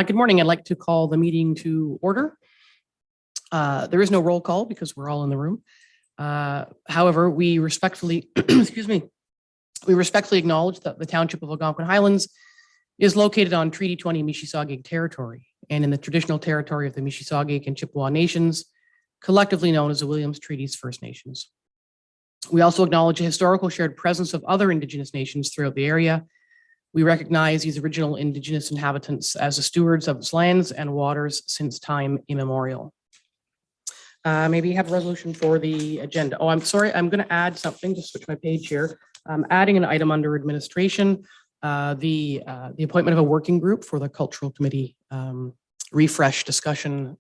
Good morning. I'd like to call the meeting to order. There is no roll call because we're all in the room. However, we respectfully, excuse me, we respectfully acknowledge that the Township of Algonquin Highlands is located on Treaty 20 Mississauga territory and in the traditional territory of the Mississauga and Chippewa Nations, collectively known as the Williams Treaties First Nations. We also acknowledge a historical shared presence of other Indigenous nations throughout the area. We recognize these original Indigenous inhabitants as the stewards of its lands and waters since time immemorial. Maybe you have a resolution for the agenda. Oh, I'm sorry, I'm going to add something, just switch my page here. I'm adding an item under administration, the appointment of a working group for the Cultural Committee refresh discussion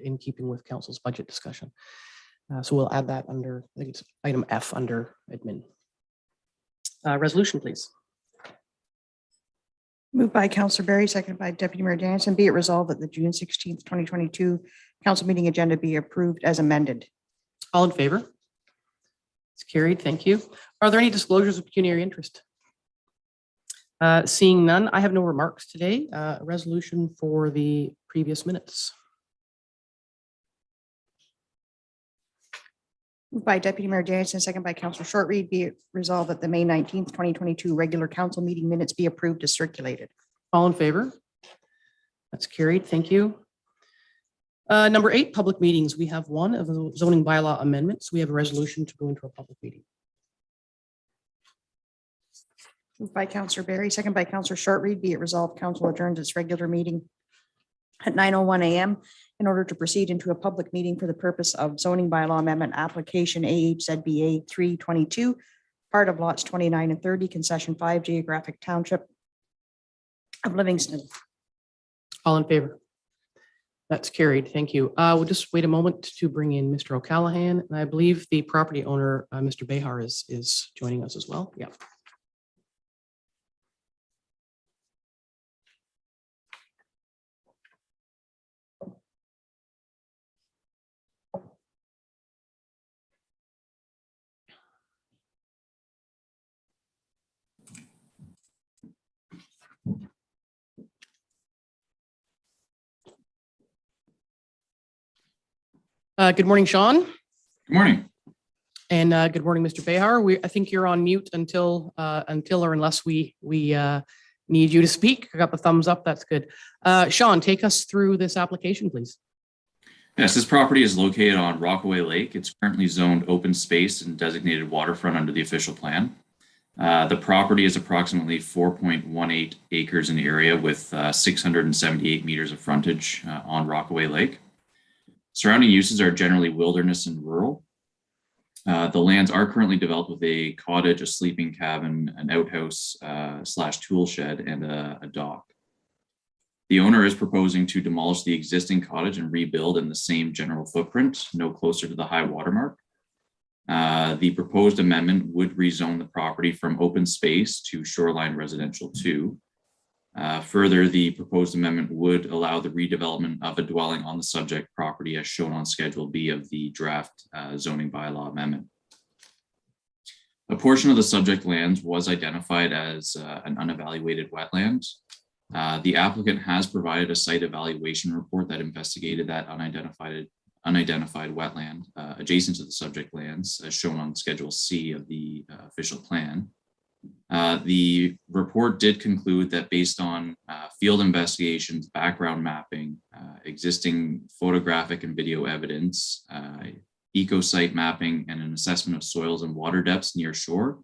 in keeping with Council's budget discussion. So we'll add that under, I think it's item F under admin. Resolution, please. Moved by Councillor Berry, seconded by Deputy Mayor Danielson. Be it resolved that the June 16th, 2022 council meeting agenda be approved as amended. All in favor? It's carried. Thank you. Are there any disclosures of pecuniary interest? Seeing none, I have no remarks today. Resolution for the previous minutes. Moved by Deputy Mayor Danielson, second by Councillor Shortreed. Be it resolved that the May 19th, 2022 regular council meeting minutes be approved as circulated. All in favor? That's carried. Thank you. Number 8, public meetings. We have one of the zoning bylaw amendments. We have a resolution to go into a public meeting. Moved by Councillor Berry, second by Councillor Shortreed. Be it resolved, council adjourns its regular meeting at 9:01 a.m. in order to proceed into a public meeting for the purpose of zoning bylaw amendment application AHZBA 322, part of lots 29 and 30, concession 5, geographic township of Livingston. All in favor? That's carried. Thank you. We'll just wait a moment to bring in Mr. O'Callaghan, and I believe the property owner, Mr. Behar, is joining us as well. Yeah. Good morning, Sean. Good morning. And good morning, Mr. Behar. I think you're on mute until or unless we need you to speak. I got the thumbs up. That's good. Sean, take us through this application, please. Yes, this property is located on Rockaway Lake. It's currently zoned open space and designated waterfront under the official plan. The property is approximately 4.18 acres in the area with 678 meters of frontage on Rockaway Lake. Surrounding uses are generally wilderness and rural. The lands are currently developed with a cottage, a sleeping cabin, an outhouse / tool shed, and a dock. The owner is proposing to demolish the existing cottage and rebuild in the same general footprint, no closer to the high water mark. The proposed amendment would rezone the property from open space to shoreline residential 2. Further, the proposed amendment would allow the redevelopment of a dwelling on the subject property as shown on Schedule B of the draft zoning bylaw amendment. A portion of the subject lands was identified as an unevaluated wetland. The applicant has provided a site evaluation report that investigated that unidentified wetland adjacent to the subject lands as shown on Schedule C of the official plan. The report did conclude that based on field investigations, background mapping, existing photographic and video evidence, eco-site mapping, and an assessment of soils and water depths near shore,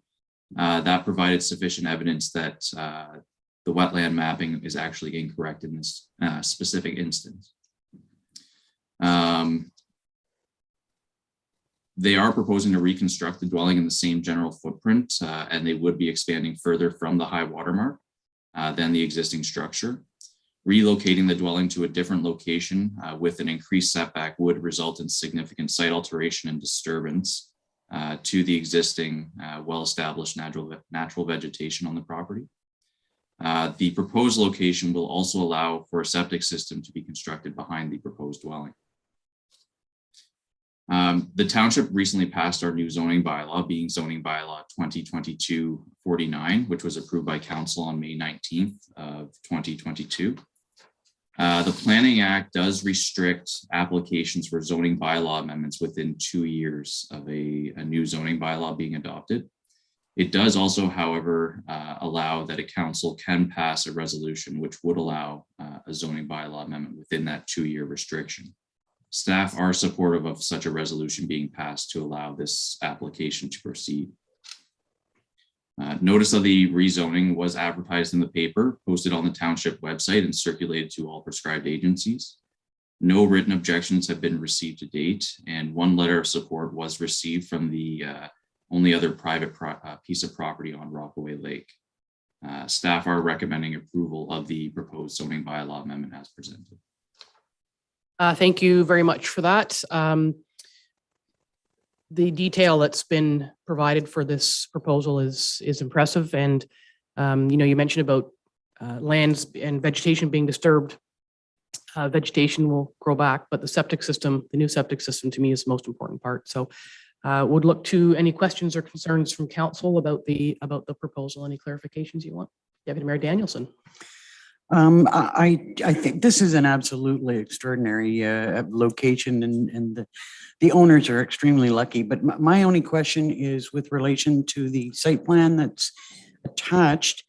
that provided sufficient evidence that the wetland mapping is actually incorrect in this specific instance. They are proposing to reconstruct the dwelling in the same general footprint, and they would be expanding further from the high water mark than the existing structure. Relocating the dwelling to a different location with an increased setback would result in significant site alteration and disturbance to the existing well-established natural vegetation on the property. The proposed location will also allow for a septic system to be constructed behind the proposed dwelling. The township recently passed our new zoning bylaw, being zoning bylaw 2022-49, which was approved by council on May 19th of 2022. The Planning Act does restrict applications for zoning bylaw amendments within 2 years of a new zoning bylaw being adopted. It does also, however, allow that a council can pass a resolution which would allow a zoning bylaw amendment within that 2-year restriction. Staff are supportive of such a resolution being passed to allow this application to proceed. Notice of the rezoning was advertised in the paper, posted on the township website, and circulated to all prescribed agencies. No written objections have been received to date, and 1 letter of support was received from the only other private piece of property on Rockaway Lake. Staff are recommending approval of the proposed zoning bylaw amendment as presented. Thank you very much for that. The detail that's been provided for this proposal is impressive. And, you mentioned about lands and vegetation being disturbed. Vegetation will grow back, but the new septic system to me is the most important part. So would look to any questions or concerns from council about the proposal. Any clarifications you want? Deputy Mayor Danielson. I think this is an absolutely extraordinary location, and the owners are extremely lucky. But my only question is with relation to the site plan that's attached.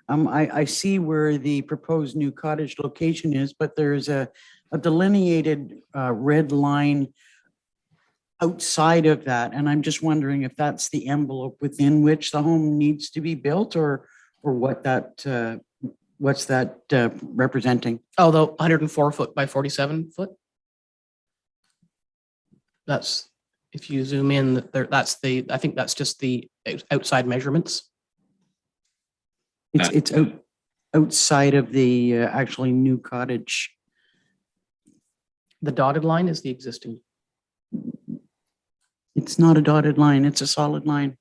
I see where the proposed new cottage location is, but there's a delineated red line outside of that, and I'm just wondering if that's the envelope within which the home needs to be built, or what that. What's that representing? Oh, the 104 foot by 47 foot. That's, if you zoom in, I think that's just the outside measurements. It's outside of the actually new cottage. The dotted line is the existing. It's not a dotted line, it's a solid line.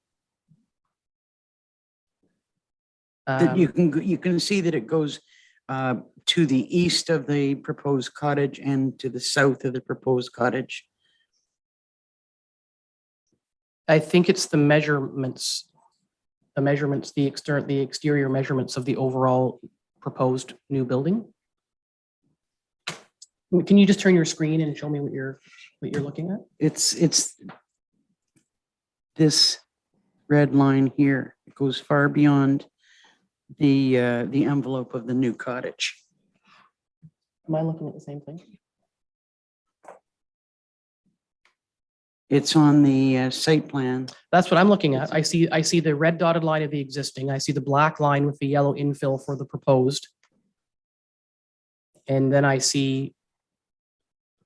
You can see that it goes to the east of the proposed cottage and to the south of the proposed cottage. I think it's the measurements, the exterior measurements of the overall proposed new building. Can you just turn your screen and show me what you're looking at? It's this red line here. It goes far beyond the envelope of the new cottage. Am I looking at the same thing? It's on the site plan. That's what I'm looking at. I see the red dotted line of the existing. I see the black line with the yellow infill for the proposed. And then I see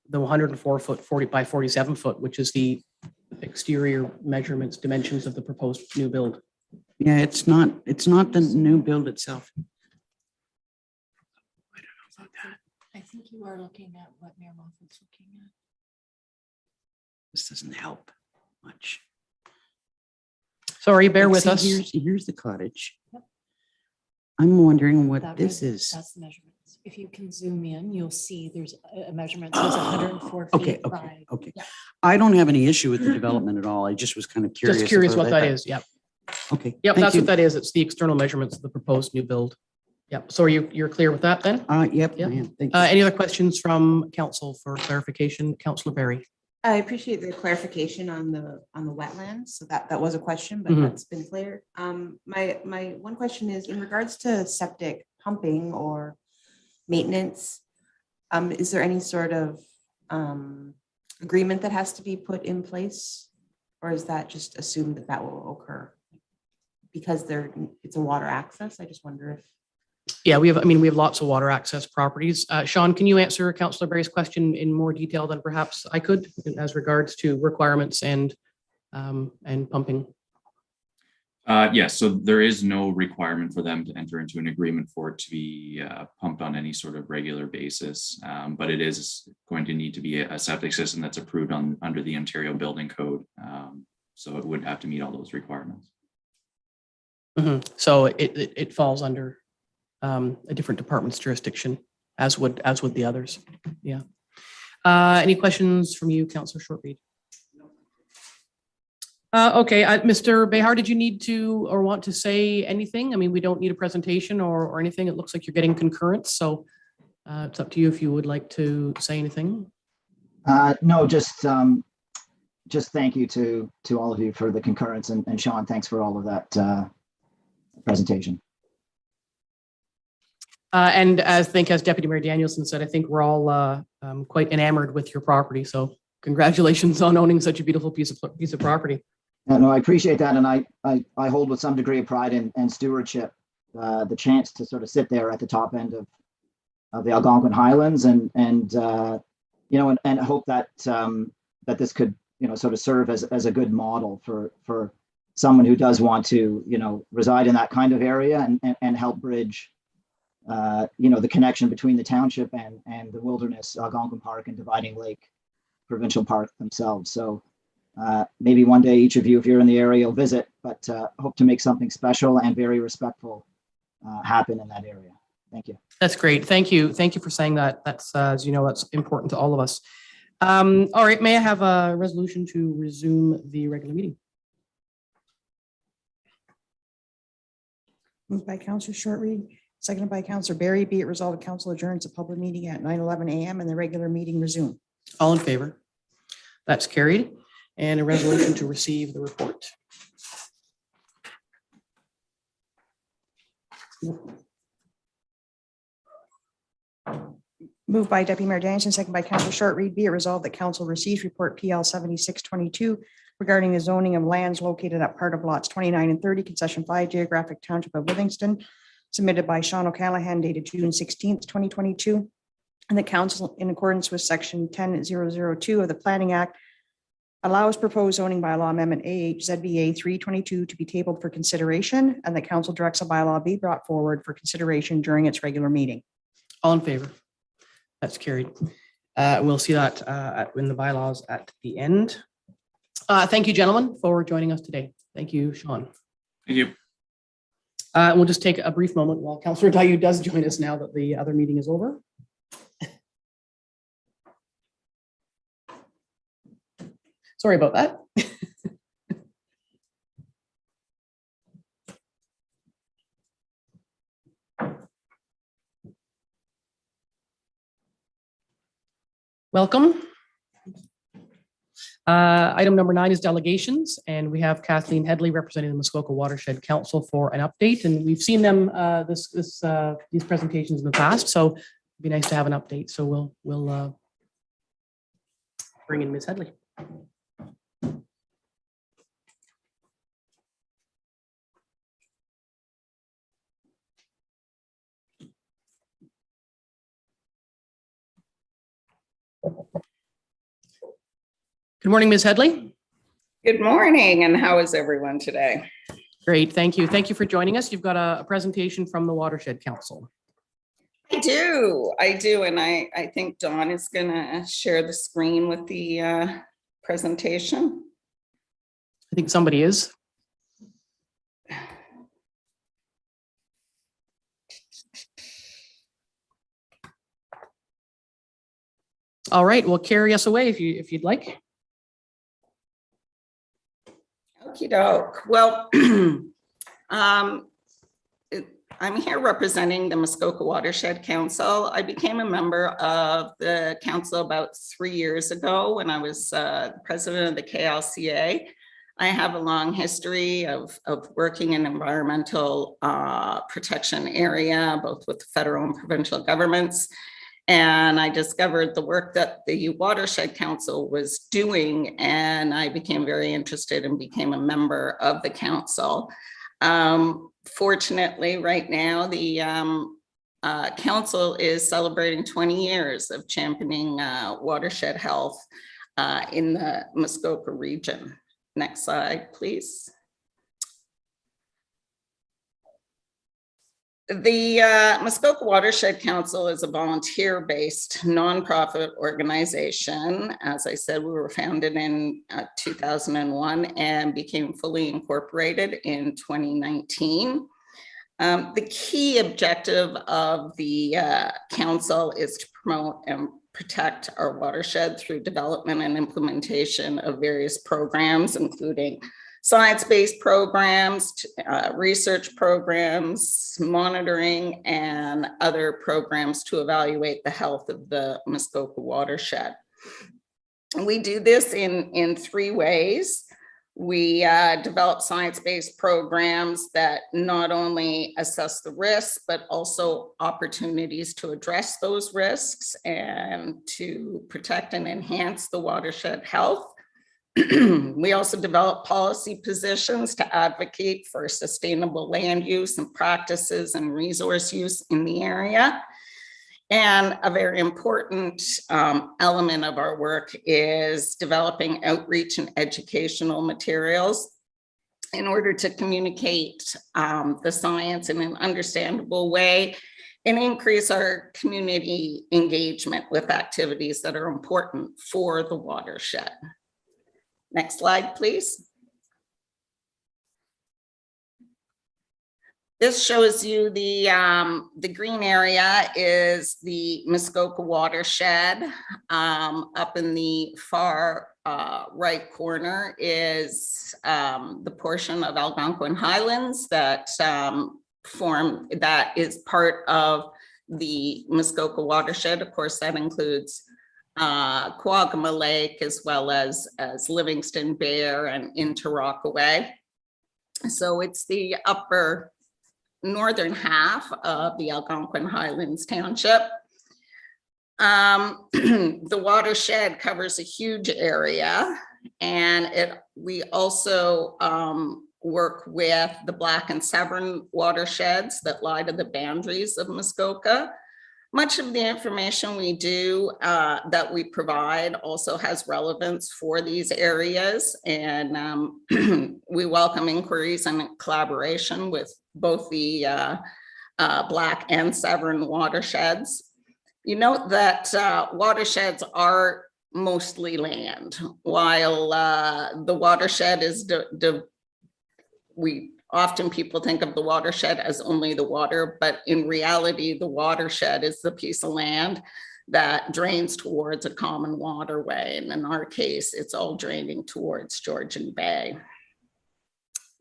the 104 foot 40 by 47 foot, which is the exterior measurements, dimensions of the proposed new build. Yeah, it's not the new build itself. I don't know about that. I think you are looking at what Mayor Moffat's looking at. This doesn't help much. Sorry, bear with See, us. Here's the cottage. Yep. I'm wondering what That this red, is. That's the measurements. If you can zoom in, you'll see there's a measurement. There's Oh, 104 Okay, feet by. okay. Yeah. I don't have any issue with the development at all. I just was kind of curious. Just curious about what that is. Yep. Okay. Yep, thank that's you. what that is. It's the external measurements of the proposed new build. Yep. So you're clear with that then? Yep, Yep. I am. Thank you. Any other questions from council for clarification? Councillor Barry. I appreciate the clarification on the wetlands. So that was a question, but Mhm. that's been cleared. My one question is in regards to septic pumping or maintenance. Is there any sort of agreement that has to be put in place? Or is that just assumed that will occur? Because it's a water access. I just wonder if. Yeah, we have lots of water access properties. Sean, can you answer Councillor Barry's question in more detail than perhaps I could as regards to requirements and pumping? Yes, so there is no requirement for them to enter into an agreement for it to be pumped on any sort of regular basis. But it is going to need to be a septic system that's approved under the Ontario Building Code. So it would have to meet all those requirements. Mhm. So it falls under a different department's jurisdiction, as would the others. Yeah. Any questions from you, Councillor Shortreed? Okay, Mr. Behar, did you need to or want to say anything? I mean, we don't need a presentation or anything. It looks like you're getting concurrence, so It's up to you if you would like to say anything. No, just thank you to all of you for the concurrence, and Sean, thanks for all of that presentation. And as Deputy Mayor Danielson said, I think we're all quite enamored with your property. So congratulations on owning such a beautiful piece of property. No, I appreciate that, and I hold with some degree of pride and stewardship the chance to sort of sit there at the top end of the Algonquin Highlands, and hope that that this could sort of serve as a good model for someone who does want to reside in that kind of area and help bridge the connection between the township and the wilderness, Algonquin Park and Dividing Lake Provincial Park themselves. So maybe one day each of you, if you're in the area, will visit, but hope to make something special and very respectful happen in that area. Thank you. That's great. Thank you. Thank you for saying that. That's, as you know, that's important to all of us. All right. May I have a resolution to resume the regular meeting? Moved by Councillor Shortreed, seconded by Councillor Barry. Be it resolved, the council adjourns a public meeting at 9:11 a.m. and the regular meeting resumed. All in favor? That's carried. And a resolution to receive the report. Moved by Deputy Mayor Danielson, second by Councillor Shortreed. Be it resolved that council receives report PL 7622 regarding the zoning of lands located at part of lots 29 and 30, concession 5, geographic township of Livingston, submitted by Sean O'Callaghan, dated June 16th, 2022. And the council, in accordance with section 10002 of the Planning Act, allows proposed zoning bylaw amendment AHZBA 322 to be tabled for consideration, and the council directs a bylaw be brought forward for consideration during its regular meeting. All in favor? That's carried. We'll see that in the bylaws at the end. Thank you, gentlemen, for joining us today. Thank you, Sean. Thank you. We'll just take a brief moment while Councillor Dayu does join us now that the other meeting is over. Sorry about that. Welcome. Item number 9 is delegations, and we have Kathleen Headley representing the Muskoka Watershed Council for an update. And we've seen them these presentations in the past, so it'd be nice to have an update. So we'll bring in Ms. Headley. Good morning, Ms. Headley. Good morning, and how is everyone today? Great, thank you. Thank you for joining us. You've got a presentation from the Watershed Council. I do, and I think Dawn is going to share the screen with the presentation. I think somebody is. All right, well, carry us away if you'd like. Okie doke. Well, I'm here representing the Muskoka Watershed Council. I became a member of the council about 3 years ago when I was president of the KLCA. I have a long history of working in environmental protection area, both with the federal and provincial governments. And I discovered the work that the Watershed Council was doing, and I became very interested and became a member of the council. Fortunately, right now, the council is celebrating 20 years of championing watershed health in the Muskoka region. Next slide, please. The Muskoka Watershed Council is a volunteer-based nonprofit organization. As I said, we were founded in 2001 and became fully incorporated in 2019. The key objective of the council is to promote and protect our watershed through development and implementation of various programs, including science-based programs, research programs, monitoring, and other programs to evaluate the health of the Muskoka watershed. We do this in 3 ways. We develop science-based programs that not only assess the risks, but also opportunities to address those risks and to protect and enhance the watershed health. We also develop policy positions to advocate for sustainable land use and practices and resource use in the area. And a very important element of our work is developing outreach and educational materials in order to communicate the science in an understandable way and increase our community engagement with activities that are important for the watershed. Next slide, please. This shows you the green area is the Muskoka watershed. Up in the far right corner is the portion of Algonquin Highlands that that is part of the Muskoka watershed. Of course, that includes Quagga Lake, as well as Livingston, Bear, and into Rockaway. So it's the upper northern half of the Algonquin Highlands Township. The watershed covers a huge area, and we also work with the Black and Severn watersheds that lie to the boundaries of Muskoka. Much of the information we do that we provide also has relevance for these areas, and we welcome inquiries and collaboration with both the Black and Severn watersheds. You note that watersheds are mostly land, while the watershed is, often people think of the watershed as only the water, but in reality, the watershed is the piece of land that drains towards a common waterway. And in our case, it's all draining towards Georgian Bay.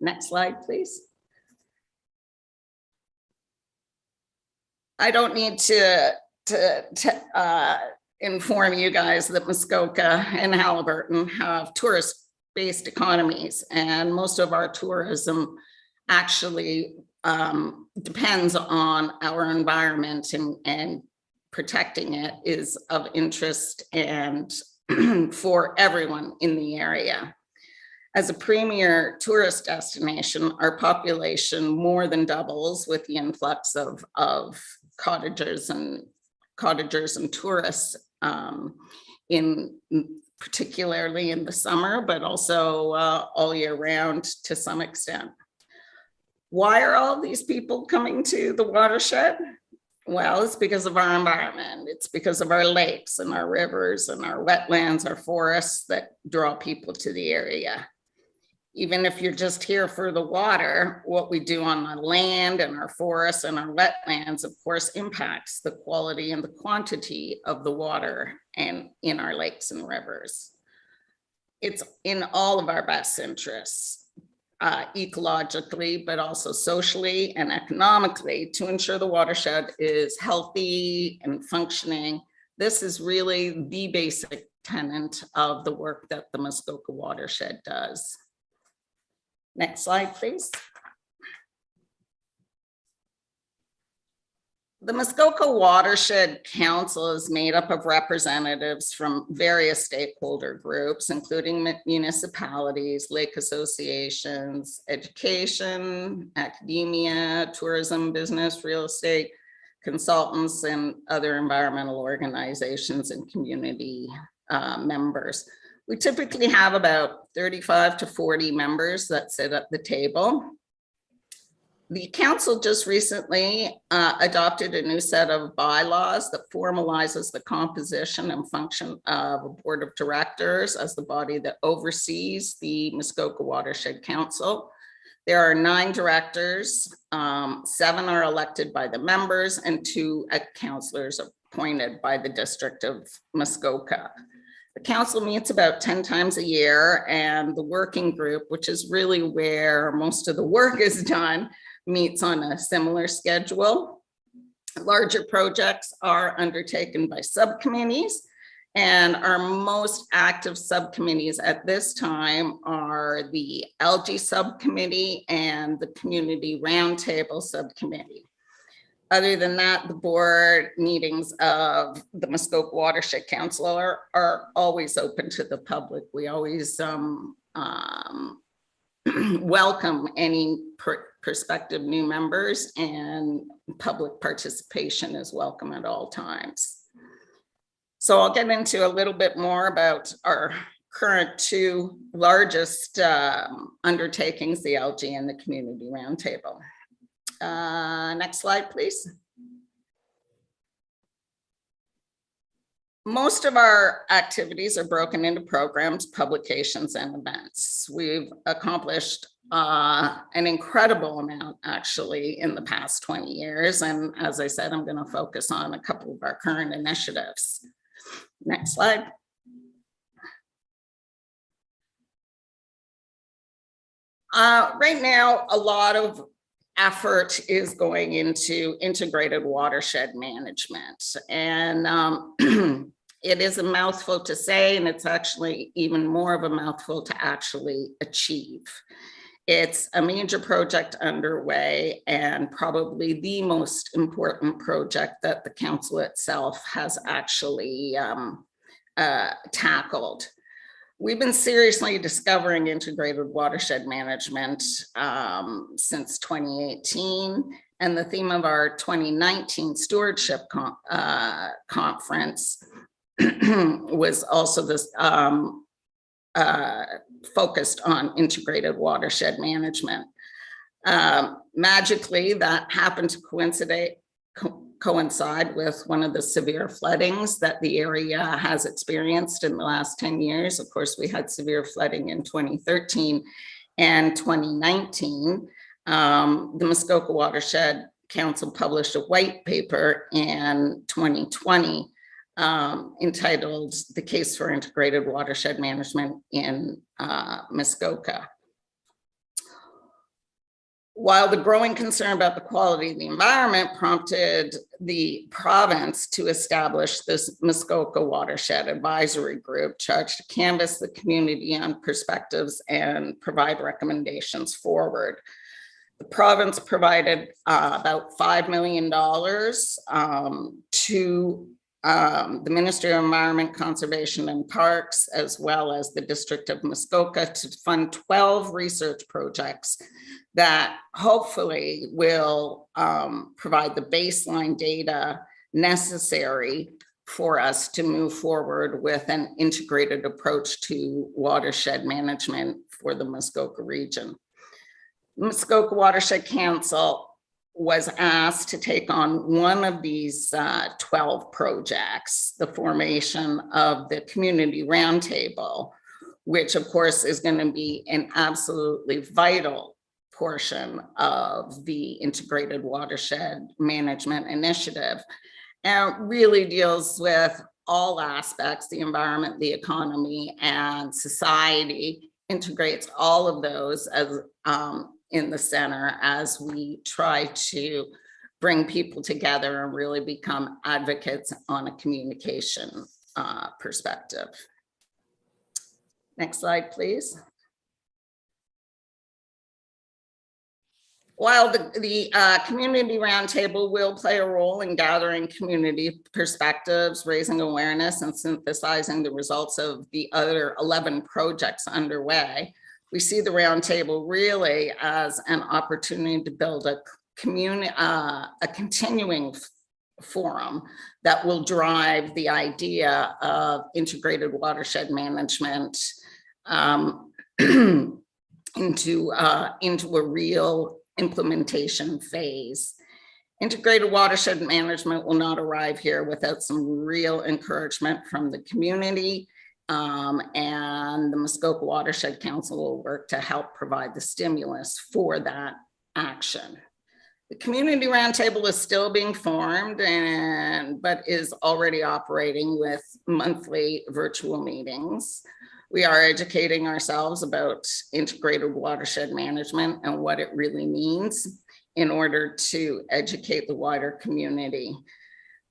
Next slide, please. I don't need to inform you guys that Muskoka and Haliburton have tourist-based economies, and most of our tourism actually depends on our environment, and protecting it is of interest and for everyone in the area. As a premier tourist destination, our population more than doubles with the influx of cottagers and tourists particularly in the summer, but also all year round to some extent. Why are all these people coming to the watershed? Well, it's because of our environment. It's because of our lakes and our rivers and our wetlands, our forests that draw people to the area. Even if you're just here for the water, what we do on the land and our forests and our wetlands, of course, impacts the quality and the quantity of the water and in our lakes and rivers. It's in all of our best interests, ecologically, but also socially and economically, to ensure the watershed is healthy and functioning. This is really the basic tenet of the work that the Muskoka watershed does. Next slide, please. The Muskoka Watershed Council is made up of representatives from various stakeholder groups, including municipalities, lake associations, education, academia, tourism, business, real estate, consultants, and other environmental organizations and community members. We typically have about 35 to 40 members that sit at the table. The council just recently adopted a new set of bylaws that formalizes the composition and function of a board of directors as the body that oversees the Muskoka Watershed Council. There are 9 directors, 7 are elected by the members, and 2 councillors appointed by the District of Muskoka. The council meets about 10 times a year, and the working group, which is really where most of the work is done, meets on a similar schedule. Larger projects are undertaken by subcommittees, and our most active subcommittees at this time are the Algae subcommittee and the Community Roundtable subcommittee. Other than that, the board meetings of the Muskoka Watershed Council are always open to the public. We always welcome any prospective new members, and public participation is welcome at all times. So I'll get into a little bit more about our current two largest undertakings, the Algae and the Community Roundtable. Next slide, please. Most of our activities are broken into programs, publications, and events. We've accomplished an incredible amount actually in the past 20 years. And as I said, I'm going to focus on a couple of our current initiatives. Next slide. Right now, a lot of effort is going into integrated watershed management. And it is a mouthful to say, and it's actually even more of a mouthful to actually achieve. It's a major project underway, and probably the most important project that the council itself has actually tackled. We've been seriously discovering integrated watershed management since 2018, and the theme of our 2019 stewardship conference was also this focused on integrated watershed management. Magically, that happened to coincide with one of the severe floodings that the area has experienced in the last 10 years. Of course, we had severe flooding in 2013 and 2019. The Muskoka Watershed Council published a white paper in 2020 entitled "The Case for Integrated Watershed Management in Muskoka." While the growing concern about the quality of the environment prompted the province to establish this Muskoka Watershed Advisory Group charged to canvass the community on perspectives and provide recommendations forward. The province provided about $5 million to the Ministry of Environment, Conservation and Parks, as well as the District of Muskoka, to fund 12 research projects that hopefully will provide the baseline data necessary for us to move forward with an integrated approach to watershed management for the Muskoka region. The Muskoka Watershed Council was asked to take on one of these 12 projects, the formation of the Community Roundtable, which of course is going to be an absolutely vital portion of the Integrated Watershed Management Initiative, and really deals with all aspects, the environment, the economy, and society, integrates all of those as in the center as we try to bring people together and really become advocates on a communication perspective. Next slide, please. While the Community Roundtable will play a role in gathering community perspectives, raising awareness, and synthesizing the results of the other 11 projects underway, we see the Roundtable really as an opportunity to build a continuing forum that will drive the idea of integrated watershed management into a real implementation phase. Integrated watershed management will not arrive here without some real encouragement from the community, and the Muskoka Watershed Council will work to help provide the stimulus for that action. The community roundtable is still being formed but is already operating with monthly virtual meetings. We are educating ourselves about integrated watershed management and what it really means in order to educate the wider community,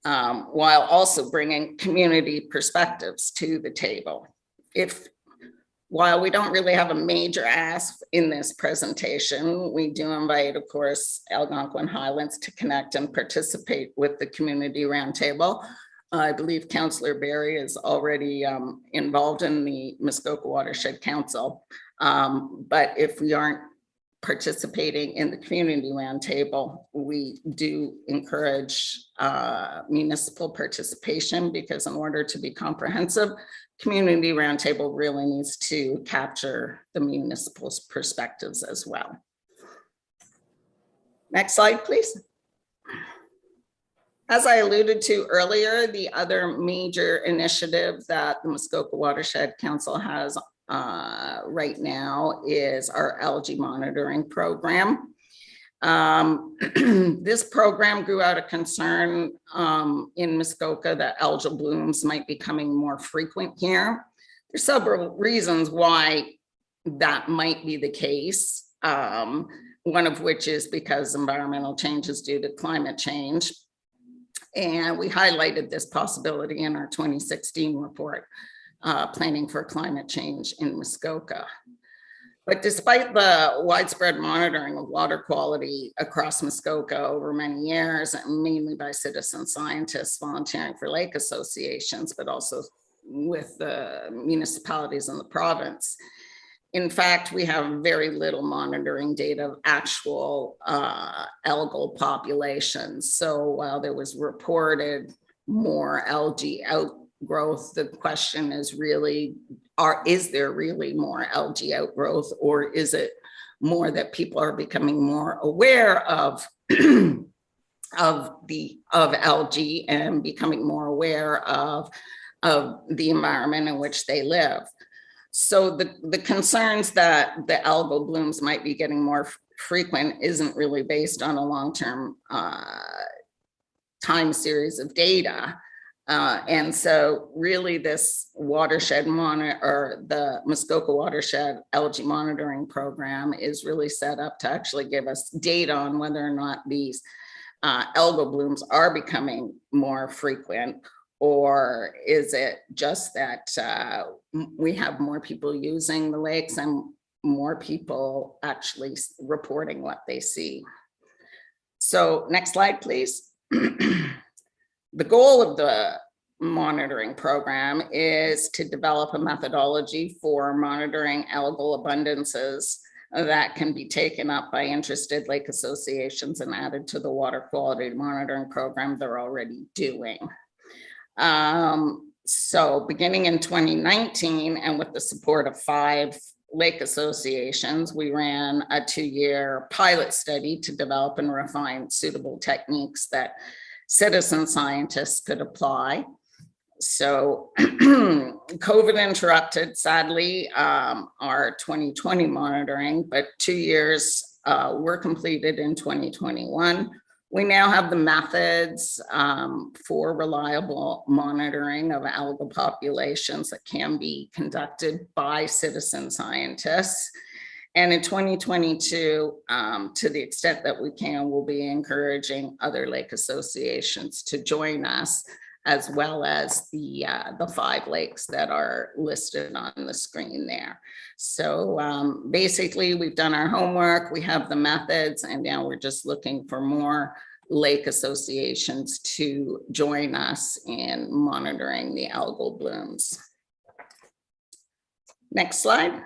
while also bringing community perspectives to the table. While we don't really have a major ask in this presentation, we do invite, of course, Algonquin Highlands to connect and participate with the community roundtable. I believe Councillor Barry is already involved in the Muskoka Watershed Council. But if we aren't participating in the community roundtable, we do encourage municipal participation, because in order to be comprehensive, community roundtable really needs to capture the municipal's perspectives as well. Next slide, please. As I alluded to earlier, the other major initiative that the Muskoka Watershed Council has right now is our algae monitoring program. This program grew out of concern in Muskoka that algal blooms might be becoming more frequent here. There's several reasons why that might be the case. One of which is because environmental changes due to climate change. And we highlighted this possibility in our 2016 report, Planning for Climate Change in Muskoka. But despite the widespread monitoring of water quality across Muskoka over many years, and mainly by citizen scientists volunteering for lake associations, but also with the municipalities in the province, in fact, we have very little monitoring data of actual algal populations. So while there was reported more algae outgrowth, the question is really, is there really more algae outgrowth, or is it more that people are becoming more aware of algae and becoming more aware of the environment in which they live? So the concerns that the algal blooms might be getting more frequent isn't really based on a long-term time series of data. And so really this watershed or the Muskoka Watershed Algae Monitoring Program is really set up to actually give us data on whether or not these algal blooms are becoming more frequent, or is it just that we have more people using the lakes and more people actually reporting what they see? So next slide, please. The goal of the monitoring program is to develop a methodology for monitoring algal abundances that can be taken up by interested lake associations and added to the water quality monitoring program they're already doing. So beginning in 2019, and with the support of 5 lake associations, we ran a 2-year pilot study to develop and refine suitable techniques that citizen scientists could apply. So COVID interrupted, sadly, our 2020 monitoring, but 2 years were completed in 2021. We now have the methods for reliable monitoring of algal populations that can be conducted by citizen scientists. And in 2022, to the extent that we can, we'll be encouraging other lake associations to join us, as well as the 5 lakes that are listed on the screen there. So basically, we've done our homework, we have the methods, and now we're just looking for more lake associations to join us in monitoring the algal blooms. Next slide.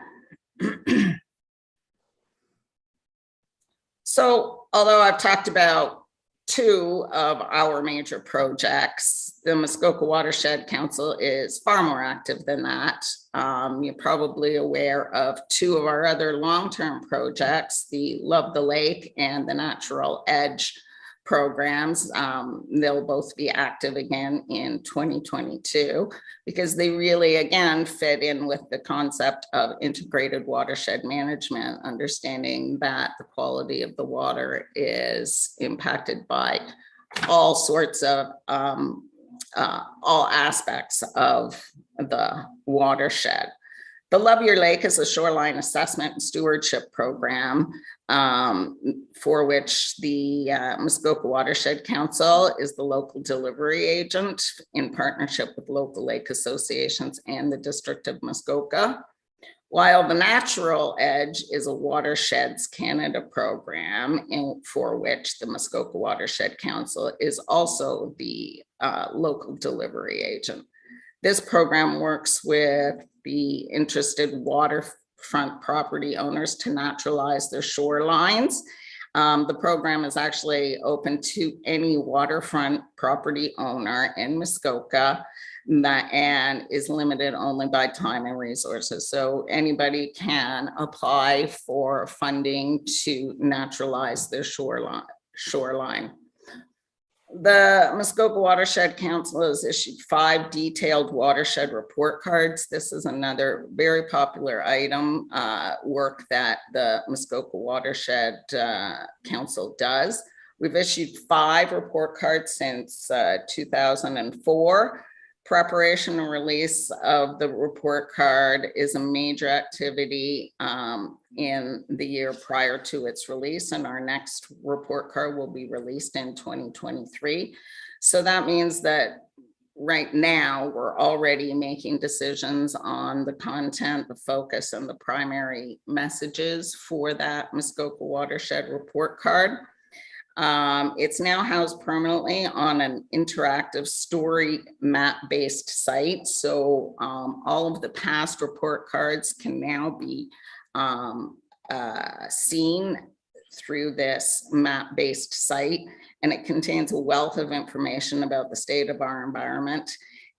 So although I've talked about 2 of our major projects, the Muskoka Watershed Council is far more active than that. You're probably aware of 2 of our other long-term projects, the Love the Lake and the Natural Edge programs. They'll both be active again in 2022 because they really, again, fit in with the concept of integrated watershed management, understanding that the quality of the water is impacted by all sorts of, all aspects of the watershed. The Love Your Lake is a shoreline assessment and stewardship program for which the Muskoka Watershed Council is the local delivery agent in partnership with local lake associations and the District of Muskoka. While the Natural Edge is a Watersheds Canada program for which the Muskoka Watershed Council is also the local delivery agent. This program works with the interested waterfront property owners to naturalize their shorelines. The program is actually open to any waterfront property owner in Muskoka and is limited only by time and resources. So anybody can apply for funding to naturalize their shoreline. The Muskoka Watershed Council has issued 5 detailed watershed report cards. This is another very popular item work that the Muskoka Watershed Council does. We've issued 5 report cards since 2004. Preparation and release of the report card is a major activity in the year prior to its release, and our next report card will be released in 2023. So that means that right now we're already making decisions on the content, the focus, and the primary messages for that Muskoka Watershed report card. It's now housed permanently on an interactive story map-based site. So all of the past report cards can now be seen through this map-based site, and it contains a wealth of information about the state of our environment.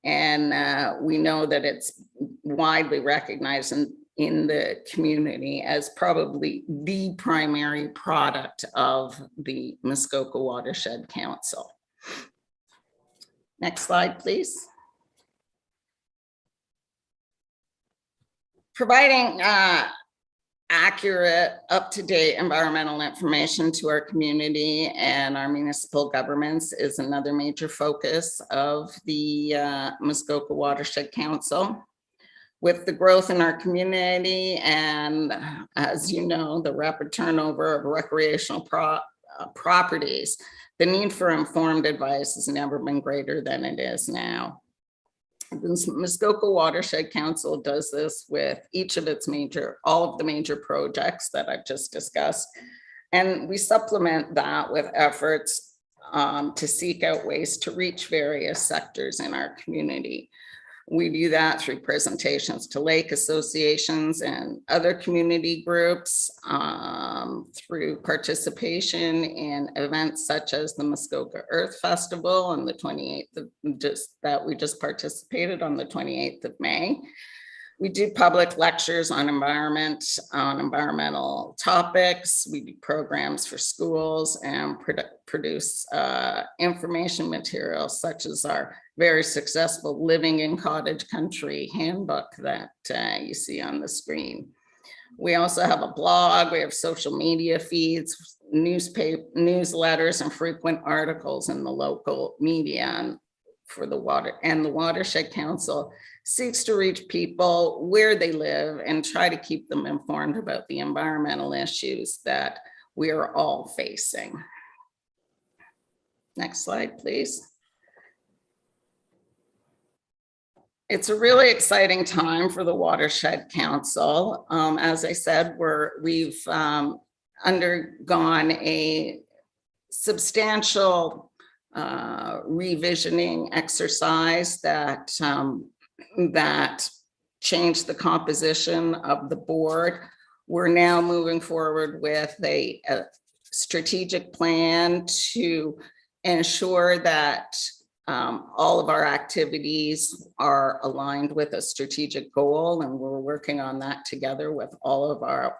And we know that it's widely recognized in the community as probably the primary product of the Muskoka Watershed Council. Next slide, please. Providing accurate, up-to-date environmental information to our community and our municipal governments is another major focus of the Muskoka Watershed Council. With the growth in our community and, as you know, the rapid turnover of recreational properties, the need for informed advice has never been greater than it is now. The Muskoka Watershed Council does this with each of its all of the major projects that I've just discussed. And we supplement that with efforts to seek out ways to reach various sectors in our community. We do that through presentations to lake associations and other community groups, through participation in events such as the Muskoka Earth Festival on the 28th of that we just participated on the 28th of May. We do public lectures on environmental topics. We do programs for schools and produce information materials such as our very successful Living in Cottage Country handbook that you see on the screen. We also have a blog, we have social media feeds, newsletters, and frequent articles in the local media for the Watershed Council seeks to reach people where they live and try to keep them informed about the environmental issues that we are all facing. Next slide, please. It's a really exciting time for the Watershed Council. As I said, we've undergone a substantial revisioning exercise that changed the composition of the board. We're now moving forward with a strategic plan to ensure that all of our activities are aligned with a strategic goal, and we're working on that together with all of our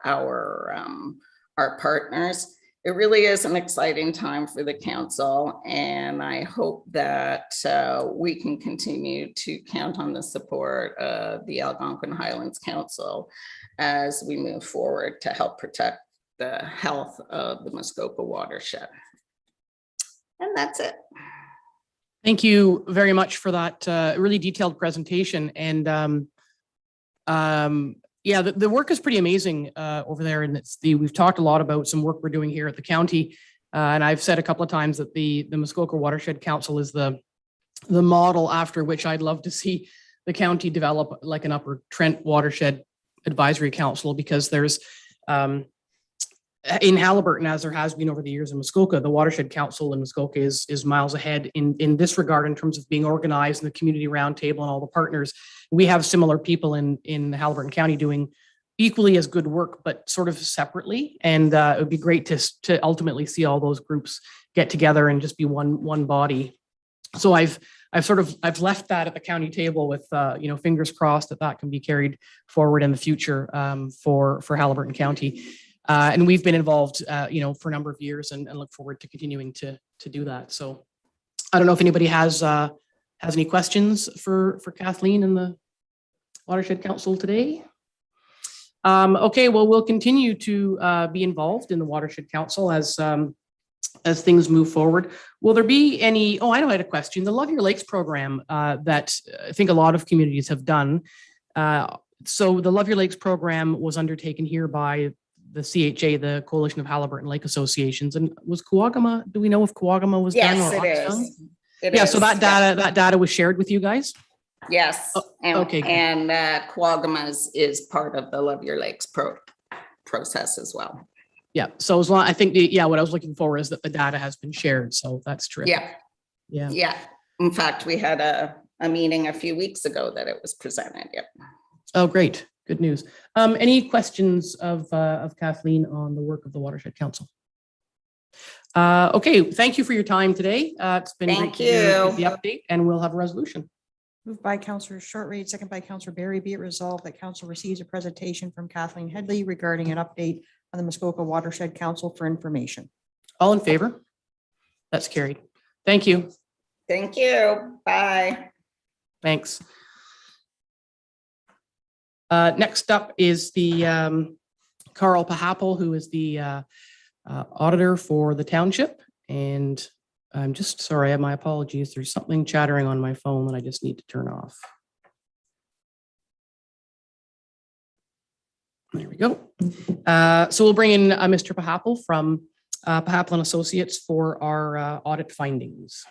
partners. it really is an exciting time for the council, and I hope that we can continue to count on the support of the Algonquin Highlands Council as we move forward to help protect the health of the Muskoka Watershed. And that's it. Thank you very much for that really detailed presentation. And yeah, the work is pretty amazing over there. And we've talked a lot about some work we're doing here at the county. And I've said a couple of times that the Muskoka Watershed Council is the model after which I'd love to see the county develop, like an Upper Trent Watershed Advisory Council, because there's in Haliburton, as there has been over the years in Muskoka, the Watershed Council in Muskoka is miles ahead in this regard in terms of being organized, and the community roundtable and all the partners. We have similar people in Haliburton County doing equally as good work, but sort of separately. And it would be great to ultimately see all those groups get together and just be one body. So I've left that at the county table with fingers crossed that can be carried forward in the future for Haliburton County. And we've been involved, for a number of years, and look forward to continuing to do that. So I don't know if anybody has any questions for Kathleen and the Watershed Council today. Okay, well, we'll continue to be involved in the Watershed Council as things move forward. Will there be any? Oh, I know I had a question. The Love Your Lakes program that I think a lot of communities have done. So the Love Your Lakes program was undertaken here by the CHA, the Coalition of Haliburton Lake Associations. And was Kewagama, do we know if Kewagama was done? Yes, or it Oxton? is. It Yeah, is, so that data was shared with you guys? Yes. Oh, okay, good. And Kewagama is part of the Love Your Lakes process as well. Yeah, so as long, I think, what I was looking for is that the data has been shared, so that's terrific. Yeah. In fact, we had a meeting a few weeks ago that it was presented. Yep. Oh, great. Good news. Any questions of Kathleen on the work of the Watershed Council? Okay, thank you for your time today. It's been great to hear the update, and we'll have a resolution. Moved by Councillor Shortreed, second by Councillor Barry. Be it resolved that council receives a presentation from Kathleen Headley regarding an update on the Muskoka Watershed Council for information. All in favor? That's carried. Thank you. Thank you. Bye. Thanks. Next up is the Carl Pahapel, who is the auditor for the township. And I'm just sorry, my apologies. There's something chattering on my phone that I just need to turn off. There we go. So we'll bring in Mr. Pahapel from Pahapel and Associates for our audit findings.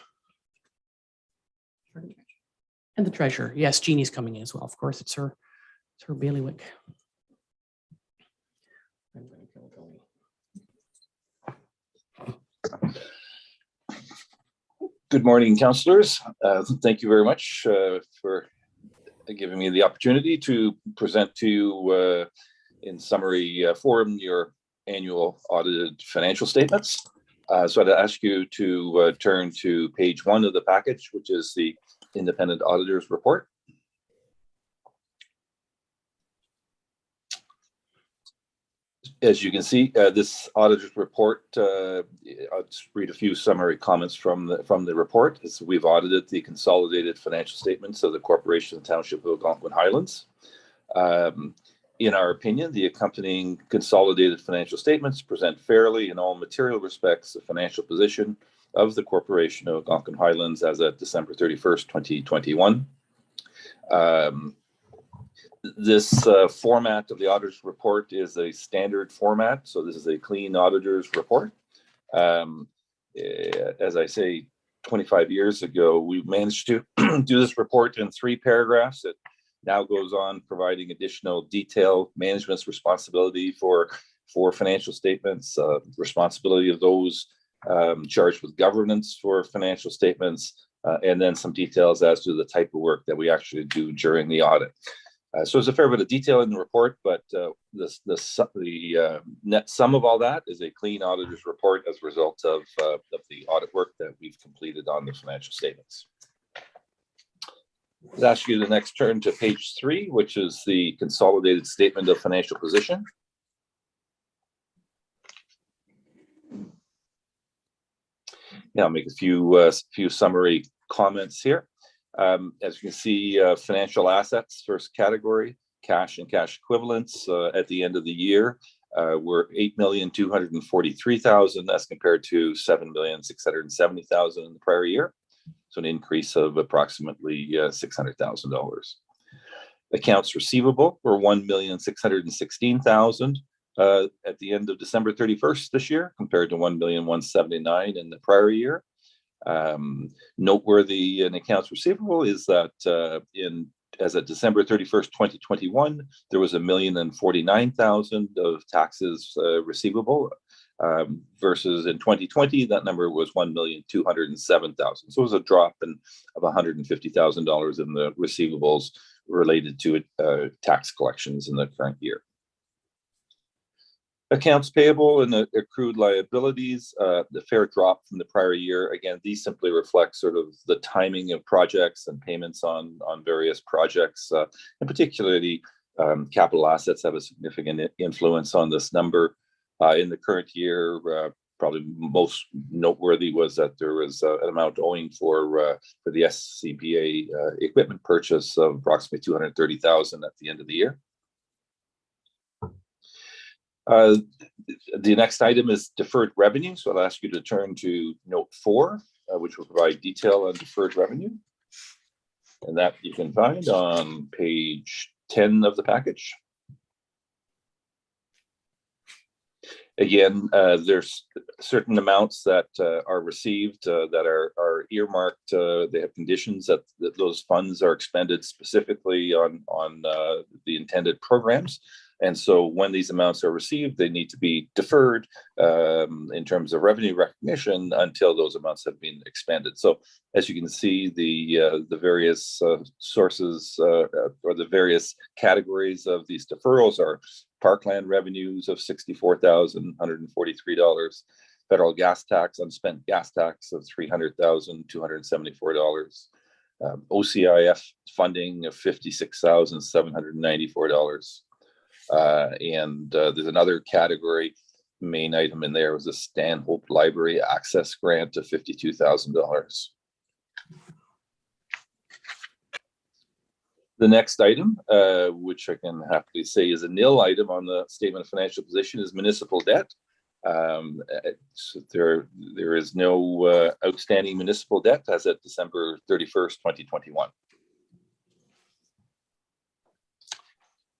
And the treasurer. Yes, Jeannie's coming in as well. Of course, it's her bailiwick. Good morning, councillors. Thank you very much for giving me the opportunity to present to you in summary form your annual audited financial statements. So I'd ask you to turn to page 1 of the package, which is the Independent Auditors Report. As you can see, this auditor's report, I'll just read a few summary comments from the report. We've audited the consolidated financial statements of the Corporation and Township of Algonquin Highlands. In our opinion, the accompanying consolidated financial statements present fairly in all material respects the financial position of the Corporation of Algonquin Highlands as of December 31st, 2021. This format of the auditor's report is a standard format, so this is a clean auditor's report. As I say, 25 years ago, we managed to do this report in 3 paragraphs. It now goes on providing additional detail, management's responsibility for financial statements, responsibility of those charged with governance for financial statements, and then some details as to the type of work that we actually do during the audit. So there's a fair bit of detail in the report, but the net sum of all that is a clean auditor's report as a result of the audit work that we've completed on the financial statements. I'll ask you to next turn to page 3, which is the consolidated statement of financial position. Yeah, I'll make a few summary comments here. As you can see, financial assets, first category, cash and cash equivalents at the end of the year were $8,243,000 as compared to $7,670,000 in the prior year. So an increase of approximately $600,000. Accounts receivable were $1,616,000 at the end of December 31st this year, compared to $1,179,000 in the prior year. Noteworthy in accounts receivable is that as of December 31st, 2021, there was $1,049,000 of taxes receivable, versus in 2020, that number was $1,207,000. So it was a drop of $150,000 in the receivables related to tax collections in the current year. Accounts payable and accrued liabilities, the fair drop from the prior year. Again, these simply reflect sort of the timing of projects and payments on various projects, and particularly capital assets have a significant influence on this number. In the current year, probably most noteworthy was that there was an amount owing for the SCBA equipment purchase of approximately $230,000 at the end of the year. The next item is deferred revenue. So I'll ask you to turn to note 4, which will provide detail on deferred revenue. And that you can find on page 10 of the package. Again, there's certain amounts that are received that are earmarked. They have conditions that those funds are expended specifically on the intended programs. And so when these amounts are received, they need to be deferred in terms of revenue recognition until those amounts have been expended. So as you can see, the various sources or the various categories of these deferrals are parkland revenues of $64,143, federal gas tax, unspent gas tax of $300,274, OCIF funding of $56,794. And there's another category, main item in there was a Stanhope Library access grant of $52,000. The next item, which I can happily say is a nil item on the statement of financial position, is municipal debt. So there is no outstanding municipal debt as at December 31st, 2021.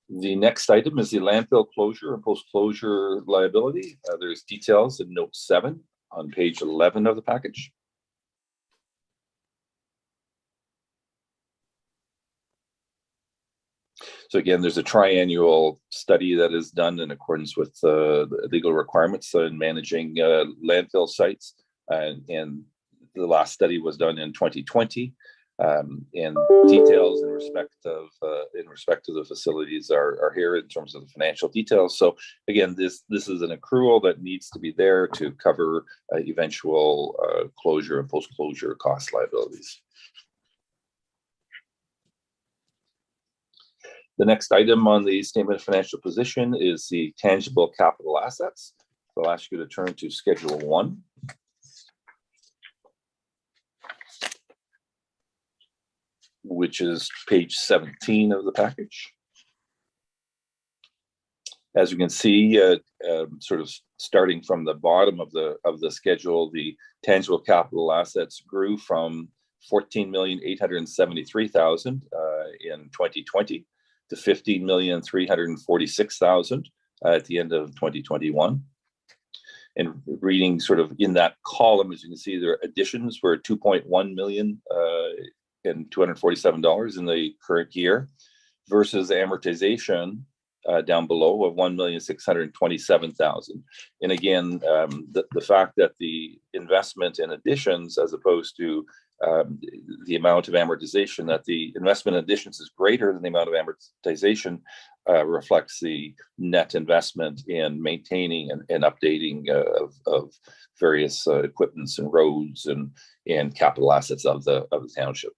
The next item is the landfill closure and post-closure liability. There's details in note 7 on page 11 of the package. So again, there's a triannual study that is done in accordance with the legal requirements in managing landfill sites. And the last study was done in 2020. And details in respect to the facilities are here in terms of the financial details. So again, this is an accrual that needs to be there to cover eventual closure and post-closure cost liabilities. The next item on the statement of financial position is the tangible capital assets. So I'll ask you to turn to Schedule 1. Which is page 17 of the package. As you can see, sort of starting from the bottom of the schedule, the tangible capital assets grew from $14,873,000 in 2020 to $15,346,000 at the end of 2021. And reading sort of in that column, as you can see, their additions were $2.1 million and $247 in the current year versus amortization down below of $1,627,000. And again, the fact that the investment in additions as opposed to the amount of amortization, that the investment in additions is greater than the amount of amortization reflects the net investment in maintaining and updating of various equipments and roads and capital assets of the township.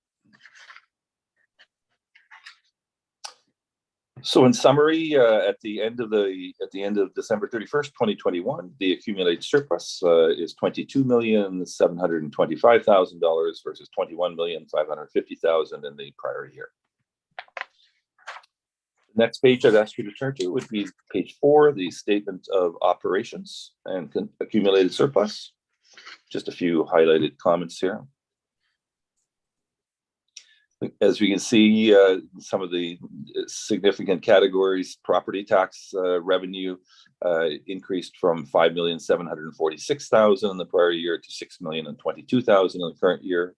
So in summary, at the end of December 31st, 2021, the accumulated surplus is $22,725,000 versus $21,550,000 in the prior year. Next page I'd ask you to turn to would be page 4, the statement of operations and accumulated surplus. Just a few highlighted comments here. As we can see, some of the significant categories, property tax revenue increased from $5,746,000 in the prior year to $6,022,000 in the current year.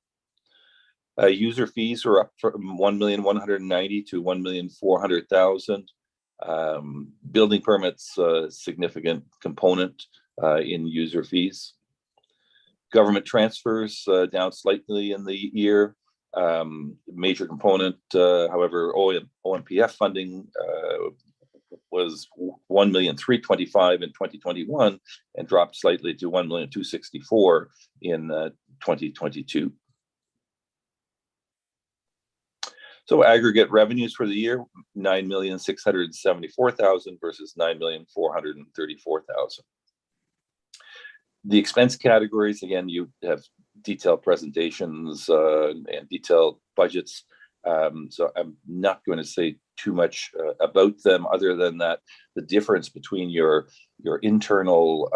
User fees were up from $1,190,000 to $1,400,000. Building permits, significant component in user fees. Government transfers down slightly in the year. Major component, however, OMPF funding was $1,325,000 in 2021 and dropped slightly to $1,264,000 in 2022. So aggregate revenues for the year, $9,674,000 versus $9,434,000. The expense categories, again, you have detailed presentations and detailed budgets. So I'm not going to say too much about them other than that the difference between your internal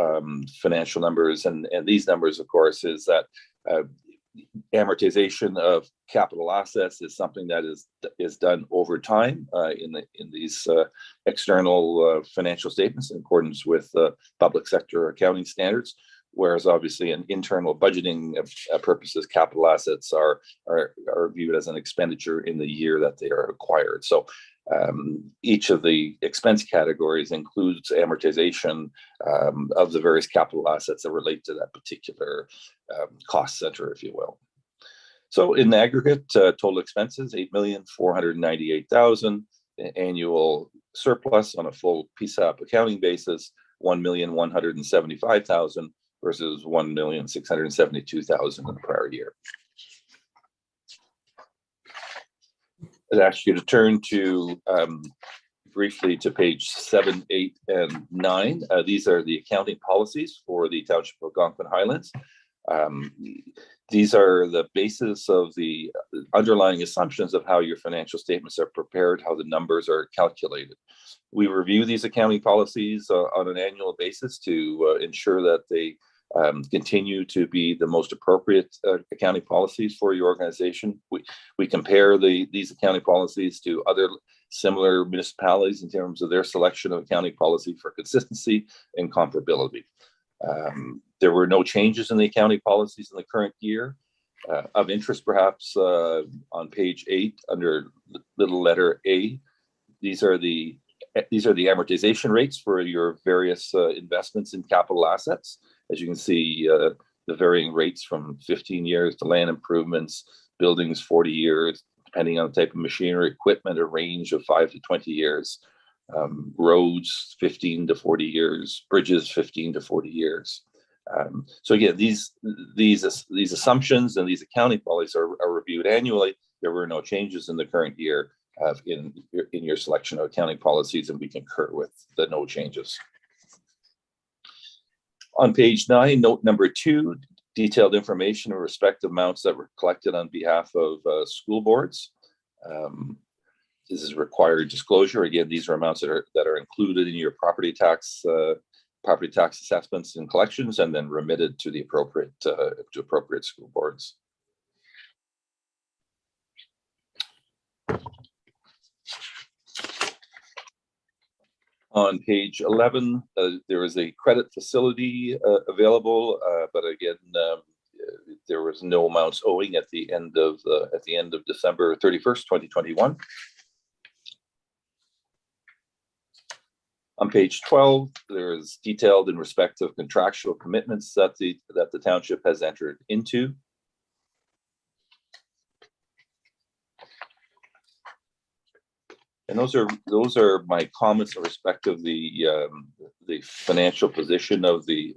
financial numbers and these numbers, of course, is that amortization of capital assets is something that is done over time in these external financial statements in accordance with public sector accounting standards. Whereas obviously in internal budgeting purposes, capital assets are viewed as an expenditure in the year that they are acquired. So each of the expense categories includes amortization of the various capital assets that relate to that particular cost center, if you will. So in the aggregate, total expenses, $8,498,000, annual surplus on a full PSAP accounting basis, $1,175,000 versus $1,672,000 in the prior year. I'd ask you to turn to briefly to page 7, 8, and 9. These are the accounting policies for the Township of Algonquin Highlands. These are the basis of the underlying assumptions of how your financial statements are prepared, how the numbers are calculated. We review these accounting policies on an annual basis to ensure that they continue to be the most appropriate accounting policies for your organization. We compare these accounting policies to other similar municipalities in terms of their selection of accounting policy for consistency and comparability. There were no changes in the accounting policies in the current year. Of interest, perhaps, on page 8 under little letter A, these are the amortization rates for your various investments in capital assets. As you can see, the varying rates from 15 years to land improvements, buildings 40 years, depending on the type of machinery, equipment, a range of 5 to 20 years, roads 15 to 40 years, bridges 15 to 40 years. So again, these assumptions and these accounting policies are reviewed annually. There were no changes in the current year in your selection of accounting policies, and we concur with the no changes. On page 9, note number 2, detailed information in respect of amounts that were collected on behalf of school boards. This is required disclosure. Again, these are amounts that are included in your property tax assessments and collections, and then remitted to the appropriate school boards. On page 11, there is a credit facility available, but again, there was no amounts owing at the end of December 31st, 2021. On page 12, there is detailed in respect of contractual commitments that the township has entered into. And those are my comments in respect of the financial position of the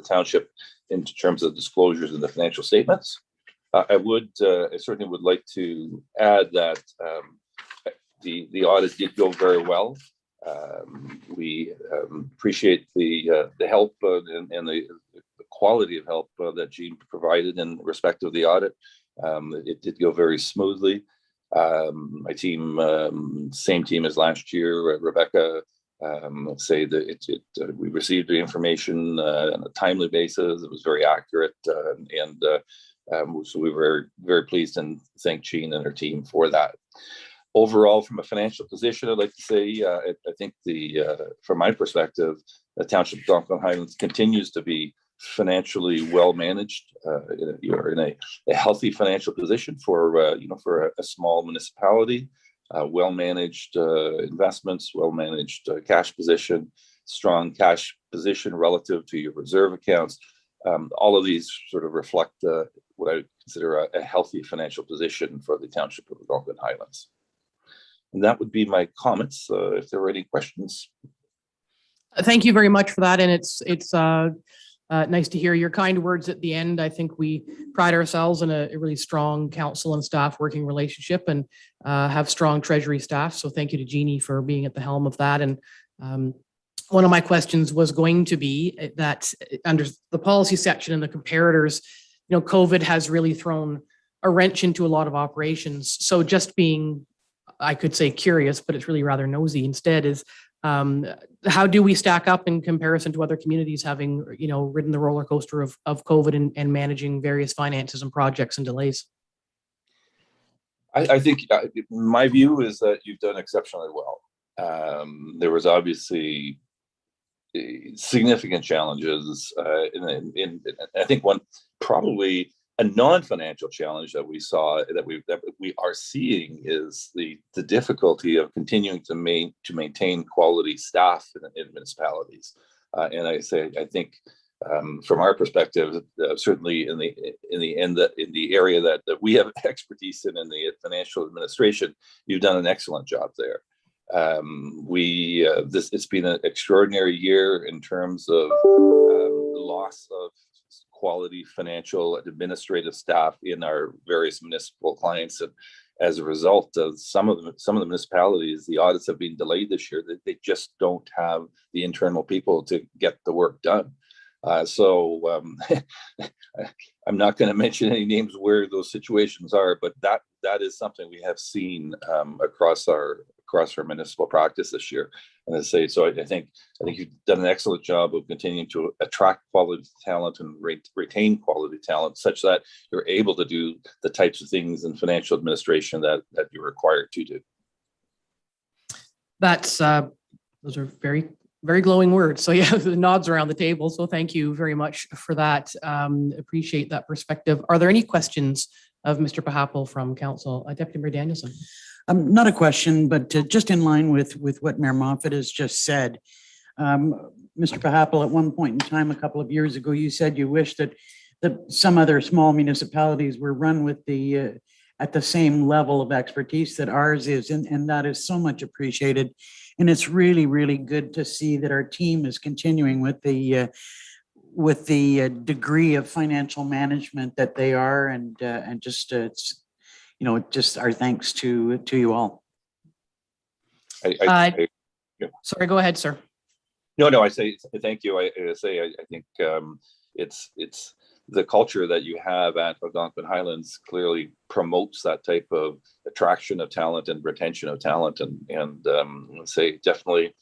township in terms of disclosures in the financial statements. I certainly would like to add that the audit did go very well. We appreciate the help and the quality of help that Jean provided in respect of the audit. It did go very smoothly. My team, same team as last year, Rebecca, say that we received the information on a timely basis. It was very accurate, so we were very pleased and thank Jean and her team for that. Overall, from a financial position, I'd like to say, I think from my perspective, the Township of Algonquin Highlands continues to be financially well managed. You're in a healthy financial position for a small municipality. Well managed investments, well managed cash position, strong cash position relative to your reserve accounts. All of these sort of reflect what I would consider a healthy financial position for the Township of Algonquin Highlands. And that would be my comments. If there are any questions. Thank you very much for that. And it's nice to hear your kind words at the end. I think we pride ourselves in a really strong council and staff working relationship and have strong treasury staff. So thank you to Jeannie for being at the helm of that. And one of my questions was going to be that under the policy section and the comparators, COVID has really thrown a wrench into a lot of operations. So just being, I could say curious, but it's really rather nosy instead, is how do we stack up in comparison to other communities having, ridden the roller coaster of COVID and managing various finances and projects and delays? I think my view is that you've done exceptionally well. There was obviously significant challenges in I think one probably a non-financial challenge that we saw that we are seeing is the difficulty of continuing to maintain quality staff in municipalities. And I think from our perspective, certainly in the area that we have expertise in the financial administration, you've done an excellent job there. It's been an extraordinary year in terms of loss of quality financial and administrative staff in our various municipal clients, and as a result of some of the municipalities, the audits have been delayed this year. They just don't have the internal people to get the work done. So I'm not going to mention any names where those situations are, but that is something we have seen across our municipal practice this year. And I say, so I think you've done an excellent job of continuing to attract quality talent and retain quality talent such that you're able to do the types of things in financial administration that you're required to do. That's those are very, very glowing words. So yeah, the nods around the table. So thank you very much for that. Appreciate that perspective. Are there any questions of Mr. Pahapel from Council? Deputy Mayor Danielson. Not a question, but just in line with what Mayor Moffat has just said. Mr. Pahapel, at one point in time, a couple of years ago, you said you wish that some other small municipalities were run with at the same level of expertise that ours is, and that is so much appreciated. And it's really, really good to see that our team is continuing with the degree of financial management that they are, and just it's just our thanks to you all. Sorry, go ahead, sir. No, I say thank you. I think it's the culture that you have at Algonquin Highlands clearly promotes that type of attraction of talent and retention of talent, and say definitely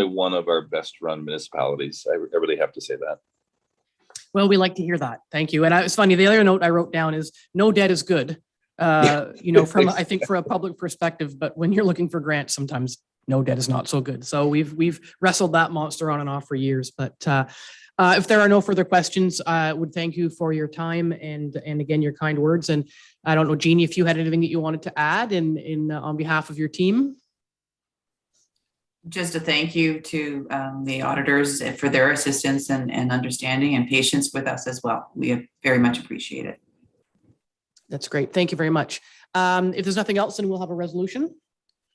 one of our best run municipalities. I really have to say that. Well, we like to hear that. Thank you. And it's funny, the other note I wrote down is no debt is good. From I think for a public perspective, but when you're looking for grants, sometimes no debt is not so good. So we've wrestled that monster on and off for years. But if there are no further questions, I would thank you for your time and again your kind words. And I don't know, Jeannie, if you had anything that you wanted to add in on behalf of your team. Just a thank you to the auditors for their assistance and understanding and patience with us as well. We very much appreciate it. That's great. Thank you very much. If there's nothing else, then we'll have a resolution.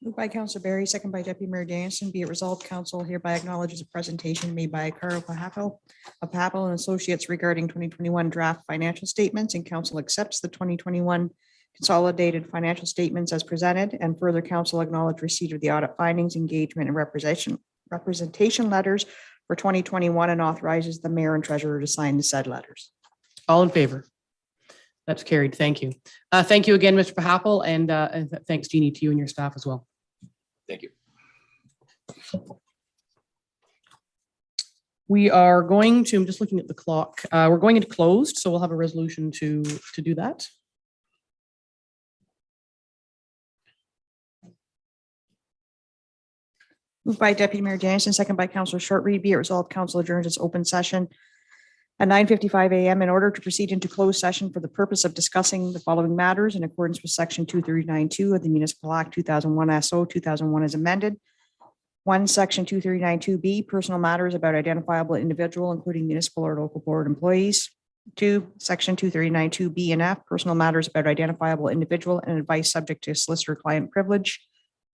Moved by Councillor Barry, second by Deputy Mayor Danielson. Be it resolved, Council hereby acknowledges a presentation made by Carl Pahapel of Pahapel and Associates regarding 2021 draft financial statements, and Council accepts the 2021 consolidated financial statements as presented, and further council acknowledge receipt of the audit findings, engagement, and representation letters for 2021 and authorizes the mayor and treasurer to sign the said letters. All in favor? That's carried. Thank you. Thank you again, Mr. Pahapel, and thanks, Jeannie, to you and your staff as well. Thank you. We are going to, I'm just looking at the clock. We're going into closed, so we'll have a resolution to do that. Moved by Deputy Mayor Dennison, second by Councillor Shortreed. Be it resolved, council adjourns its open session at 9:55 a.m. in order to proceed into closed session for the purpose of discussing the following matters in accordance with section 239(2) of the Municipal Act 2001 SO 2001 as amended. 1, section 239(2)B, personal matters about identifiable individual, including municipal or local board employees. 2, section 239(2)B and F, personal matters about identifiable individual and advice subject to solicitor-client privilege.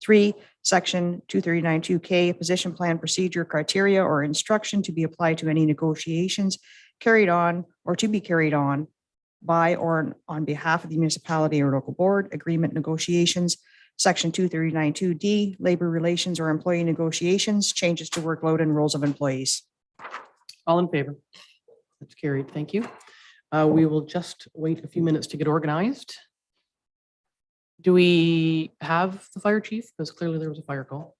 3, section 239(2)K, position plan procedure, criteria, or instruction to be applied to any negotiations carried on or to be carried on by or on behalf of the municipality or local board, agreement negotiations. Section 239(2)D, labor relations or employee negotiations, changes to workload and roles of employees. All in favor? That's carried. Thank you. We will just wait a few minutes to get organized. Do we have the fire chief? Because clearly there was a fire call.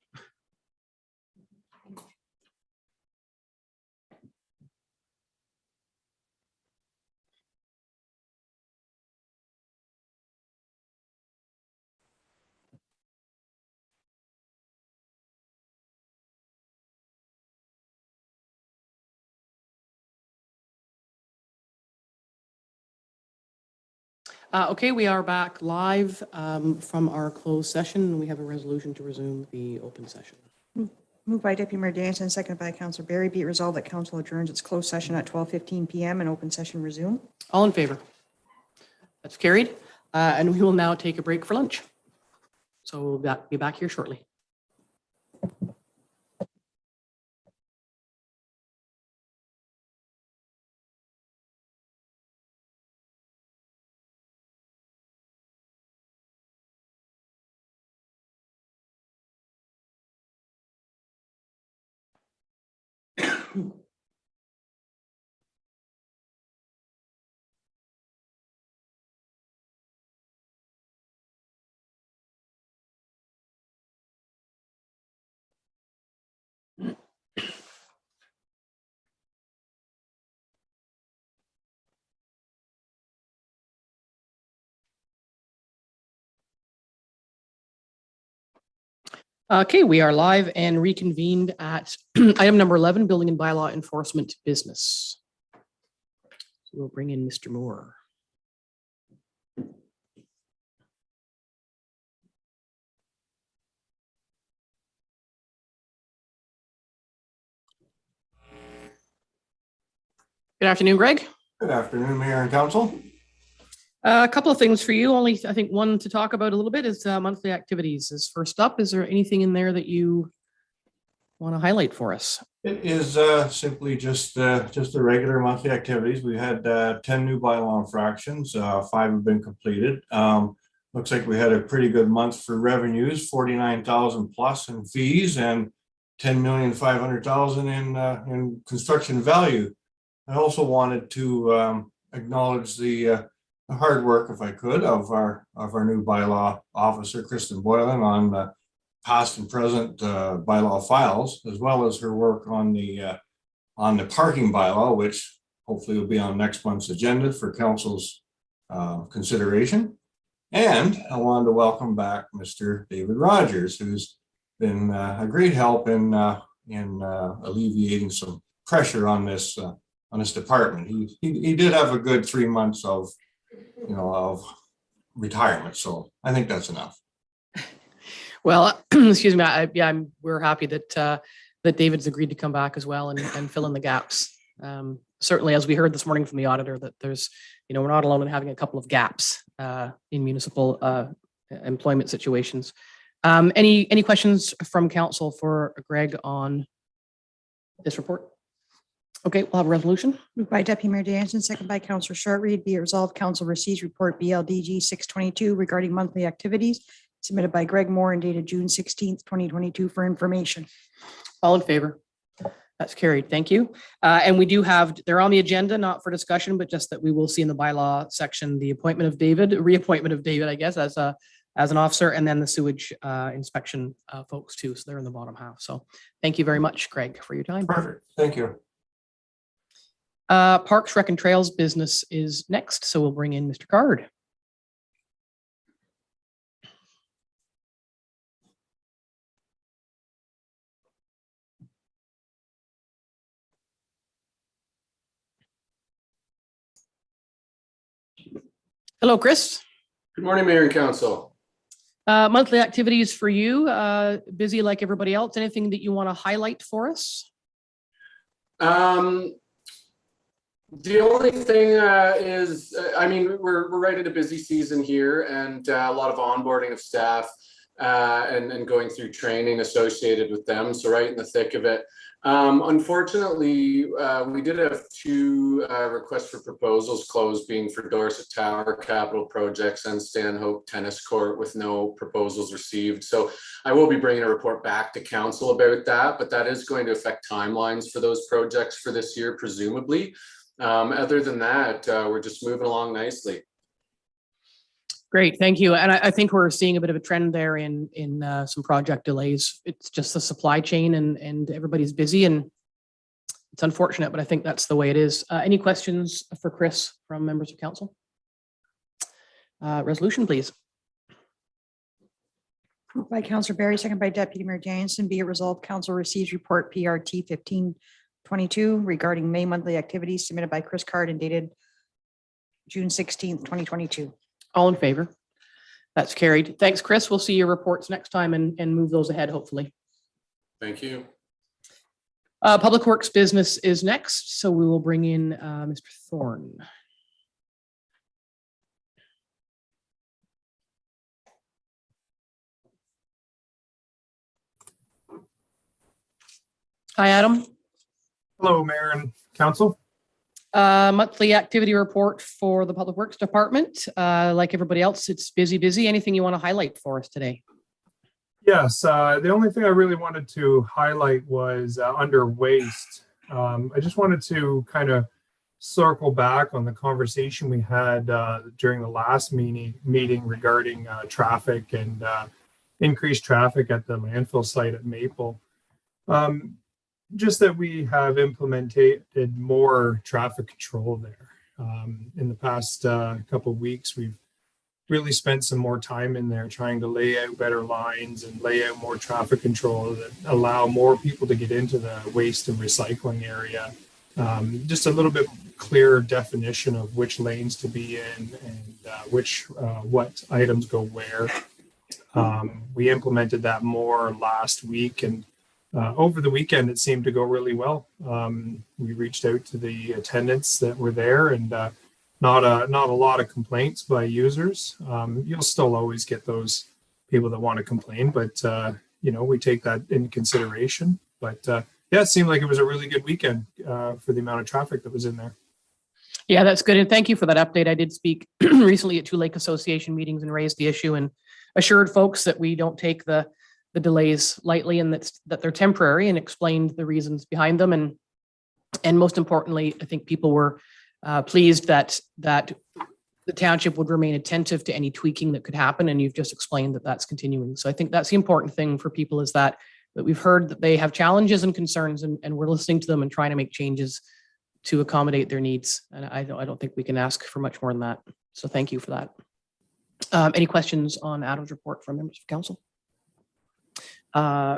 Okay, we are back live from our closed session. We have a resolution to resume the open session. Moved by Deputy Mayor Dennison, seconded by Councillor Berry. Be it resolved that council adjourns its closed session at 12:15 p.m. and open session resume. All in favor? That's carried. And we will now take a break for lunch. So we'll be back here shortly. Okay, we are live and reconvened at item number 11, building and bylaw enforcement business. So we'll bring in Mr. Moore. Good afternoon, Greg. Good afternoon, Mayor and Council. A couple of things for you. Only, I think, one to talk about a little bit is monthly activities. Is first up. Is there anything in there that you want to highlight for us? It is simply just the regular monthly activities. We had 10 new bylaw infractions. 5 have been completed. Looks like we had a pretty good month for revenues, 49,000 plus in fees and 10,500,000 in construction value. I also wanted to acknowledge the hard work, if I could, of our new bylaw officer, Kristen Boylan, on past and present bylaw files, as well as her work on the parking bylaw, which hopefully will be on next month's agenda for council's consideration. And I wanted to welcome back Mr. David Rogers, who's been a great help in alleviating some pressure on this department. He did have a good 3 months of retirement, so I think that's enough. Well, excuse me. We're happy that David's agreed to come back as well and fill in the gaps. Certainly, as we heard this morning from the auditor, that there's, we're not alone in having a couple of gaps in municipal employment situations. Any questions from council for Greg on this report? Okay, we'll have a resolution. Moved by Deputy Mayor Jansen, second by Councillor Shortreed. Be it resolved, council receives report BLDG 622 regarding monthly activities submitted by Greg Moore and dated June 16th, 2022 for information. All in favor? That's carried. Thank you. And we do have, they're on the agenda, not for discussion, but just that we will see in the bylaw section, the appointment of David, reappointment of David, I guess, as an officer, and then the sewage inspection folks too. So they're in the bottom half. So thank you very much, Greg, for your time. Perfect. Thank you. Parks, Rec and Trails business is next. So we'll bring in Mr. Card. Hello, Chris. Good morning, Mayor and Council. Monthly activities for you, busy like everybody else. Anything that you want to highlight for us? The only thing is, I mean, we're right in a busy season here, and a lot of onboarding of staff and going through training associated with them. So right in the thick of it. Unfortunately, we did have two requests for proposals closed, being for Dorset Tower capital projects and Stanhope Tennis Court, with no proposals received. So I will be bringing a report back to council about that, but that is going to affect timelines for those projects for this year, presumably. Other than that, we're just moving along nicely. Great, thank you. And I think we're seeing a bit of a trend there in some project delays. It's just the supply chain and everybody's busy, and it's unfortunate, but I think that's the way it is. Any questions for Chris from members of council? Resolution, please. Moved by Councillor Barry, second by Deputy Mayor Jansen. Be it resolved, council receives report PRT 1522 regarding May monthly activities submitted by Chris Card and dated June 16th, 2022. All in favor? That's carried. Thanks, Chris. We'll see your reports next time and move those ahead, hopefully. Thank you. Public Works business is next, so we will bring in Mr. Thorne. Hi, Adam. Hello, Mayor and Council. Monthly activity report for the Public Works Department. Like everybody else, it's busy. Anything you want to highlight for us today? Yes, the only thing I really wanted to highlight was under waste. I just wanted to kind of circle back on the conversation we had during the last meeting regarding traffic and increased traffic at the landfill site at Maple. Just that we have implemented more traffic control there. In the past couple of weeks, we've really spent some more time in there trying to lay out better lines and lay out more traffic control that allow more people to get into the waste and recycling area. Just a little bit clearer definition of which lanes to be in and what items go where. We implemented that more last week, and over the weekend, it seemed to go really well. We reached out to the attendants that were there, and not a lot of complaints by users. You'll still always get those people that want to complain, but we take that into consideration. But yeah, it seemed like it was a really good weekend for the amount of traffic that was in there. Yeah, that's good. And thank you for that update. I did speak recently at two Lake Association meetings and raised the issue and assured folks that we don't take the delays lightly and that they're temporary, and explained the reasons behind them. And most importantly, I think people were pleased that the township would remain attentive to any tweaking that could happen. And you've just explained that that's continuing. So I think that's the important thing for people, is that we've heard that they have challenges and concerns, and we're listening to them and trying to make changes to accommodate their needs. And I don't think we can ask for much more than that. So thank you for that. Any questions on Adam's report from members of council?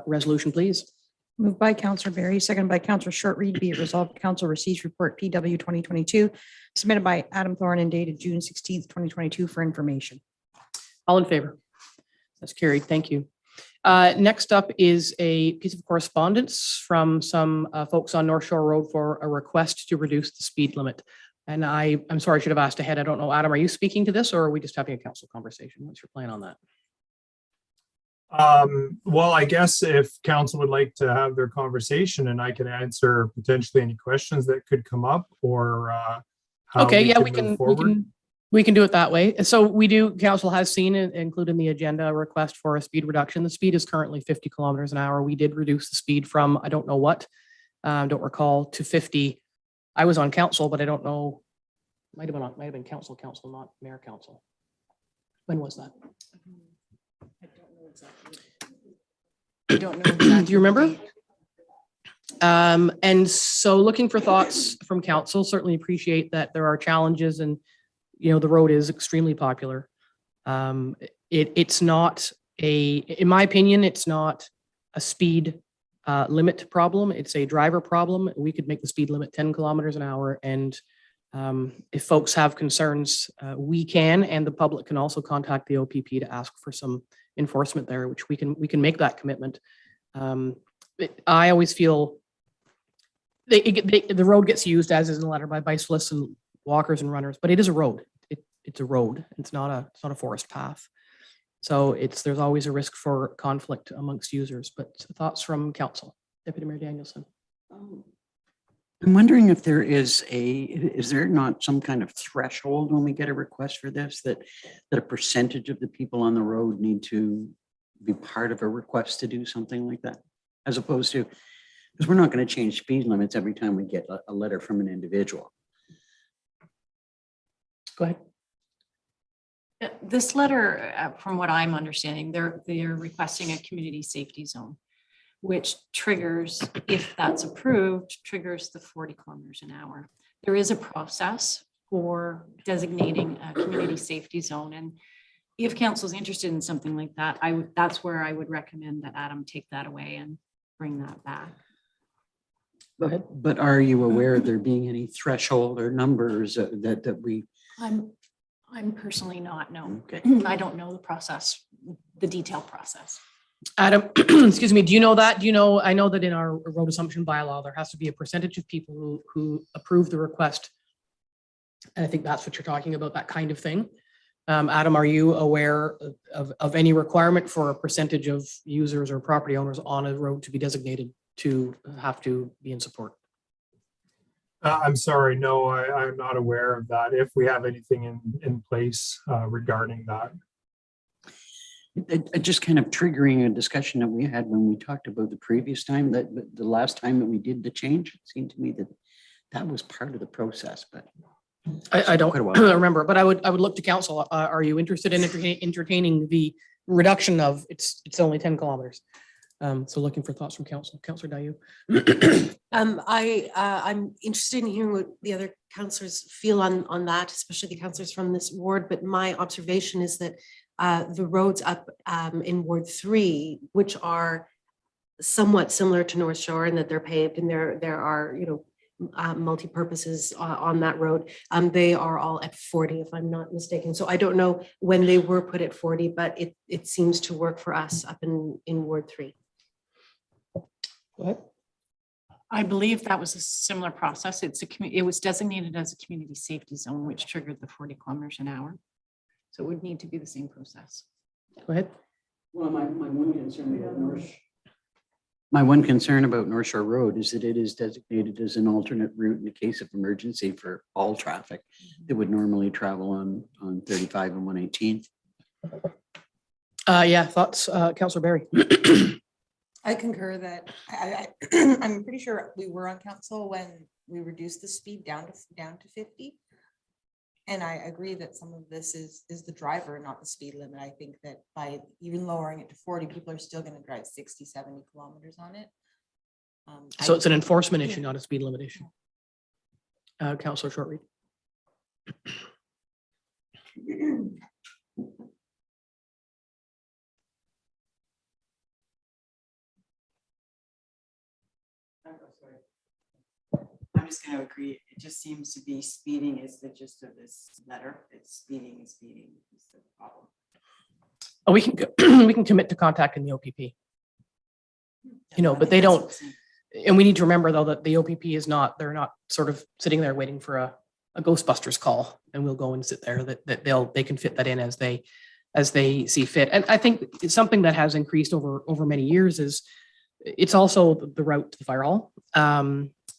Resolution, please. Moved by Councillor Barry, second by Councillor Shortreed. Be it resolved, council receives report PW 2022 submitted by Adam Thorne and dated June 16th, 2022 for information. All in favor? That's carried. Thank you. Next up is a piece of correspondence from some folks on North Shore Road for a request to reduce the speed limit. And I'm sorry, I should have asked ahead. I don't know, Adam, are you speaking to this, or are we just having a council conversation? What's your plan on that? Well, I guess if council would like to have their conversation and I can answer potentially any questions that could come up or how Okay, yeah, we can move forward. we can do it that way. So council has seen and included in the agenda a request for a speed reduction. The speed is currently 50 kilometers an hour. We did reduce the speed from, I don't know what, don't recall, to 50. I was on council, but I don't know, might have been council, not mayor council. When was that? I don't know exactly. I don't know exactly. Do you remember? And so looking for thoughts from council, certainly appreciate that there are challenges and, you know, the road is extremely popular. It's not in my opinion, it's not a speed limit problem. It's a driver problem. We could make the speed limit 10 kilometers an hour. And if folks have concerns, we can, and the public can also contact the OPP to ask for some enforcement there, which we can make that commitment. I always feel the road gets used, as is in the letter, by bicyclists and walkers and runners, but it is a road. It's a road. It's not a forest path. So there's always a risk for conflict amongst users. But thoughts from council, Deputy Mayor Danielson. I'm wondering if is there not some kind of threshold when we get a request for this, that a percentage of the people on the road need to be part of a request to do something like that, as opposed to, because we're not going to change speed limits every time we get a letter from an individual. Go ahead. This letter, from what I'm understanding, they're requesting a community safety zone, which triggers, if that's approved, triggers the 40 kilometers an hour. There is a process for designating a community safety zone. And if council is interested in something like that, that's where I would recommend that Adam take that away and bring that back. But are you aware of there being any threshold or numbers that we? I'm personally not, no. Okay. I don't know the process, the detailed process. Adam, excuse me, do you know that? I know that in our road assumption bylaw, there has to be a percentage of people who approve the request. And I think that's what you're talking about, that kind of thing. Adam, are you aware of any requirement for a percentage of users or property owners on a road to be designated to have to be in support? I'm sorry, no, I'm not aware of that. If we have anything in place regarding that. Just kind of triggering a discussion that we had when we talked about the previous time, that the last time that we did the change, it seemed to me that was part of the process, but I don't remember, but I would look to council. Are you interested in entertaining the reduction of it's only 10 kilometers? So looking for thoughts from council. Councillor Dayu. I'm interested in hearing what the other councillors feel on that, especially the councillors from this ward. But my observation is that the roads up in Ward 3, which are somewhat similar to North Shore, and that they're paved, and there are multi-purposes on that road. They are all at 40, if I'm not mistaken. So I don't know when they were put at 40, but it seems to work for us up in Ward 3. Go ahead. I believe that was a similar process. It was designated as a community safety zone, which triggered the 40 kilometers an hour. So it would need to be the same process. Go ahead. Well, my one concern about North Shore Road is that it is designated as an alternate route in the case of emergency for all traffic that would normally travel on 35 and 118th. Yeah, thoughts, Councillor Barry. I concur that I'm pretty sure we were on council when we reduced the speed down to 50. And I agree that some of this is the driver, not the speed limit. I think that by even lowering it to 40, people are still going to drive 60, 70 kilometers on it. So it's an enforcement issue, not a speed limit issue. Councillor Shortreed. I'm just going to agree. It just seems to be speeding is the gist of this letter. It's speeding is the problem. Oh, we can commit to contacting the OPP. But they don't. And we need to remember though that the OPP is not. They're not sort of sitting there waiting for a Ghostbusters call, and we'll go and sit there. That they can fit that in as they as they see fit. And I think it's something that has increased over many years is it's also the route to the fire hall.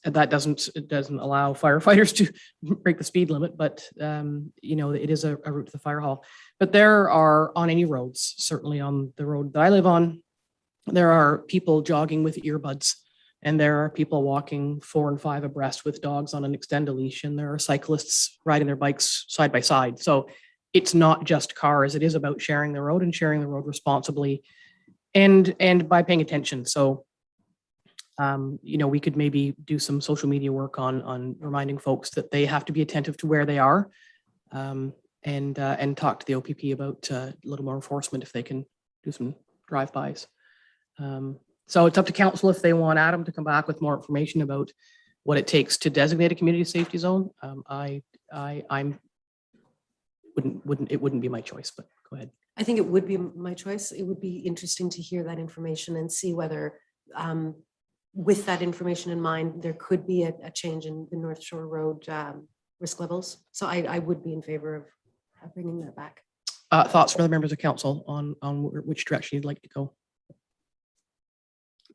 And that it doesn't allow firefighters to break the speed limit, but you know, it is a route to the fire hall. But there are, on any roads, certainly on the road that I live on, there are people jogging with earbuds, and there are people walking 4 and 5 abreast with dogs on an extended leash, and there are cyclists riding their bikes side by side. So it's not just cars, it is about sharing the road and sharing the road responsibly and by paying attention. So you know, we could maybe do some social media work on reminding folks that they have to be attentive to where they are, and talk to the OPP about a little more enforcement if they can do some drive-bys. So it's up to council if they want Adam to come back with more information about what it takes to designate a community safety zone. It wouldn't be my choice, but go ahead. I think it would be my choice. It would be interesting to hear that information and see whether, with that information in mind, there could be a change in the North Shore Road risk levels. So I would be in favor of bringing that back. Thoughts from other members of council on which direction you'd like to go?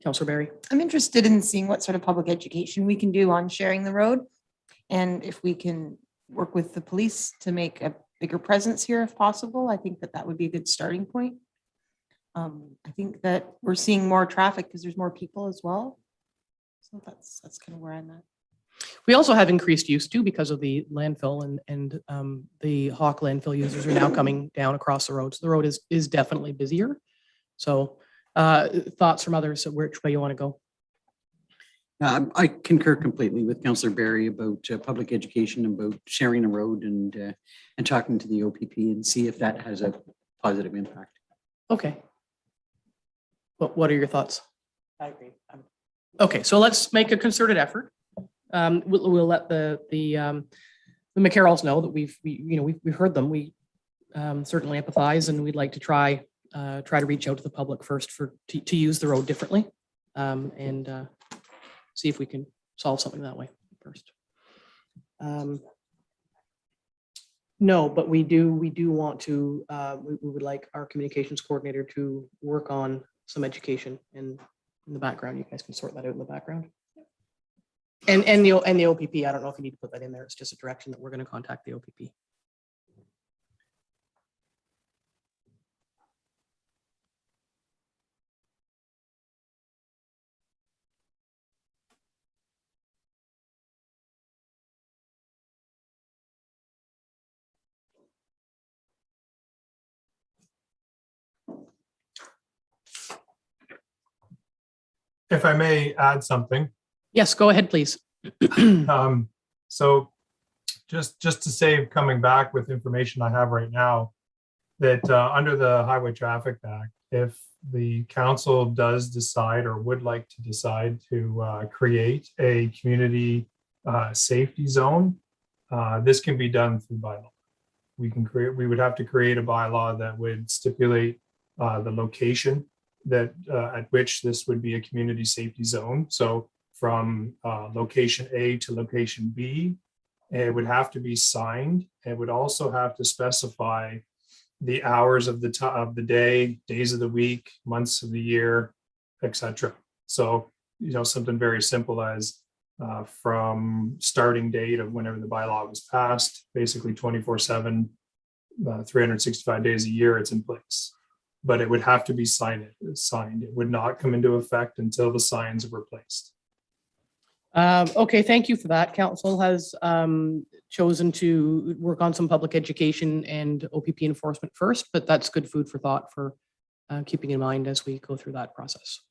Councillor Barry. I'm interested in seeing what sort of public education we can do on sharing the road. And if we can work with the police to make a bigger presence here if possible, I think that would be a good starting point. I think that we're seeing more traffic because there's more people as well. So that's kind of where I'm at. We also have increased use too because of the landfill and the Hawk landfill users are now coming down across the road. So the road is definitely busier. So thoughts from others, which way you want to go? I concur completely with Councillor Barry about public education, about sharing the road and talking to the OPP and see if that has a positive impact. Okay. What are your thoughts? I agree. Okay, so let's make a concerted effort. We'll let the McCarrolls know that we've heard them. We certainly empathize, and we'd like to try to reach out to the public first to use the road differently, and see if we can solve something that way first. No, but we do want to. We would like our communications coordinator to work on some education in the background. You guys can sort that out in the background. And the OPP, I don't know if you need to put that in there. It's just a direction that we're going to contact the OPP. If I may add something. Yes, go ahead, please. So just to save coming back with information I have right now, that under the Highway Traffic Act, if the council does decide or would like to decide to create a community safety zone, this can be done through bylaw. We would have to create a bylaw that would stipulate the location that at which this would be a community safety zone. So from location A to location B, it would have to be signed. It would also have to specify the hours of the day, days of the week, months of the year, etc. So, something very simple as from starting date of whenever the bylaw was passed, basically 24/7, 365 days a year, it's in place. But it would have to be signed. It would not come into effect until the signs are replaced. Okay, thank you for that. Council has chosen to work on some public education and OPP enforcement first, but that's good food for thought for keeping in mind as we go through that process.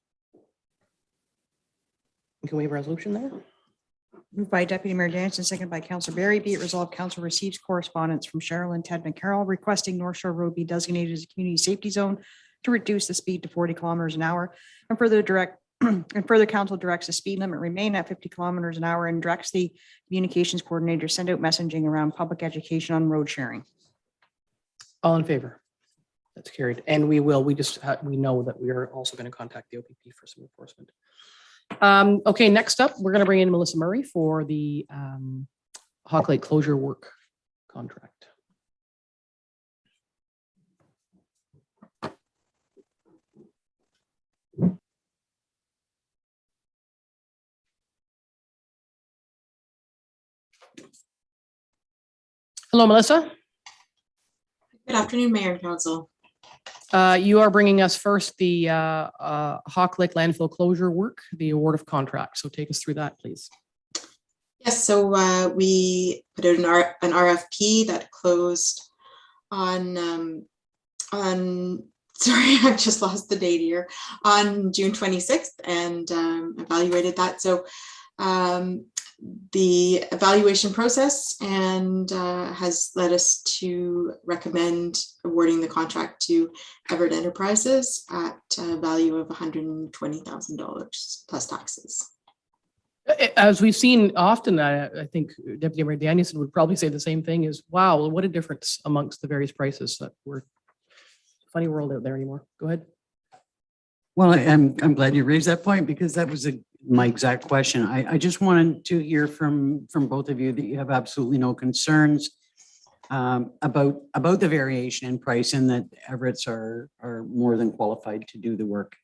Can we have a resolution there? Moved by Deputy Mayor Jansen, seconded by Councillor Barry. Be it resolved, Council receives correspondence from Cheryl and Ted McCarroll requesting North Shore Road be designated as a community safety zone to reduce the speed to 40 kilometers an hour, and further council directs the speed limit remain at 50 kilometers an hour and directs the communications coordinator send out messaging around public education on road sharing. All in favor? That's carried. And we know that we are also going to contact the OPP for some enforcement. Okay, next up, we're going to bring in Melissa Murray for the Hawk Lake closure work contract. Hello, Melissa. Good afternoon, Mayor and Council. You are bringing us first the Hawk Lake landfill closure work, the award of contract. So take us through that, please. Yes, so we put out an RFP that closed on sorry, I just lost the date here, on June 26th and evaluated that. So the evaluation process and has led us to recommend awarding the contract to Everett Enterprises at a value of $120,000 plus taxes. As we've seen often, I think Deputy Mayor Danielson would probably say the same thing is, wow, what a difference amongst the various prices that we're funny world out there anymore. Go ahead. Well, I'm glad you raised that point because that was my exact question. I just wanted to hear from both of you that you have absolutely no concerns about the variation in price and that Everett's are more than qualified to do the work.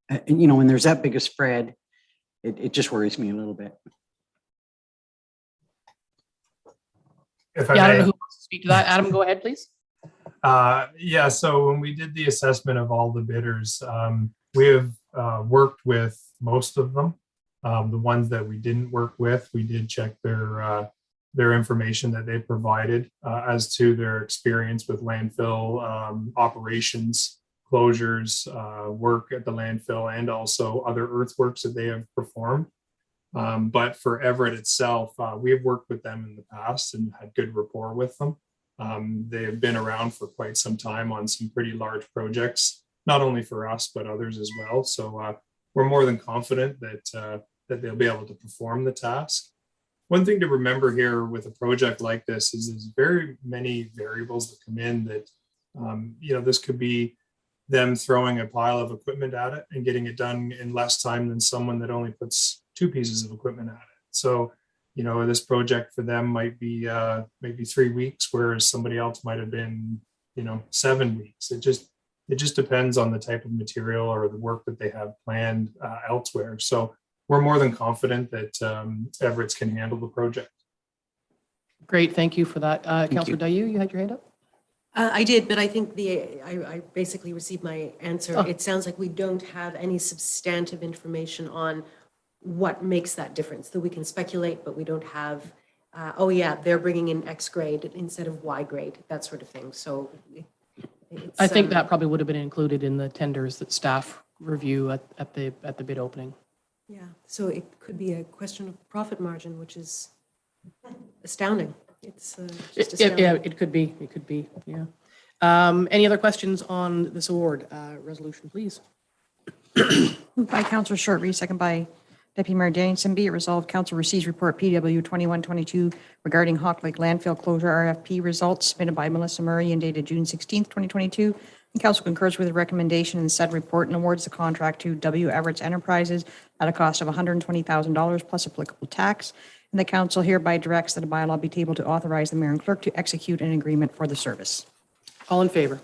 And you know, when there's that big a spread, it just worries me a little bit. If I don't know who wants to speak to that. Adam, go ahead, please. Yeah, so when we did the assessment of all the bidders, we have worked with most of them. The ones that we didn't work with, we did check their information that they provided as to their experience with landfill operations, closures, work at the landfill, and also other earthworks that they have performed. But for Everett itself, we have worked with them in the past and had good rapport with them. They have been around for quite some time on some pretty large projects, not only for us, but others as well. So we're more than confident that they'll be able to perform the task. One thing to remember here with a project like this is there's very many variables that come in that, you know, this could be them throwing a pile of equipment at it and getting it done in less time than someone that only puts 2 pieces of equipment at it. So, you know, this project for them might be maybe 3 weeks, whereas somebody else might have been, you know, 7 weeks. It just depends on the type of material or the work that they have planned elsewhere. So we're more than confident that Everett's can handle the project. Great, thank you for that. Councillor Dayu, you had your hand up? I did, but I think I basically received my answer. Oh. It sounds like we don't have any substantive information on what makes that difference, that we can speculate, but we don't have, oh yeah, they're bringing in X grade instead of Y grade, that sort of thing. So I think that probably would have been included in the tenders that staff review at the bid opening. yeah, so it could be a question of profit margin, which is astounding. It's just astounding. Yeah, it could be. It could be. Yeah. Any other questions on this award resolution, please? Moved by Councillor Short-Reed, second by Deputy Mayor Danielson. Be it resolved, Council receives report PW 2122 regarding Hawk Lake landfill closure RFP results submitted by Melissa Murray and dated June 16th, 2022. And Council concurs with the recommendation in said report and awards the contract to W. Everett's Enterprises at a cost of $120,000 plus applicable tax. And the Council hereby directs that a bylaw be tabled to authorize the mayor and clerk to execute an agreement for the service. All in favor?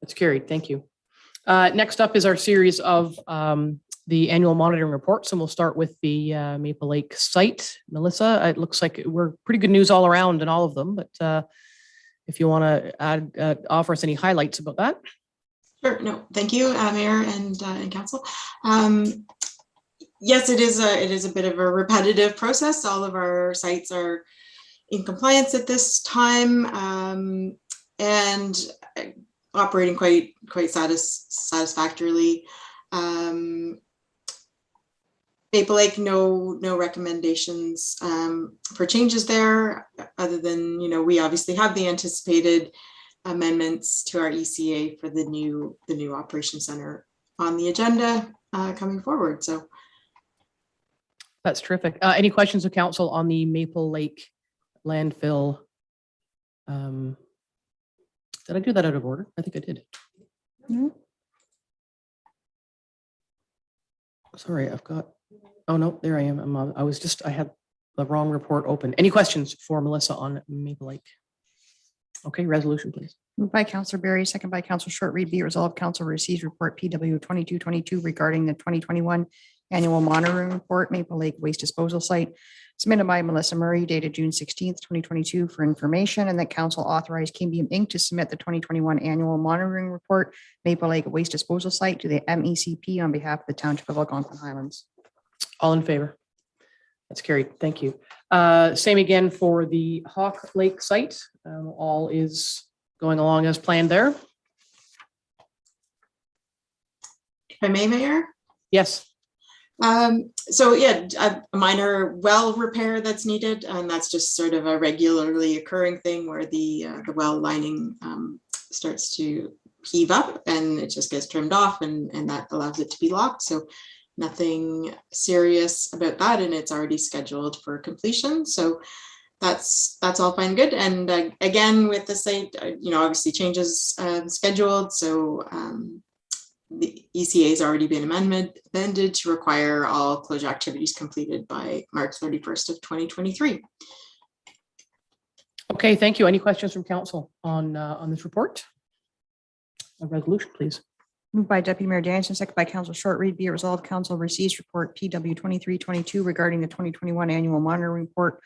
That's carried. Thank you. Next up is our series of the annual monitoring reports, and we'll start with the Maple Lake site. Melissa, it looks like we're pretty good news all around in all of them, but if you want to add, offer us any highlights about that. Sure. No, thank you, Mayor and Council. Yes, it is a bit of a repetitive process. All of our sites are in compliance at this time and operating quite satisfactorily. Maple Lake, no recommendations for changes there, other than, you know, we obviously have the anticipated amendments to our ECA for the new operation center on the agenda coming forward. So That's terrific. Any questions of council on the Maple Lake landfill? Did I do that out of order? I think I did. Mm-hmm. Sorry, I've got, oh no, there I am. I had the wrong report open. Any questions for Melissa on Maple Lake? Okay, resolution, please. Moved by Councillor Berry, second by Councillor Short-Reed. Be it resolved, Council receives report PW 2222 regarding the 2021 Annual Monitoring Report, Maple Lake Waste Disposal Site, submitted by Melissa Murray, dated June 16th, 2022, for information, and that council authorized Cambium Inc. to submit the 2021 Annual Monitoring Report, Maple Lake Waste Disposal Site, to the MECP on behalf of the Township of Algonquin Highlands. All in favor? That's carried. Thank you. Same again for the Hawk Lake site. All is going along as planned there. If I may, Mayor? Yes. So yeah, a minor well repair that's needed, and that's just sort of a regularly occurring thing where the well lining starts to heave up and it just gets trimmed off, and that allows it to be locked. So nothing serious about that, and it's already scheduled for completion. So that's all fine, good. And again, with the site, obviously changes scheduled. So the ECA has already been amended to require all closure activities completed by March 31st of 2023. Okay, thank you. Any questions from council on this report? A resolution, please. Moved by Deputy Mayor Danielson, second by Council Short Read, be it resolved, council receives report PW 2322 regarding the 2021 Annual Monitoring Report,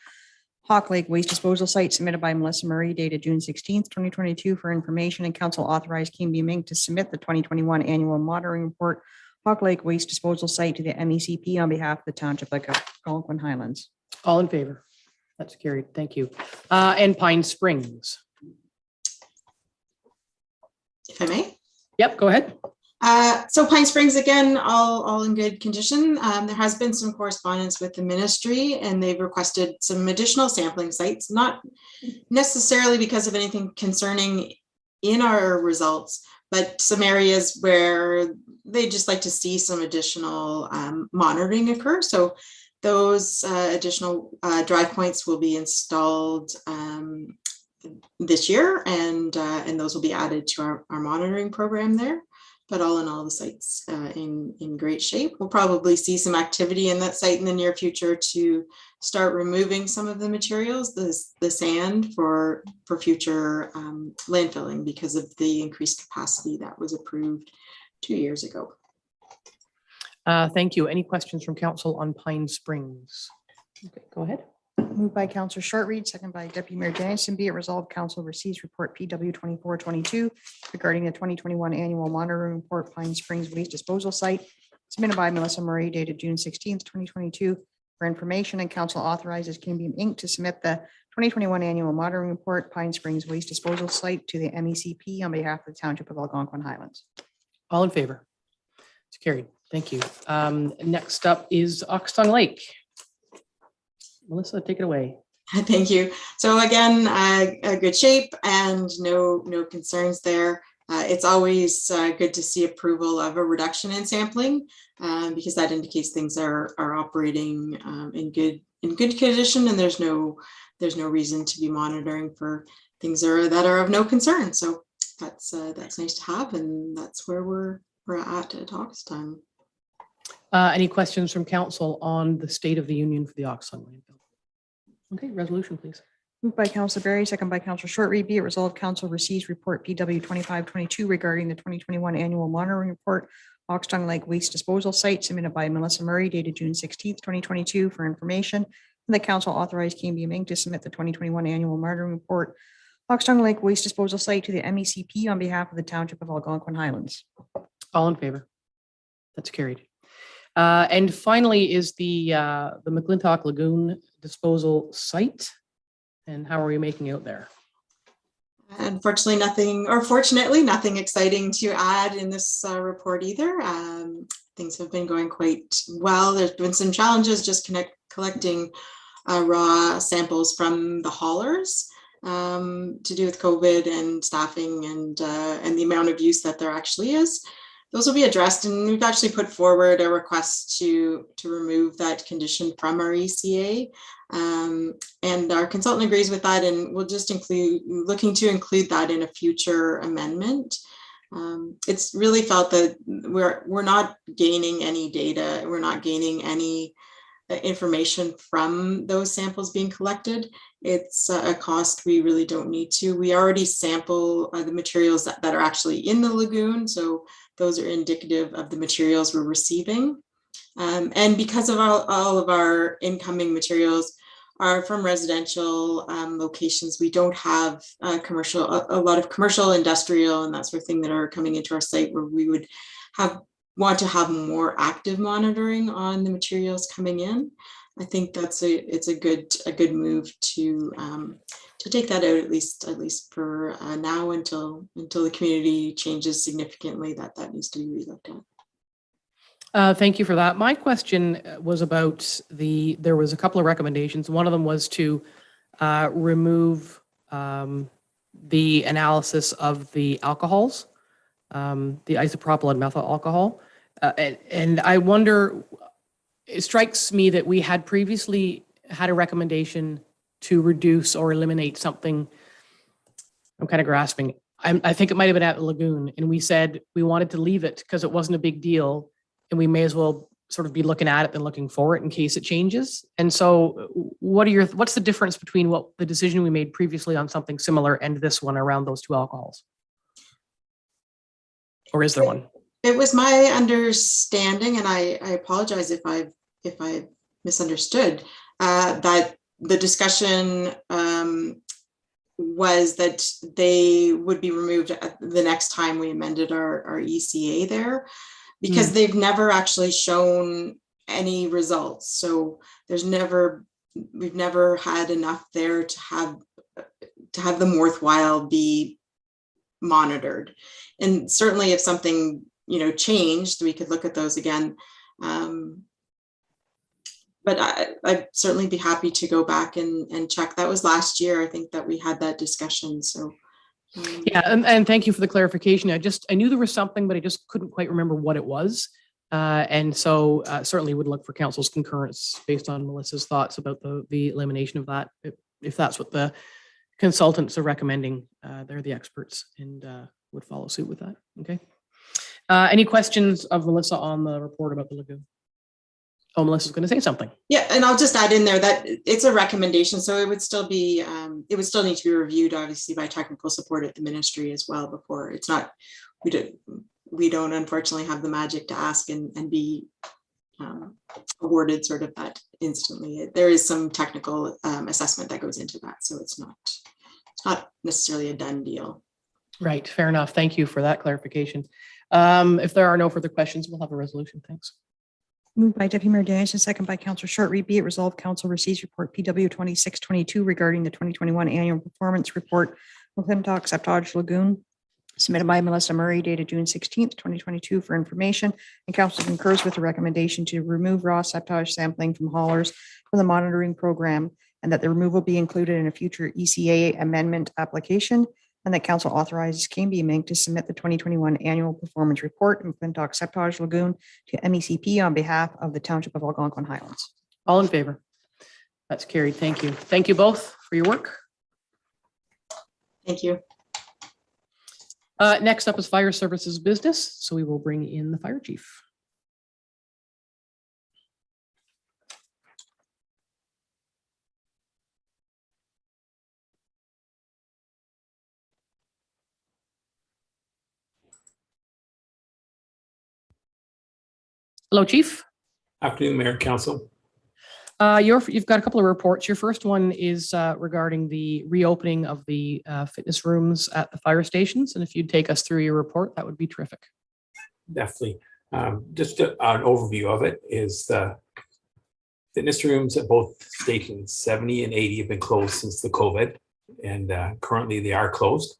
Hawk Lake Waste Disposal Site, submitted by Melissa Murray, dated June 16th, 2022, for information, and council authorized Cambium Inc. to submit the 2021 Annual Monitoring Report, Hawk Lake Waste Disposal Site, to the MECP on behalf of the Township of Algonquin Highlands. All in favor? That's carried. Thank you. And Pine Springs. If I may? Yep, go ahead. So Pine Springs, again, all in good condition. There has been some correspondence with the ministry, and they've requested some additional sampling sites, not necessarily because of anything concerning in our results, but some areas where they just like to see some additional monitoring occur. So those additional drive points will be installed this year, and those will be added to our monitoring program there. But all in all, the site's in great shape. We'll probably see some activity in that site in the near future to start removing some of the materials, the sand, for future landfilling because of the increased capacity that was approved 2 years ago. Thank you. Any questions from council on Pine Springs? Okay, go ahead. Moved by Councillor Short Read, second by Deputy Mayor Danielson, be it resolved, council receives report PW 2422 regarding the 2021 Annual Monitoring Report, Pine Springs Waste Disposal Site, submitted by Melissa Murray, dated June 16th, 2022, for information, and council authorizes Cambium Inc. to submit the 2021 Annual Monitoring Report, Pine Springs Waste Disposal Site, to the MECP on behalf of the Township of Algonquin Highlands. All in favor? It's carried. Thank you. Next up is Oxton Lake. Melissa, take it away. Thank you. So again, a good shape and no concerns there. It's always good to see approval of a reduction in sampling because that indicates things are operating in good condition, and there's no reason to be monitoring for things that are of no concern. So that's nice to have, and that's where we're at Oxton. Any questions from council on the state of the union for the Oxton landfill? Okay, resolution, please. Moved by Councillor Berry, second by Councillor Short Read, be it resolved, council receives report PW 2522 regarding the 2021 Annual Monitoring Report, Oxton Lake Waste Disposal Site, submitted by Melissa Murray, dated June 16th, 2022, for information, and the council authorized Cambium Inc. to submit the 2021 Annual Monitoring Report, Oxton Lake Waste Disposal Site, to the MECP on behalf of the Township of Algonquin Highlands. All in favor? That's carried. And finally is the McClintock Lagoon Disposal Site. And how are we making out there? Unfortunately, nothing, or fortunately, nothing exciting to add in this report either. Things have been going quite well. There's been some challenges just collecting raw samples from the haulers to do with COVID and staffing and the amount of use that there actually is. Those will be addressed, and we've actually put forward a request to remove that condition from our ECA, and our consultant agrees with that, and we'll just looking to include that in a future amendment. It's really felt that we're not gaining any data, we're not gaining any information from those samples being collected. It's a cost we really don't need to. We already sample the materials that are actually in the lagoon, so those are indicative of the materials we're receiving. And because of all of our incoming materials are from residential locations, we don't have a lot of commercial, industrial, and that sort of thing that are coming into our site where we would want to have more active monitoring on the materials coming in. I think it's a good move to take that out at least for now until the community changes significantly. That needs to be relooked at. Thank you for that. My question was about there was a couple of recommendations. One of them was to remove the analysis of the alcohols, the isopropyl and methyl alcohol. And I wonder, it strikes me that we had previously had a recommendation to reduce or eliminate something. I'm kind of grasping. I think it might have been at the lagoon, and we said we wanted to leave it because it wasn't a big deal, and we may as well sort of be looking at it than looking for it in case it changes. And so what's the difference between what the decision we made previously on something similar and this one around those two alcohols? Or is there one? It was my understanding, and I apologize if I misunderstood, that the discussion was that they would be removed the next time we amended our ECA there, because they've never actually shown any results. So we've never had enough there to have them worthwhile be monitored. And certainly if something changed, we could look at those again. But I'd certainly be happy to go back and check. That was last year, I think, that we had that discussion. So yeah, and thank you for the clarification. I knew there was something, but I just couldn't quite remember what it was. And so certainly would look for council's concurrence based on Melissa's thoughts about the elimination of that. If that's what the consultants are recommending, they're the experts and would follow suit with that. Okay. Any questions of Melissa on the report about the lagoon? Oh, Melissa's going to say something. Yeah, and I'll just add in there that it's a recommendation, so it would still be, it would still need to be reviewed, obviously, by technical support at the ministry as well. Before it's not, we don't unfortunately have the magic to ask and be awarded sort of that instantly. There is some technical assessment that goes into that, so it's not necessarily a done deal. Right, fair enough. Thank you for that clarification. If there are no further questions, we'll have a resolution. Thanks. Moved by Deputy Mayor Danielson, second by Councillor Short-Reed. Be it resolved, Council receives report PW 2622 regarding the 2021 annual performance report of Clintock Septage Lagoon, submitted by Melissa Murray, dated June 16th, 2022 for information. And Council concurs with the recommendation to remove raw septage sampling from haulers from the monitoring program, and that the removal be included in a future ECA amendment application, and that Council authorizes KMB Inc. to submit the 2021 annual performance report in Clintock Septage Lagoon to MECP on behalf of the Township of Algonquin Highlands. All in favor? That's carried. Thank you. Thank you both for your work. Thank you. Next up is fire services business. So we will bring in the fire chief. Hello, Chief. Afternoon, Mayor, Council. You've got a couple of reports. Your first one is regarding the reopening of the fitness rooms at the fire stations. And if you'd take us through your report, that would be terrific. Definitely. Just an overview of it is the fitness rooms at both stations 70 and 80 have been closed since the COVID, and currently they are closed.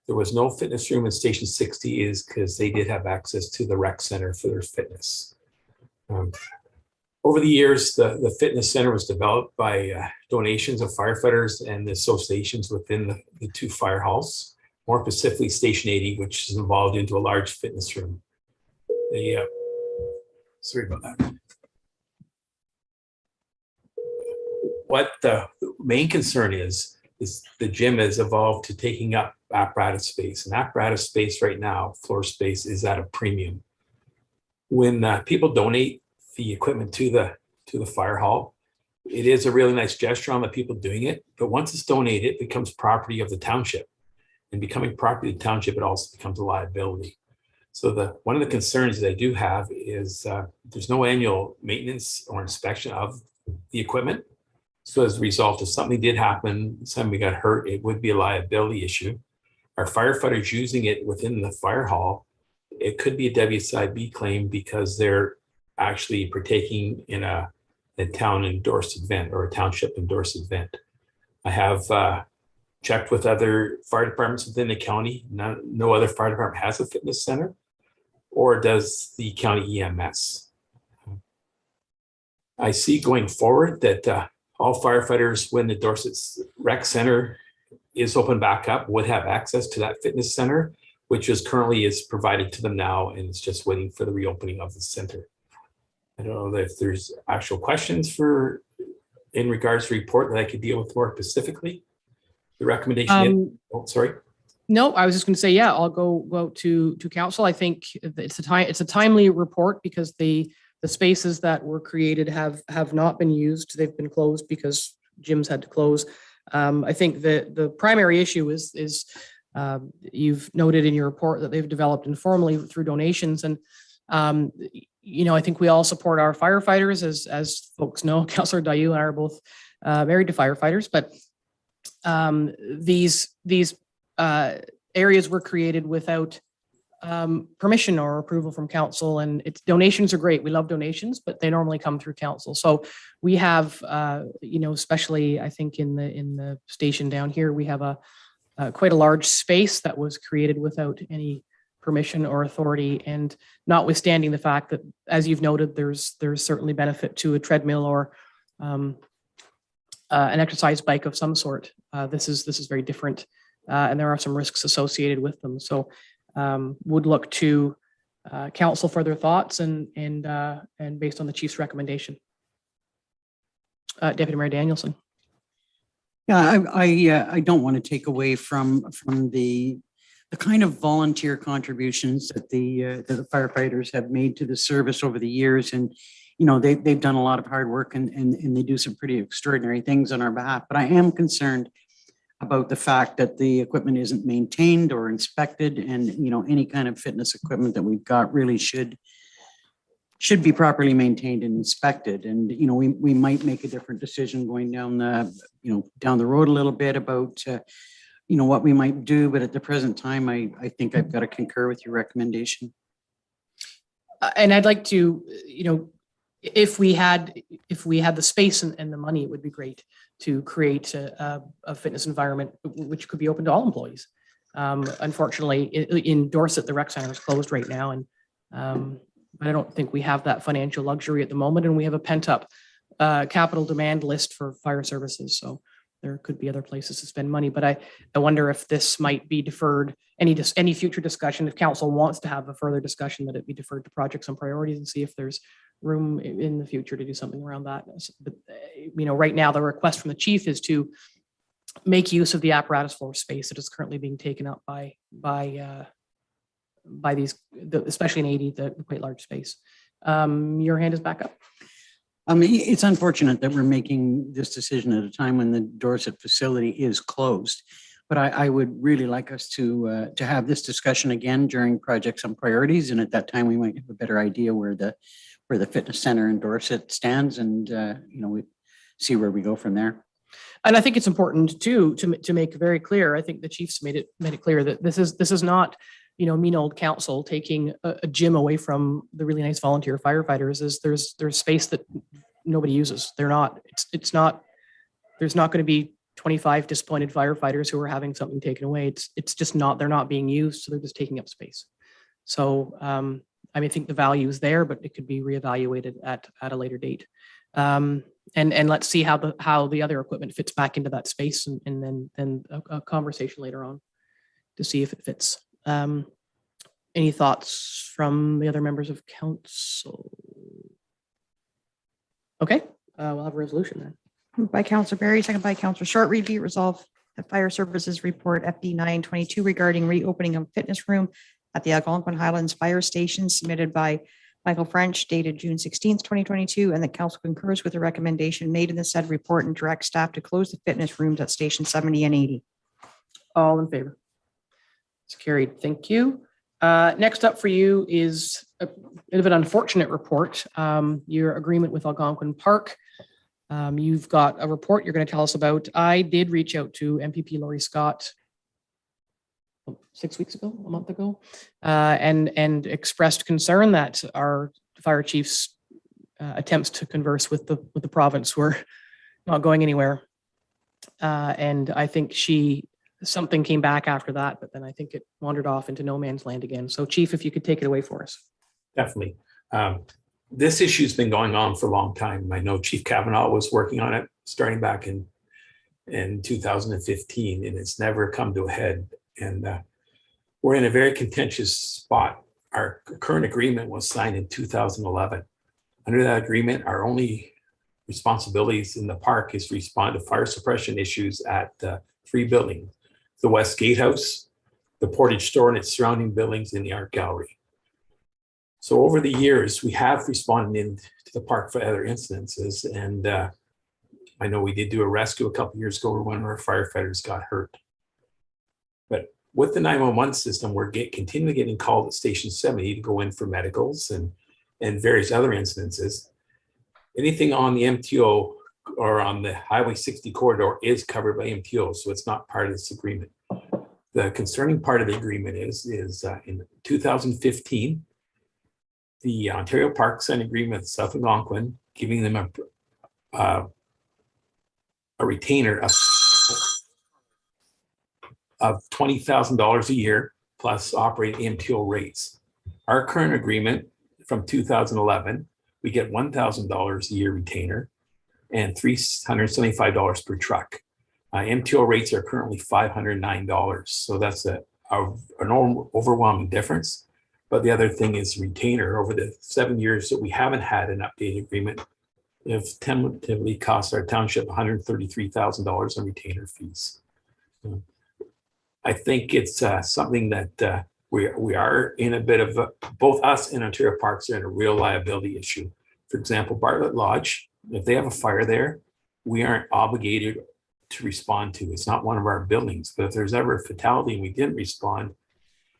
There was no fitness room in station 60 is because they did have access to the rec center for their fitness. Over the years, the fitness center was developed by donations of firefighters and the associations within the two fire halls, more specifically Station 80, which is involved into a large fitness room. Sorry about that. What the main concern is the gym has evolved to taking up apparatus space, and apparatus space right now, floor space, is at a premium. When people donate the equipment to the fire hall, it is a really nice gesture on the people doing it. But once it's donated, it becomes property of the township. And becoming property of the township, it also becomes a liability. So one of the concerns that I do have is there's no annual maintenance or inspection of the equipment. So as a result, if something did happen, somebody got hurt, it would be a liability issue. Our firefighters using it within the fire hall, it could be a WSIB claim because they're actually partaking in a town endorsed event or a township endorsed event. I have checked with other fire departments within the county. No other fire department has a fitness center, or does the county EMS. I see going forward that all firefighters, when the Dorset Rec Center is open back up, would have access to that fitness center, which is currently provided to them now, and it's just waiting for the reopening of the center. I don't know if there's actual questions in regards to report that I could deal with more specifically. The recommendation. Sorry. No, I was just going to say, yeah, I'll go to council. I think it's a timely report because the spaces that were created have not been used. They've been closed because gyms had to close. I think the primary issue is you've noted in your report that they've developed informally through donations, and I think we all support our firefighters, as folks know. Councillor Dayu and I are both married to firefighters, but these areas were created without permission or approval from council, and donations are great. We love donations, but they normally come through council. So we have, especially I think in the station down here, we have quite a large space that was created without any permission or authority, and notwithstanding the fact that, as you've noted, there's certainly benefit to a treadmill or an exercise bike of some sort. This is very different, and there are some risks associated with them. So would look to council for their thoughts and based on the chief's recommendation. Deputy Mayor Danielson. Yeah, I don't want to take away from the kind of volunteer contributions that the firefighters have made to the service over the years, and they've done a lot of hard work and they do some pretty extraordinary things on our behalf. But I am concerned about the fact that the equipment isn't maintained or inspected, and any kind of fitness equipment that we've got really should be properly maintained and inspected. And we might make a different decision going down the road a little bit about what we might do, but at the present time, I think I've got to concur with your recommendation. And I'd like to, if we had the space and the money, it would be great to create a fitness environment which could be open to all employees. Unfortunately, in Dorset, the rec center is closed right now, and I don't think we have that financial luxury at the moment, and we have a pent-up capital demand list for fire services. So there could be other places to spend money, but I wonder if this might be deferred. Any future discussion, if council wants to have a further discussion, that it be deferred to projects and priorities, and see if there's room in the future to do something around that. But right now the request from the chief is to make use of the apparatus floor space that is currently being taken up by these, especially in 80, the quite large space. Your hand is back up. It's unfortunate that we're making this decision at a time when the Dorset facility is closed, but I would really like us to have this discussion again during projects and priorities, and at that time we might have a better idea where the fitness center in Dorset stands, and we see where we go from there. And I think it's important too to make very clear. I think the chiefs made it clear that this is not mean old council taking a gym away from the really nice volunteer firefighters. There's space that nobody uses. There's not going to be 25 disappointed firefighters who are having something taken away. It's just not, they're not being used, so they're just taking up space. So I think the value is there, but it could be reevaluated at a later date. And let's see how the other equipment fits back into that space, and then a conversation later on to see if it fits. Any thoughts from the other members of council? Okay, we'll have a resolution then. Moved by Councillor Barry, second by Councillor Short. Read be it resolved that Fire Services Report FD 922 regarding reopening of fitness room at the Algonquin Highlands Fire Station, submitted by Michael French, dated June 16th, 2022, and the council concurs with the recommendation made in the said report and direct staff to close the fitness rooms at Station 70 and 80. All in favor? It's carried. Thank you. Next up for you is a bit of an unfortunate report. Your agreement with Algonquin Park. You've got a report you're going to tell us about. I did reach out to MPP Laurie Scott 6 weeks ago, a month ago, and expressed concern that our fire chief's attempts to converse with the province were not going anywhere. And I think something came back after that, but then I think it wandered off into no man's land again. So Chief, if you could take it away for us. Definitely. This issue's been going on for a long time. I know Chief Kavanaugh was working on it starting back in 2015, and it's never come to a head. And we're in a very contentious spot. Our current agreement was signed in 2011. Under that agreement, our only responsibilities in the park is to respond to fire suppression issues at 3 buildings: the West Gatehouse, the Portage Store and its surrounding buildings, in the art gallery. So over the years, we have responded into the park for other incidences. And I know we did do a rescue a couple of years ago where one of our firefighters got hurt. But with the 911 system, we're continually getting called at Station 70 to go in for medicals and various other incidences. Anything on the MTO or on the Highway 60 corridor is covered by MTO, so it's not part of this agreement. The concerning part of the agreement is in 2015, the Ontario Parks signed an agreement with South Algonquin, giving them a retainer of $20,000 a year plus operating MTO rates. Our current agreement from 2011, we get $1,000 a year retainer and $375 per truck. MTO rates are currently $509. So that's an overwhelming difference. But the other thing is retainer. Over the 7 years that we haven't had an updated agreement, it's tentatively cost our township $133,000 in retainer fees. I think it's something that we are in a bit of both us and Ontario Parks are in a real liability issue. For example, Bartlett Lodge, if they have a fire there, we aren't obligated to respond to. It's not one of our buildings, but if there's ever a fatality and we didn't respond,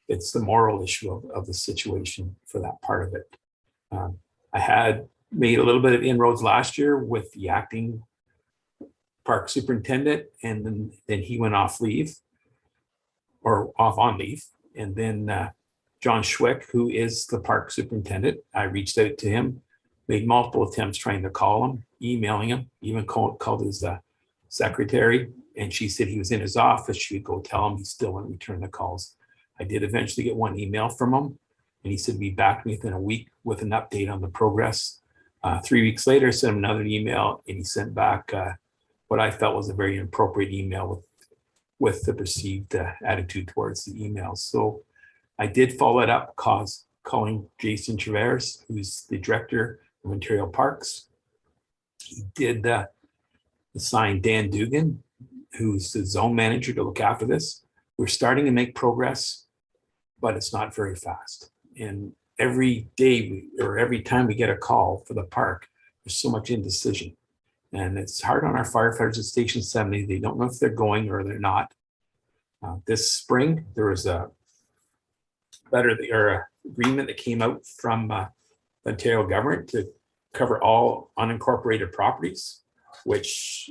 it's the moral issue of the situation for that part of it. I had made a little bit of inroads last year with the acting park superintendent, and then he went off leave or off on leave. And then John Schwick, who is the park superintendent, I reached out to him, made multiple attempts trying to call him, emailing him, even called his secretary, and she said he was in his office. She would go tell him he still wouldn't return the calls. I did eventually get one email from him, and he said he'd be back within a week with an update on the progress. 3 weeks later, I sent him another email, and he sent back what I felt was a very inappropriate email with the perceived attitude towards the email. So I did follow it up, calling Jason Travers, who's the director of Ontario Parks. He did assign Dan Dugan, who's the zone manager, to look after this. We're starting to make progress, but it's not very fast. And every day or every time we get a call for the park, there's so much indecision. And it's hard on our firefighters at Station 70. They don't know if they're going or they're not. This spring, there was a agreement that came out from the Ontario government to cover all unincorporated properties, which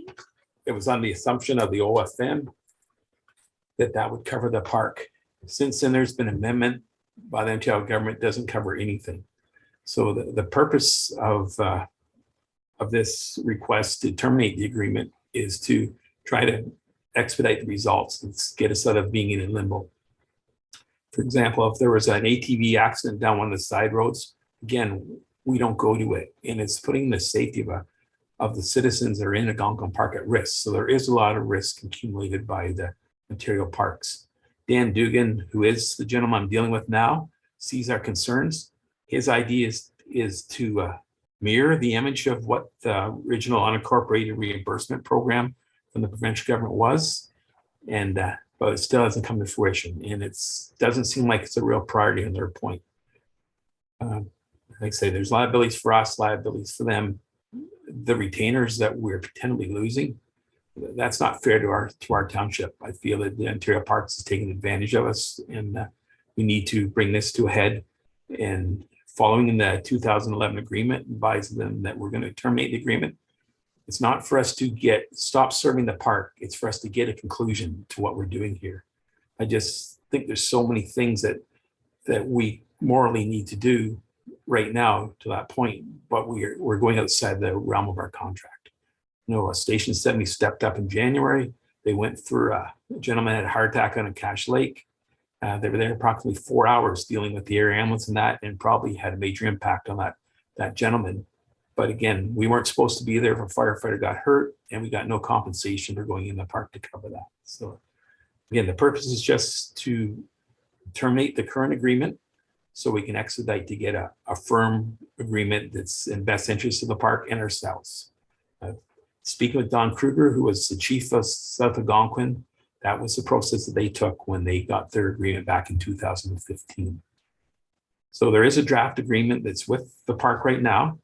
it was on the assumption of the OFM that would cover the park. Since then, there's been an amendment by the Ontario government, doesn't cover anything. So the purpose of this request to terminate the agreement is to try to expedite the results and get us out of being in limbo. For example, if there was an ATV accident down one of the side roads, again, we don't go to it, and it's putting the safety of the citizens that are in Algonquin Park at risk. So there is a lot of risk accumulated by the Ontario Parks. Dan Dugan, who is the gentleman I'm dealing with now, sees our concerns. His idea is to mirror the image of what the original unincorporated reimbursement program from the provincial government was, and but it still hasn't come to fruition, and it doesn't seem like it's a real priority on their point. Like I say, there's liabilities for us, liabilities for them. The retainers that we're potentially losing, that's not fair to our township. I feel that the Ontario Parks is taking advantage of us, and we need to bring this to a head, and following the 2011 agreement, advise them that we're going to terminate the agreement. It's not for us to stop serving the park. It's for us to get a conclusion to what we're doing here. I just think there's so many things that we morally need to do right now to that point, but we're going outside the realm of our contract. You know, Station 70 stepped up in January. They went through a gentleman had a heart attack on a Cache Lake. They were there approximately 4 hours dealing with the air ambulance and that, and probably had a major impact on that gentleman. But again, we weren't supposed to be there if a firefighter got hurt, and we got no compensation for going in the park to cover that. So again, the purpose is just to terminate the current agreement so we can expedite to get a firm agreement that's in best interest of the park and ourselves. Speaking with Don Kruger, who was the chief of South Algonquin, that was the process that they took when they got their agreement back in 2015. So there is a draft agreement that's with the park right now.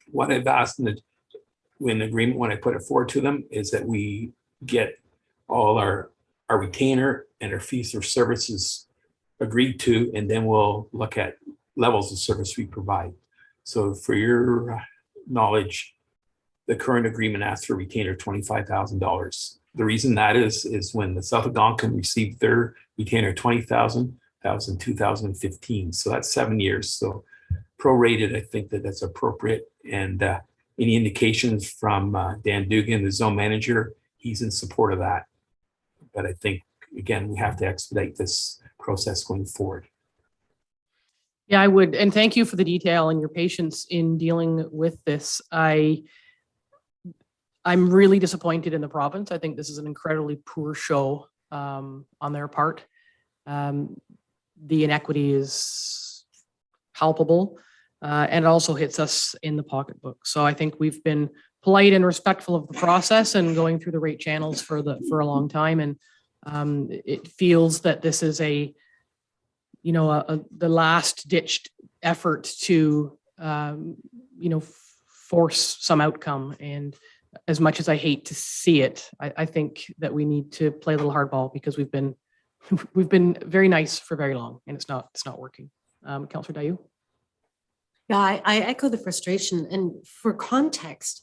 What I've asked in the agreement when I put it forward to them is that we get all our retainer and our fees for services agreed to, and then we'll look at levels of service we provide. So for your knowledge, the current agreement asks for retainer $25,000. The reason that is when the South Algonquin received their retainer $20,000, that was in 2015. So that's 7 years. So prorated, I think that's appropriate. And any indications from Dan Dugan, the zone manager, he's in support of that. But I think, again, we have to expedite this process going forward. Yeah, I would. And thank you for the detail and your patience in dealing with this. I'm really disappointed in the province. I think this is an incredibly poor show on their part. The inequity is palpable, and it also hits us in the pocketbook. So I think we've been polite and respectful of the process and going through the right channels for a long time. And it feels that this is the last ditched effort to force some outcome. And as much as I hate to see it, I think that we need to play a little hardball, because we've been very nice for very long, and it's not working. Councillor Dayu. Yeah, I echo the frustration. And for context,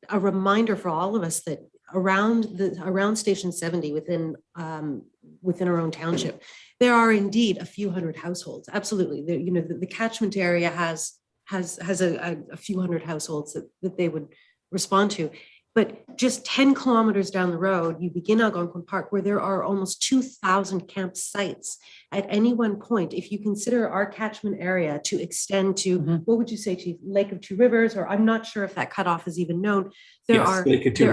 a reminder for all of us that around Station 70 within our own township, there are indeed a few hundred households. Absolutely, the catchment area has a few hundred households that they would respond to. But just 10 kilometers down the road, you begin Algonquin Park, where there are almost 2,000 campsites at any one point. If you consider our catchment area to extend to, what would you say, Chief? Lake of Two Rivers, or I'm not sure if that cutoff is even known. Lake of Two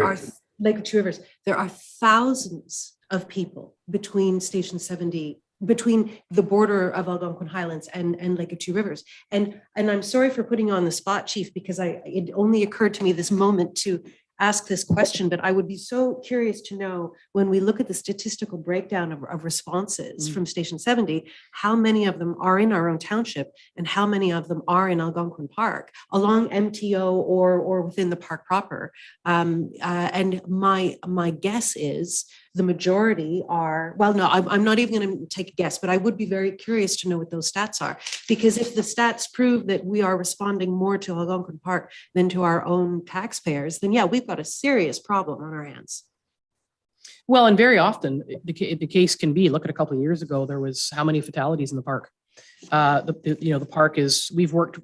Rivers. There are thousands of people between Station 70, between the border of Algonquin Highlands and Lake of Two Rivers. And I'm sorry for putting you on the spot, Chief, because it only occurred to me this moment to ask this question, but I would be so curious to know, when we look at the statistical breakdown of responses from Station 70, how many of them are in our own township and how many of them are in Algonquin Park, along MTO or within the park proper. And my guess is the majority are, well, no, I'm not even going to take a guess, but I would be very curious to know what those stats are. Because if the stats prove that we are responding more to Algonquin Park than to our own taxpayers, then yeah, we've got a serious problem on our hands. Well, and very often the case can be, look at a couple of years ago, there was how many fatalities in the park. The park is, we've worked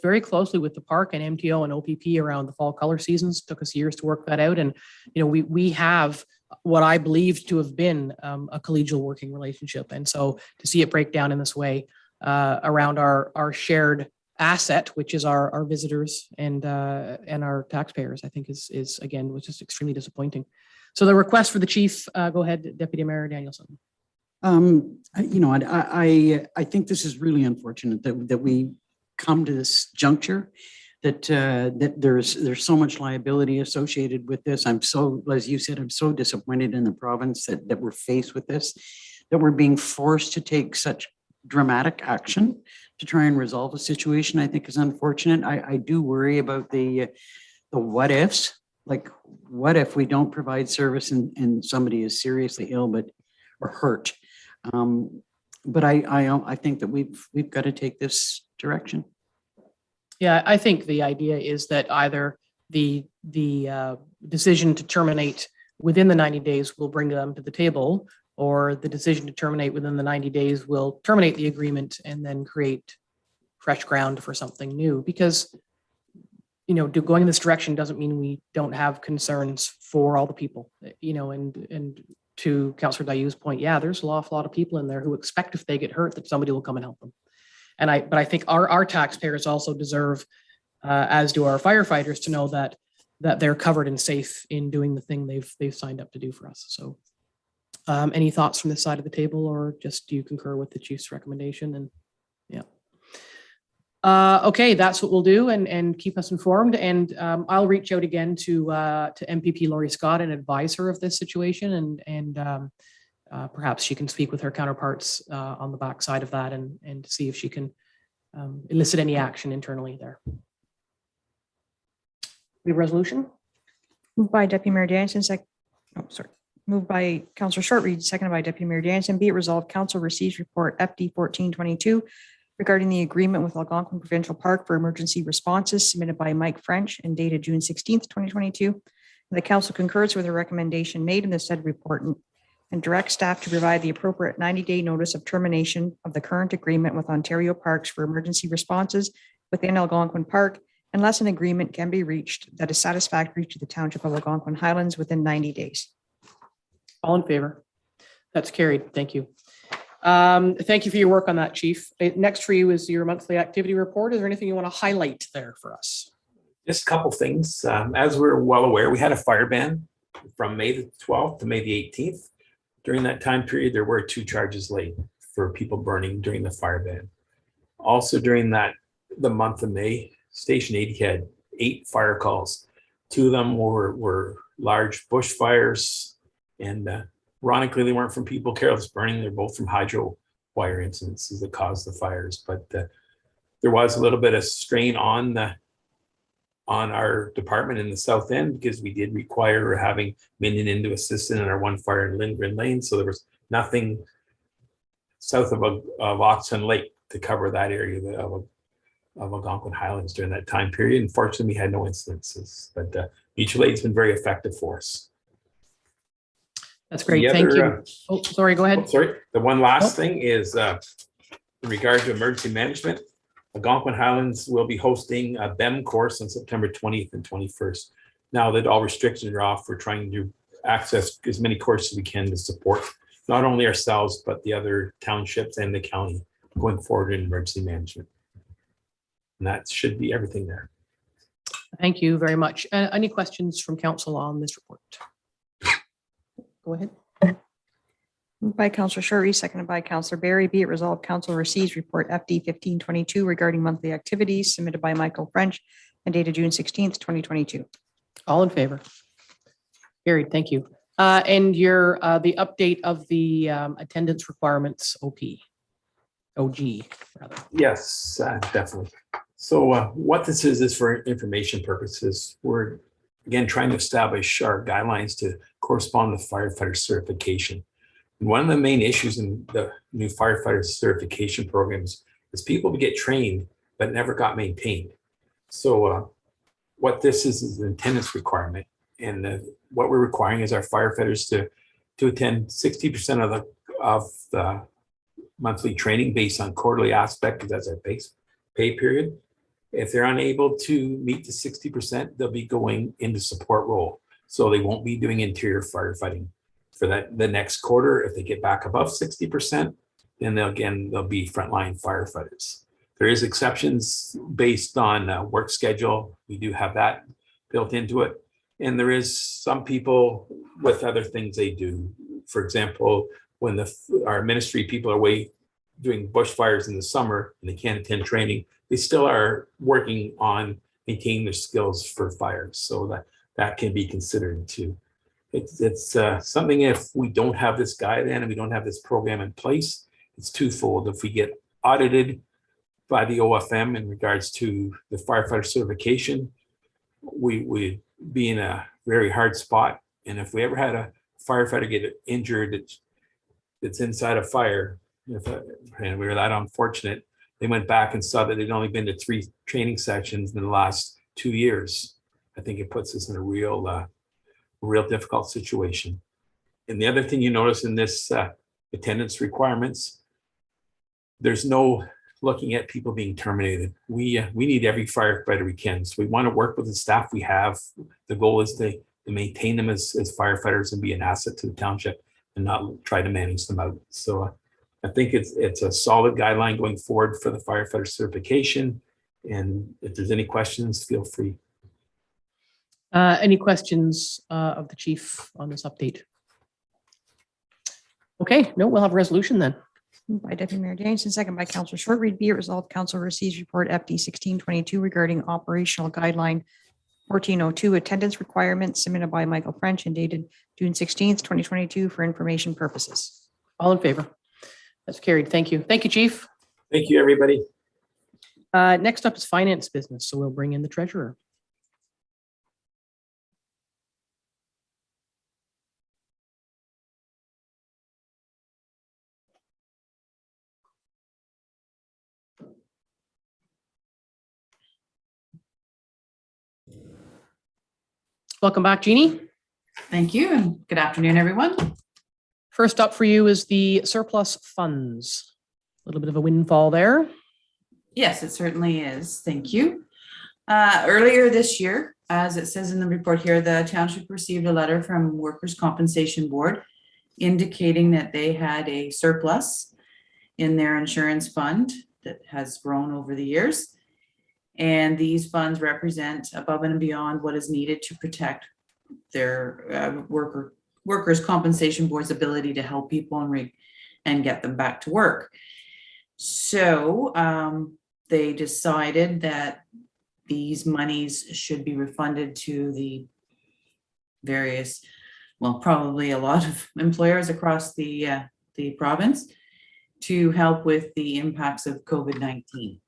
very closely with the park and MTO and OPP around the fall color seasons. It took us years to work that out. And, we have what I believe to have been a collegial working relationship. And so to see it break down in this way around our shared asset, which is our visitors and our taxpayers, I think is again, was just extremely disappointing. So the request for the chief, go ahead, Deputy Mayor Danielson. I think this is really unfortunate that we come to this juncture, that there's so much liability associated with this. I'm so, as you said, I'm so disappointed in the province that we're faced with this, that we're being forced to take such dramatic action to try and resolve a situation. I think is unfortunate. I do worry about the what ifs. Like, what if we don't provide service and somebody is seriously ill or hurt? But I think that we've got to take this direction. Yeah, I think the idea is that either the decision to terminate within the 90 days will bring them to the table, or the decision to terminate within the 90 days will terminate the agreement and then create fresh ground for something new. Because, going in this direction doesn't mean we don't have concerns for all the people, and to Councillor Dayu's point, yeah, there's an awful lot of people in there who expect if they get hurt that somebody will come and help them. But I think our taxpayers also deserve, as do our firefighters, to know that they're covered and safe in doing the thing they've signed up to do for us. So, any thoughts from this side of the table, or just do you concur with the chief's recommendation? And yeah. Okay, that's what we'll do, and keep us informed. And I'll reach out again to MPP Lori Scott and advise her of this situation, and perhaps she can speak with her counterparts on the backside of that, and see if she can elicit any action internally there. We have a resolution? Moved by Deputy Mayor Danson, moved by Councillor Shortreed, seconded by Deputy Mayor Danson. Be it resolved, Council receives report FD 1422 regarding the agreement with Algonquin Provincial Park for emergency responses submitted by Mike French and dated June 16th, 2022. The Council concurs with the recommendation made in the said report and directs staff to provide the appropriate 90-day notice of termination of the current agreement with Ontario Parks for emergency responses within Algonquin Park, unless an agreement can be reached that is satisfactory to the Township of Algonquin Highlands within 90 days. All in favor? That's carried. Thank you. Thank you for your work on that, Chief. Next for you is your monthly activity report. Is there anything you want to highlight there for us? Just a couple things. As we're well aware, we had a fire ban from May the 12th to May the 18th. During that time period, there were 2 charges laid for people burning during the fire ban. Also during the month of May, Station 80 had 8 fire calls. 2 of them were large bushfires, and ironically, they weren't from people careless burning. They're both from hydro wire incidences that caused the fires. But there was a little bit of strain on our department in the south end, because we did require having Minden into assistant in our one fire in Lindgren Lane. So there was nothing south of Oxton Lake to cover that area of Algonquin Highlands during that time period. Unfortunately, we had no incidences, but mutual aid's been very effective for us. That's great. Thank you. Oh, sorry, go ahead. Sorry. The one last thing is in regard to emergency management, Algonquin Highlands will be hosting a BEM course on September 20th and 21st. Now that all restrictions are off, we're trying to access as many courses as we can to support not only ourselves, but the other townships and the county going forward in emergency management. And that should be everything there. Thank you very much. Any questions from council on this report? Go ahead. Moved by Councillor Shortreed, seconded by Councillor Barry. Be it resolved, Council receives report FD 1522 regarding monthly activities submitted by Michael French and dated June 16th, 2022. All in favor? Carried. Thank you. And your the update of the attendance requirements OG rather. Yes, definitely. So what this is for information purposes. We're again trying to establish our guidelines to correspond with firefighter certification. And one of the main issues in the new firefighter certification programs is people get trained but never got maintained. So what this is an attendance requirement, and what we're requiring is our firefighters to attend 60% of the monthly training based on quarterly aspect, because that's our base pay period. If they're unable to meet the 60%, they'll be going into support role. So they won't be doing interior firefighting for the next quarter. If they get back above 60%, then they'll be frontline firefighters. There is exceptions based on work schedule. We do have that built into it. And there is some people with other things they do. For example, when our ministry people are away doing bushfires in the summer and they can't attend training, they still are working on maintaining their skills for fires. So that can be considered too. It's something, if we don't have this guideline and we don't have this program in place, it's twofold. If we get audited by the OFM in regards to the firefighter certification, we be in a very hard spot. And if we ever had a firefighter get injured that's inside a fire, And we were that unfortunate. They went back and saw that they'd only been to 3 training sections in the last 2 years. I think it puts us in a real difficult situation. And the other thing you notice in this attendance requirements, there's no looking at people being terminated. We need every firefighter we can. So we want to work with the staff we have. The goal is to maintain them as firefighters and be an asset to the township and not try to manage them out. So I think it's a solid guideline going forward for the firefighter certification. And if there's any questions, feel free. Any questions of the chief on this update? Okay, no, we'll have a resolution then. Moved by Deputy Mayor Jameson, second by Councillor Shortreed. Be it resolved, Council receives report FD 1622 regarding operational guideline 1402 attendance requirements submitted by Michael French and dated June 16th, 2022 for information purposes. All in favor? That's carried. Thank you. Thank you, Chief. Thank you, everybody. Next up is finance business. So we'll bring in the treasurer. Welcome back, Jeannie. Thank you, and good afternoon, everyone. First up for you is the surplus funds. A little bit of a windfall there. Yes, it certainly is. Thank you. Earlier this year, as it says in the report here, the township received a letter from Workers' Compensation Board indicating that they had a surplus in their insurance fund that has grown over the years. And these funds represent above and beyond what is needed to protect their Workers' Compensation Board's ability to help people and get them back to work. So they decided that these monies should be refunded to the various, well, probably a lot of employers across the province to help with the impacts of COVID-19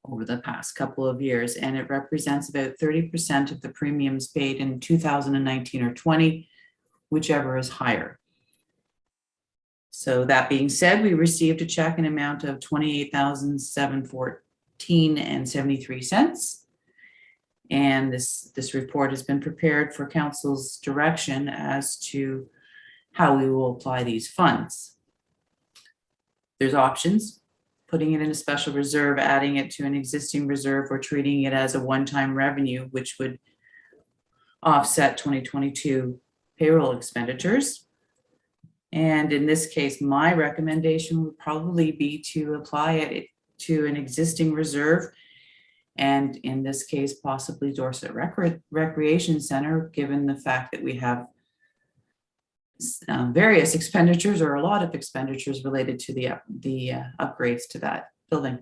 over the past couple of years. And it represents about 30% of the premiums paid in 2019 or 20, whichever is higher. So that being said, we received a check in amount of $28,714.73. And this report has been prepared for council's direction as to how we will apply these funds. There's options: putting it in a special reserve, adding it to an existing reserve, or treating it as a one-time revenue, which would offset 2022 payroll expenditures. And in this case, my recommendation would probably be to apply it to an existing reserve. And in this case, possibly Dorset Recreation Center, given the fact that we have various expenditures or a lot of expenditures related to the upgrades to that building.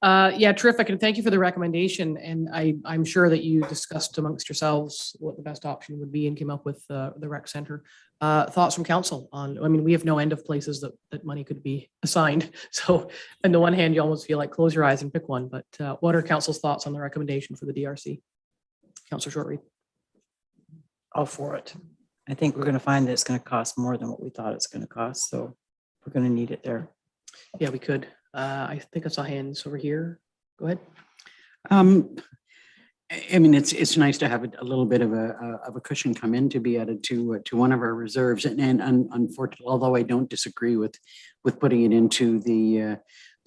Yeah, terrific. And thank you for the recommendation. And I'm sure that you discussed amongst yourselves what the best option would be and came up with the rec center. Thoughts from council on, I mean, we have no end of places that money could be assigned. So on the one hand, you almost feel like close your eyes and pick one, but what are council's thoughts on the recommendation for the DRC? Councillor Shortreed. All for it. I think we're going to find that it's going to cost more than what we thought it's going to cost. So we're going to need it there. Yeah, we could. I think I saw hands over here. Go ahead. I mean, it's nice to have a little bit of a cushion come in to be added to one of our reserves. And unfortunately, although I don't disagree with putting it into the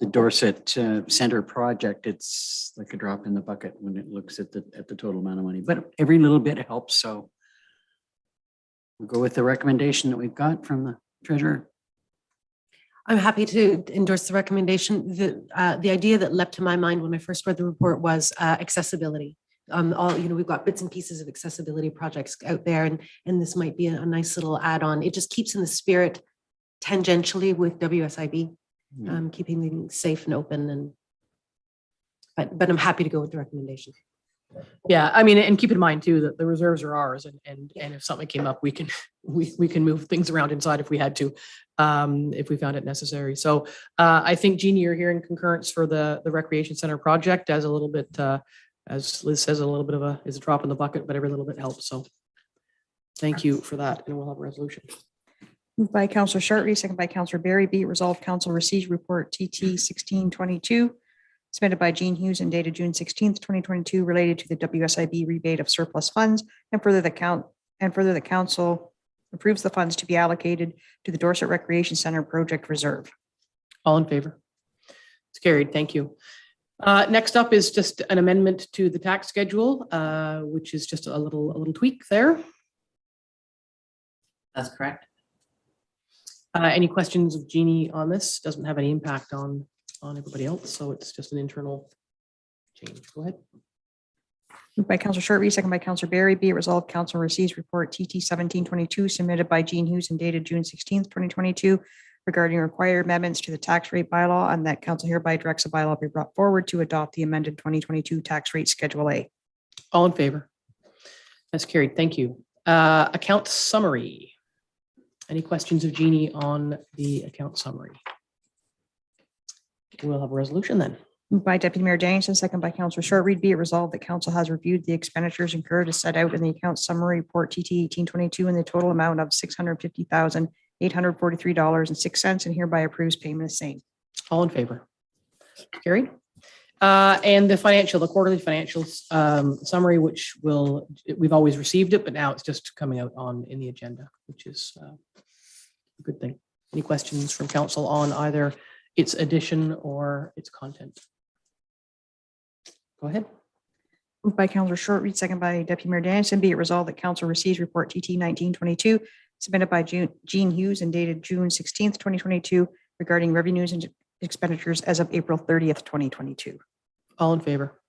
Dorset Center project, it's like a drop in the bucket when it looks at the total amount of money. But every little bit helps. So we'll go with the recommendation that we've got from the treasurer. I'm happy to endorse the recommendation. The idea that leapt to my mind when I first read the report was accessibility. We've got bits and pieces of accessibility projects out there, and this might be a nice little add-on. It just keeps in the spirit tangentially with WSIB, keeping things safe and open. But I'm happy to go with the recommendation. Yeah, I mean, and keep in mind too that the reserves are ours, and if something came up, we can move things around inside if we had to, if we found it necessary. So I think, Jeannie, you're hearing concurrence for the recreation center project as a little bit, as Liz says, a little bit of a drop in the bucket, but every little bit helps. So thank you for that, and we'll have a resolution. Moved by Counselor Shartley, second by Counselor Barry. Be it resolved, council receives report TT 1622 submitted by Gene Hughes and dated June 16th, 2022, related to the WSIB rebate of surplus funds, and further the council approves the funds to be allocated to the Dorset Recreation Center Project Reserve. All in favor? It's carried. Thank you. Next up is just an amendment to the tax schedule, which is just a little tweak there. That's correct. Any questions of Jeannie on this? Doesn't have any impact on everybody else, so it's just an internal change. Go ahead. Moved by Counselor Shartley, second by Counselor Barry. Be it resolved, council receives report TT 1722 submitted by Gene Hughes and dated June 16th, 2022, regarding required amendments to the tax rate bylaw, and that council hereby directs a bylaw be brought forward to adopt the amended 2022 tax rate Schedule A. All in favor? That's carried. Thank you. Account summary. Any questions of Jeannie on the account summary? We'll have a resolution then. Moved by Deputy Mayor Dennison, second by Counselor Shortreed. Be it resolved that council has reviewed the expenditures incurred as set out in the account summary report TT 1822 in the total amount of $650,843.06 and hereby approves payment of same. All in favor? Carried. And the quarterly financials summary, which we've always received it, but now it's just coming out in the agenda, which is a good thing. Any questions from council on either its addition or its content? Go ahead. Moved by Counselor Shortreed, second by Deputy Mayor Dennison. Be it resolved that council receives report TT 1922 submitted by Gene Hughes and dated June 16th, 2022, regarding revenues and expenditures as of April 30th, 2022. All in favor?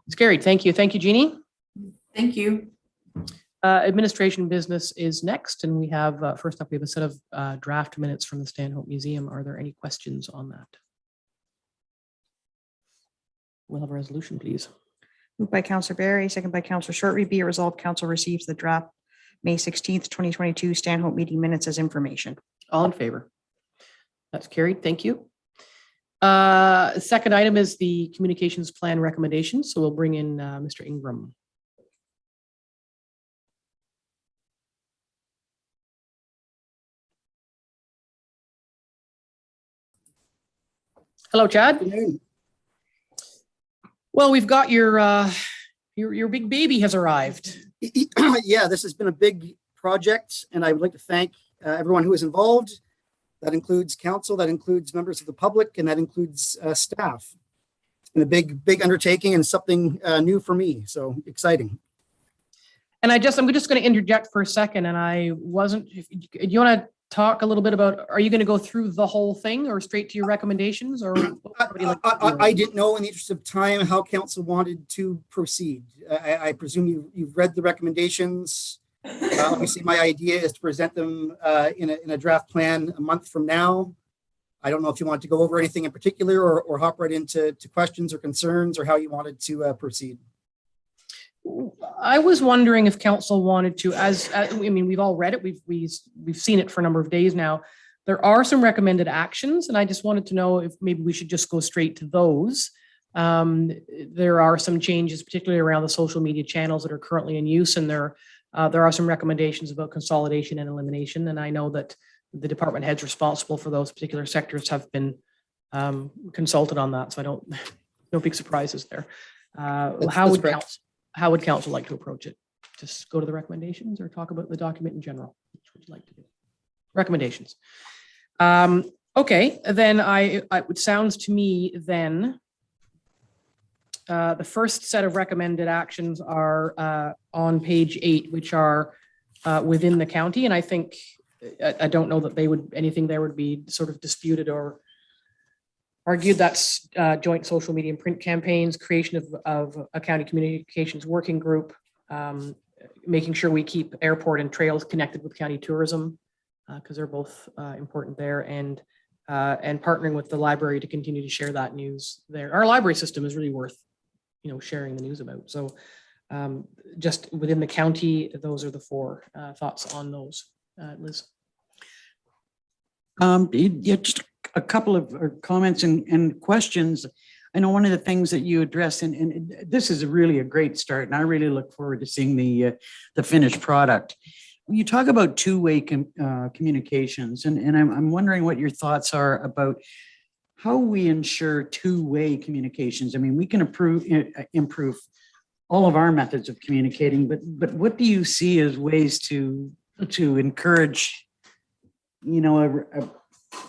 It's carried. Thank you. Thank you, Jeannie. Thank you. Administration business is next, and we have first up, we have a set of draft minutes from the Stanhope Museum. Are there any questions on that? We'll have a resolution, please. Moved by Counselor Barry, second by Counselor Shortreed. Be it resolved, council receives the draft May 16th, 2022 Stanhope meeting minutes as information. All in favor? That's carried. Thank you. Second item is the communications plan recommendations. So we'll bring in Mr. Ingram. Hello, Chad. Well, we've got your big baby has arrived. Yeah, this has been a big project, and I would like to thank everyone who is involved. That includes council, that includes members of the public, and that includes staff. It's been a big undertaking and something new for me, so exciting. And I'm just going to interject for a second, and do you want to talk a little bit about, are you going to go through the whole thing or straight to your recommendations? Or I didn't know, in the interest of time, how council wanted to proceed. I presume you've read the recommendations. Obviously, my idea is to present them in a draft plan a month from now. I don't know if you want to go over anything in particular or hop right into questions or concerns, or how you wanted to proceed. I was wondering if council wanted to, we've all read it, we've seen it for a number of days now. There are some recommended actions, and I just wanted to know if maybe we should just go straight to those. There are some changes, particularly around the social media channels that are currently in use, and there are some recommendations about consolidation and elimination. And I know that the department heads responsible for those particular sectors have been consulted on that, so no big surprises there. How would council like to approach it? Just go to the recommendations or talk about the document in general? Which would you like to do? Recommendations. Okay, then it sounds to me then the first set of recommended actions are on page 8, which are within the county. And I think, I don't know that anything there would be sort of disputed or argued. That's joint social media and print campaigns, creation of a county communications working group, making sure we keep airport and trails connected with county tourism, because they're both important there, and partnering with the library to continue to share that news there. Our library system is really worth, sharing the news about. So just within the county, those are the 4 thoughts on those. Liz. Just a couple of comments and questions. I know one of the things that you address, and this is really a great start, and I really look forward to seeing the finished product. You talk about two-way communications, and I'm wondering what your thoughts are about how we ensure two-way communications. I mean, we can improve all of our methods of communicating, but what do you see as ways to encourage, a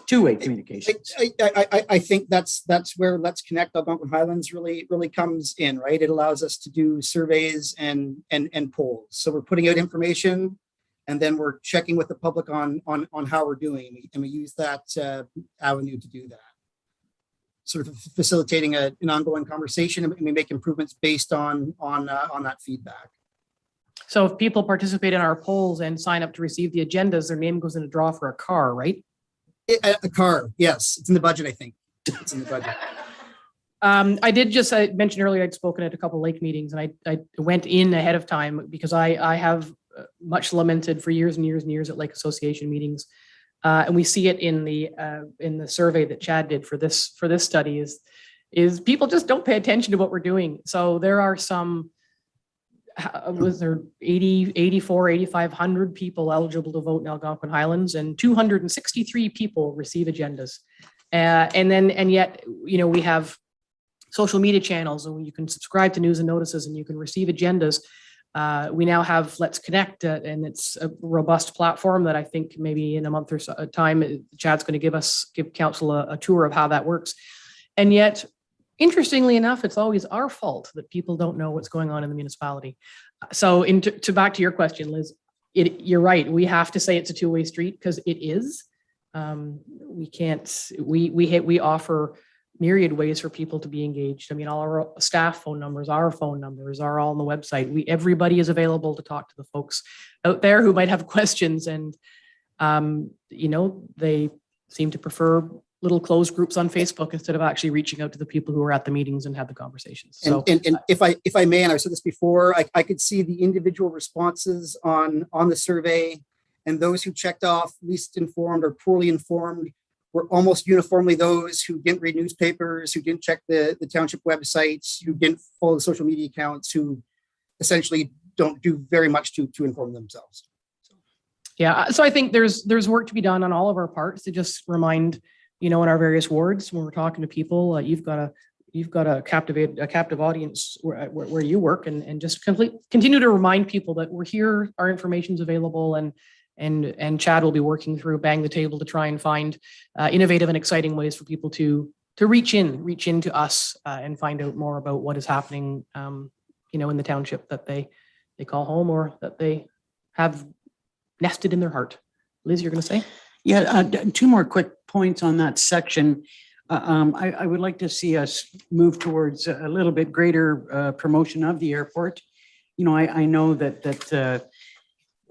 two-way communications? I think that's where Let's Connect Algonquin Highlands really comes in, right? It allows us to do surveys and polls. So we're putting out information, and then we're checking with the public on how we're doing, and we use that avenue to do that. Sort of facilitating an ongoing conversation, and we make improvements based on that feedback. So if people participate in our polls and sign up to receive the agendas, their name goes in a draw for a car, right? A car, yes. It's in the budget, I think. It's in the budget. I did just mention earlier, I'd spoken at a couple lake meetings, and I went in ahead of time because I have much lamented for years and years and years at Lake Association meetings. And we see it in the survey that Chad did for this study is people just don't pay attention to what we're doing. So there are some, was there 8,500 people eligible to vote in Algonquin Highlands, and 263 people receive agendas. And yet, we have social media channels, and you can subscribe to news and notices, and you can receive agendas. We now have Let's Connect, and it's a robust platform that I think maybe in a month or so time, Chad's going to give council a tour of how that works. And yet, interestingly enough, it's always our fault that people don't know what's going on in the municipality. So back to your question, Liz, you're right. We have to say it's a two-way street because it is. We can't, we offer myriad ways for people to be engaged. I mean, all our staff phone numbers, our phone numbers are all on the website. Everybody is available to talk to the folks out there who might have questions, and they seem to prefer little closed groups on Facebook instead of actually reaching out to the people who are at the meetings and have the conversations. So, and if I may, and I've said this before, I could see the individual responses on the survey, and those who checked off least informed or poorly informed were almost uniformly those who didn't read newspapers, who didn't check the township websites, who didn't follow the social media accounts, who essentially don't do very much to inform themselves. Yeah, so I think there's work to be done on all of our parts to just remind, in our various wards when we're talking to people, you've got a captive audience where you work, and just continue to remind people that we're here, our information's available, and Chad will be working through Bang the Table to try and find innovative and exciting ways for people to reach into us and find out more about what is happening, in the township that they call home, or that they have nested in their heart. Liz, you're going to say? Yeah, two more quick points on that section. I would like to see us move towards a little bit greater promotion of the airport. I know that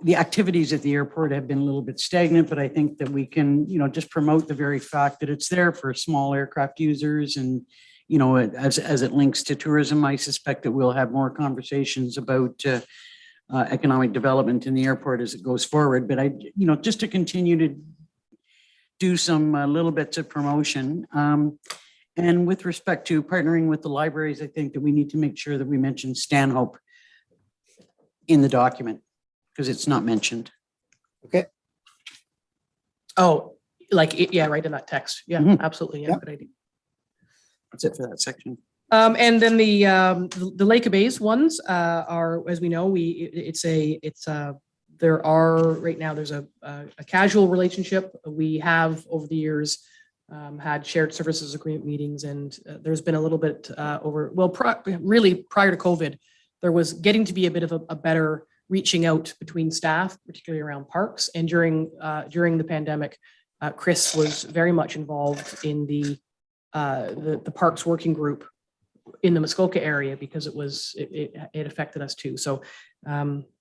the activities at the airport have been a little bit stagnant, but I think that we can, just promote the very fact that it's there for small aircraft users. And, as it links to tourism, I suspect that we'll have more conversations about economic development in the airport as it goes forward. But just to continue to do some little bits of promotion. And with respect to partnering with the libraries, I think that we need to make sure that we mention Stanhope in the document, because it's not mentioned. Okay. Oh, right in that text. Yeah, absolutely. Yeah, good idea. That's it for that section. And then the Lake of Bays ones are, as we know, there are right now, there's a casual relationship. We have over the years had shared services agreement meetings, and there's been a little bit really prior to COVID, there was getting to be a bit of a better reaching out between staff, particularly around parks. And during the pandemic, Chris was very much involved in the parks working group in the Muskoka area, because it affected us too. So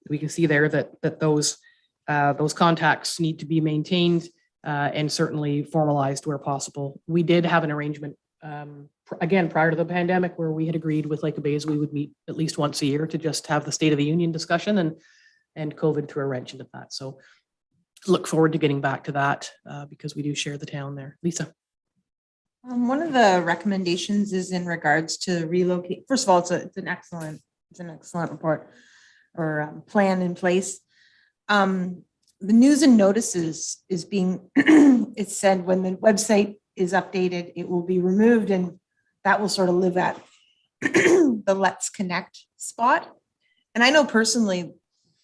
we can see there that those contacts need to be maintained and certainly formalized where possible. We did have an arrangement again prior to the pandemic where we had agreed with Lake of Bays we would meet at least once a year to just have the State of the Union discussion, and COVID threw a wrench into that. So look forward to getting back to that because we do share the town there. Lisa. One of the recommendations is in regards to relocate. First of all, it's an excellent report or plan in place. The news and notices is being, it said when the website is updated, it will be removed, and that will sort of live at the Let's Connect spot. And I know personally,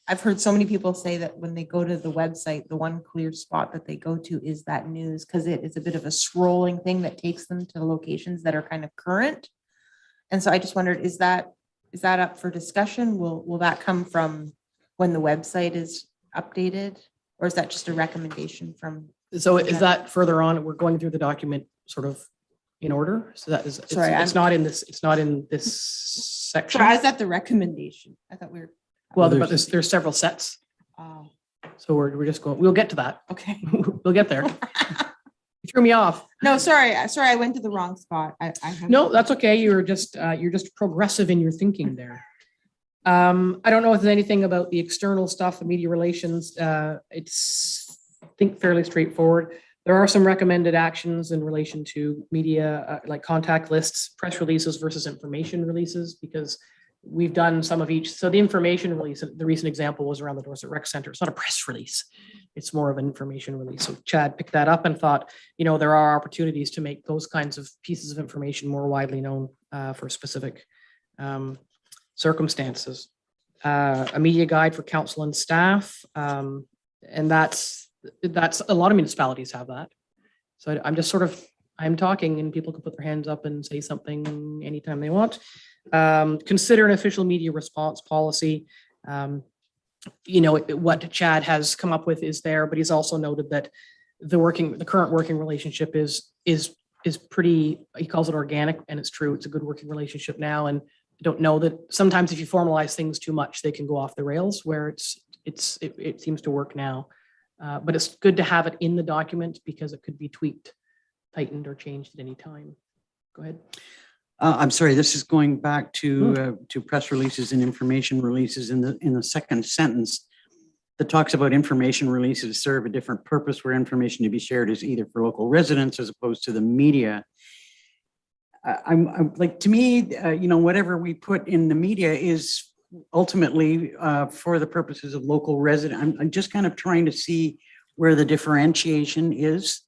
I've heard so many people say that when they go to the website, the one clear spot that they go to is that news, because it is a bit of a scrolling thing that takes them to locations that are kind of current. And so I just wondered, is that up for discussion? Will that come from when the website is updated, or is that just a recommendation from? So is that further on? We're going through the document sort of in order. So that is, Sorry, it's not in this, it's not in this section. Sorry, is that the recommendation? I thought we were. Well, but there's several sets. Oh, So we're just going, we'll get to that. okay. We'll get there. You threw me off. No, sorry, I went to the wrong spot. I No, that's okay. You're just progressive in your thinking there. I don't know if there's anything about the external stuff, the media relations. It's, I think, fairly straightforward. There are some recommended actions in relation to media, like contact lists, press releases versus information releases, because we've done some of each. So the information release, the recent example was around the Dorset Rec Center. It's not a press release. It's more of an information release. So Chad picked that up and thought, there are opportunities to make those kinds of pieces of information more widely known for specific circumstances. A media guide for council and staff. And that's a lot of municipalities have that. So I'm just I'm talking and people can put their hands up and say something anytime they want. Consider an official media response policy. What Chad has come up with is there, but he's also noted that the current working relationship is pretty, he calls it organic, and it's true. It's a good working relationship now. And I don't know that sometimes if you formalize things too much, they can go off the rails, where it seems to work now. But it's good to have it in the document because it could be tweaked, tightened, or changed at any time. Go ahead. I'm sorry, this is going back to press releases and information releases in the second sentence that talks about information releases serve a different purpose, where information to be shared is either for local residents as opposed to the media. I'm like, to me, whatever we put in the media is ultimately for the purposes of local resident. I'm just kind of trying to see where the differentiation is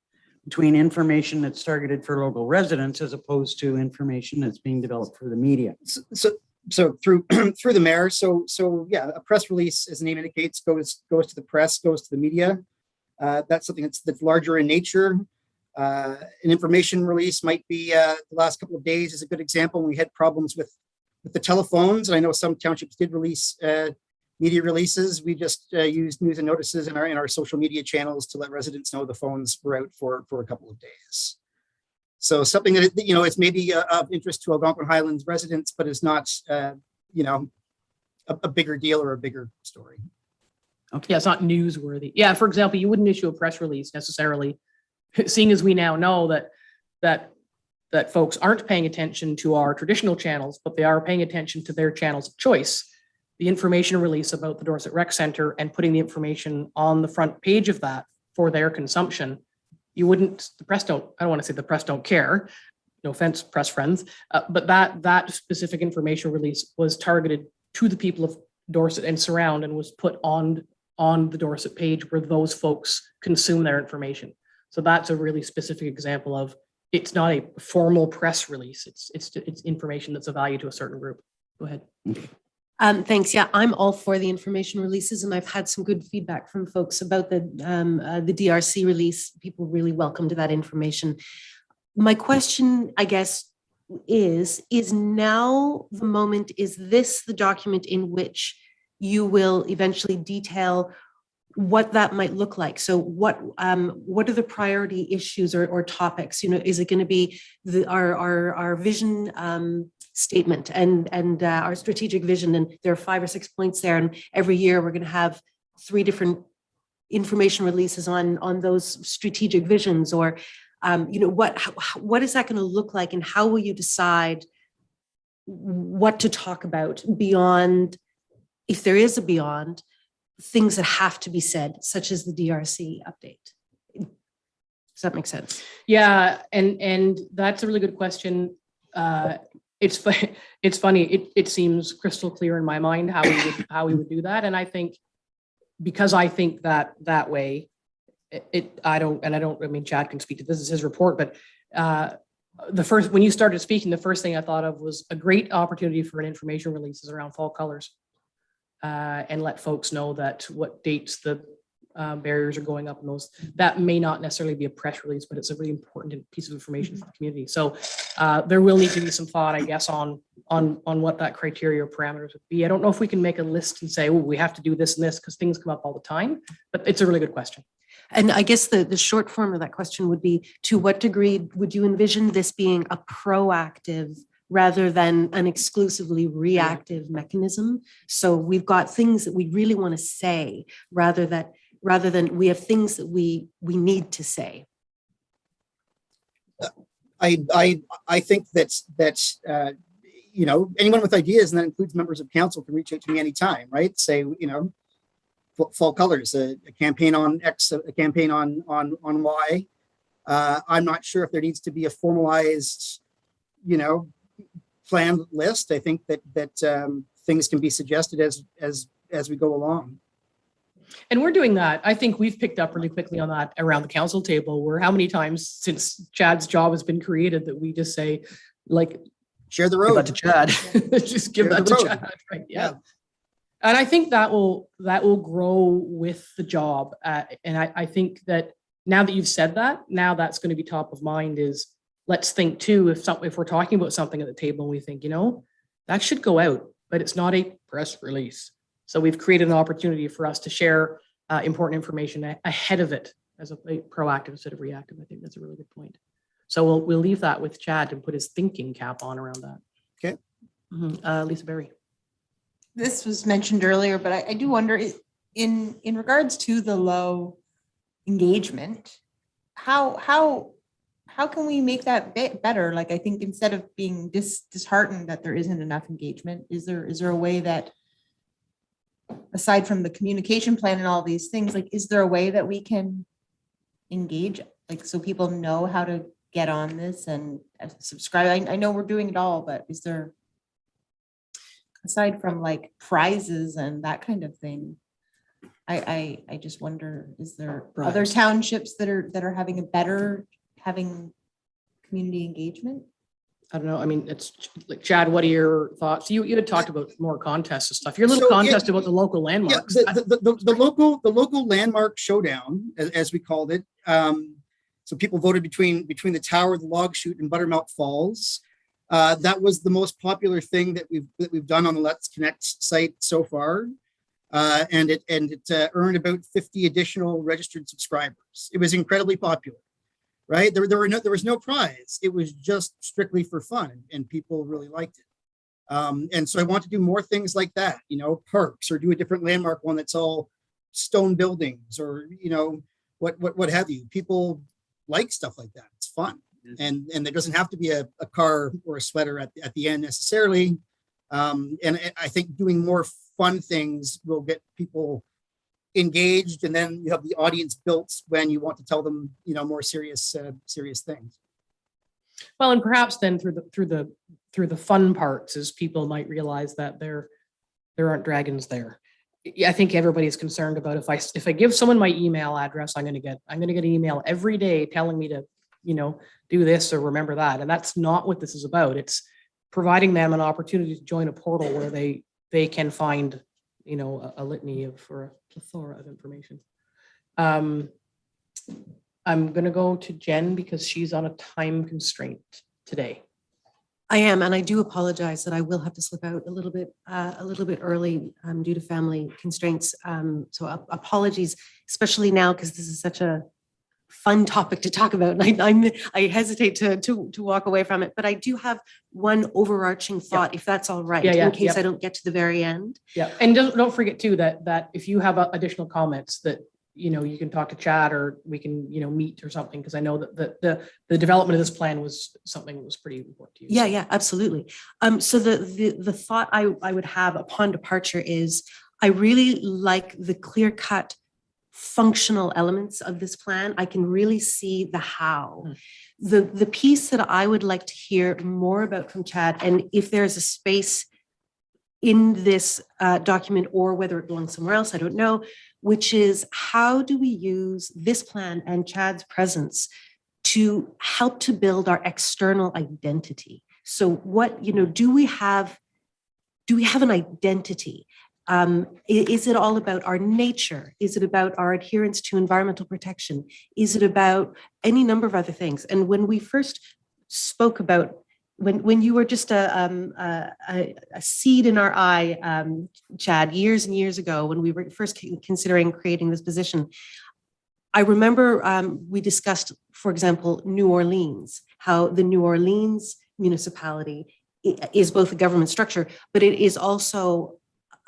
between information that's targeted for local residents as opposed to information that's being developed for the media. So through the mayor. So yeah, a press release, as the name indicates, goes to the press, goes to the media. That's something that's larger in nature. An information release might be the last couple of days is a good example. We had problems with the telephones, and I know some townships did release media releases. We just used news and notices in our social media channels to let residents know the phones were out for a couple of days. So something that is maybe of interest to Algonquin Highlands residents, but is not a bigger deal or a bigger story. Okay. Yeah, it's not newsworthy. Yeah, for example, you wouldn't issue a press release necessarily, seeing as we now know that folks aren't paying attention to our traditional channels, but they are paying attention to their channels of choice. The information release about the Dorset Rec Center and putting the information on the front page of that for their consumption, I don't want to say the press don't care, no offense, press friends, but that specific information release was targeted to the people of Dorset and surround and was put on the Dorset page where those folks consume their information. So that's a really specific example of, it's not a formal press release. It's information that's of value to a certain group. Go ahead. Thanks. Yeah, I'm all for the information releases, and I've had some good feedback from folks about the DRC release. People really welcomed that information. My question, I guess, is now the moment, is this the document in which you will eventually detail what that might look like? So what are the priority issues or topics? Is it going to be our vision statement and our strategic vision? And there are 5 or 6 points there. And every year we're going to have 3 different information releases on those strategic visions, or what is that going to look like, and how will you decide what to talk about beyond, if there is a beyond, things that have to be said, such as the DRC update? Does that make sense? Yeah, and that's a really good question. It's funny. It seems crystal clear in my mind how we would do that, and I think because I think that way, I mean, Chad can speak to this, is his report, but when you started speaking, the first thing I thought of was a great opportunity for an information releases around fall colors. And let folks know that what dates the barriers are going up, and those that may not necessarily be a press release, but it's a really important piece of information for the community. So there will need to be some thought, I guess, on what that criteria or parameters would be. I don't know if we can make a list and say, oh, we have to do this and this, because things come up all the time, but it's a really good question. And I guess the short form of that question would be, to what degree would you envision this being a proactive rather than an exclusively reactive mechanism? So we've got things that we really want to say rather than we have things that we need to say. I think that's anyone with ideas, and that includes members of council, can reach out to me anytime, right? Say, fall colors, a campaign on X, a campaign on Y. I'm not sure if there needs to be a formalized, planned list. I think that things can be suggested as we go along. And we're doing that. I think we've picked up really quickly on that around the council table, where how many times since Chad's job has been created that we just say, like, share the road. Give that to Chad. Just give that to Chad. Right. Yeah. And I think that will grow with the job. And I think that now that you've said that, now that's going to be top of mind is, let's think too, if we're talking about something at the table and we think, that should go out, but it's not a press release. So we've created an opportunity for us to share important information ahead of it as a proactive instead of reactive. I think that's a really good point. So we'll leave that with Chad and put his thinking cap on around that. Okay. Mm-hmm. Lisa Berry. This was mentioned earlier, but I do wonder, in regards to the low engagement, how can we make that better? Like, I think instead of being disheartened that there isn't enough engagement, is there a way that, aside from the communication plan and all these things, like, is there a way that we can engage, like, so people know how to get on this and subscribe? I know we're doing it all, but is there, aside from like prizes and that kind of thing, I just wonder, is there other townships that are having community engagement? I don't know. I mean, it's like, Chad, what are your thoughts? You had talked about more contests and stuff. Your little contest about the local landmarks. Yeah, the local landmark showdown, as we called it. So people voted between the Tower, the Log Chute, and Buttermilk Falls. That was the most popular thing that we've done on the Let's Connect site so far, and it earned about 50 additional registered subscribers. It was incredibly popular. Right? There was no prize. It was just strictly for fun, and people really liked it. And so I want to do more things like that, parks, or do a different landmark one that's all stone buildings, or, what have you. People like stuff like that. It's fun. And there doesn't have to be a car or a sweater at the end necessarily. And I think doing more fun things will get people engaged, and then you have the audience built when you want to tell them, more serious things. Well, and perhaps then through the fun parts, is people might realize that there aren't dragons there. I think everybody's concerned about, if I give someone my email address, I'm going to get an email every day telling me to, do this or remember that. And that's not what this is about. It's providing them an opportunity to join a portal where they can find, a litany or a plethora of information. I'm going to go to Jen because she's on a time constraint today. I am, and I do apologize that I will have to slip out a little bit early due to family constraints. So apologies, especially now, because this is such a fun topic to talk about. And I hesitate to walk away from it, but I do have one overarching thought, if that's all right, in case I don't get to the very end. Yeah, and don't forget too that if you have additional comments that you can talk to Chad, or we can meet or something, because I know that the development of this plan was something that was pretty important to you. Yeah, absolutely. So the thought I would have upon departure is, I really like the clear-cut functional elements of this plan. I can really see the how. The piece that I would like to hear more about from Chad, and if there's a space in this document, or whether it belongs somewhere else, I don't know, which is how do we use this plan and Chad's presence to help to build our external identity? So what, do we have an identity? Is it all about our nature? Is it about our adherence to environmental protection? Is it about any number of other things? And when we first spoke about, when you were just a seed in our eye, Chad, years and years ago, when we were first considering creating this position, I remember we discussed, for example, New Orleans, how the New Orleans municipality is both a government structure, but it is also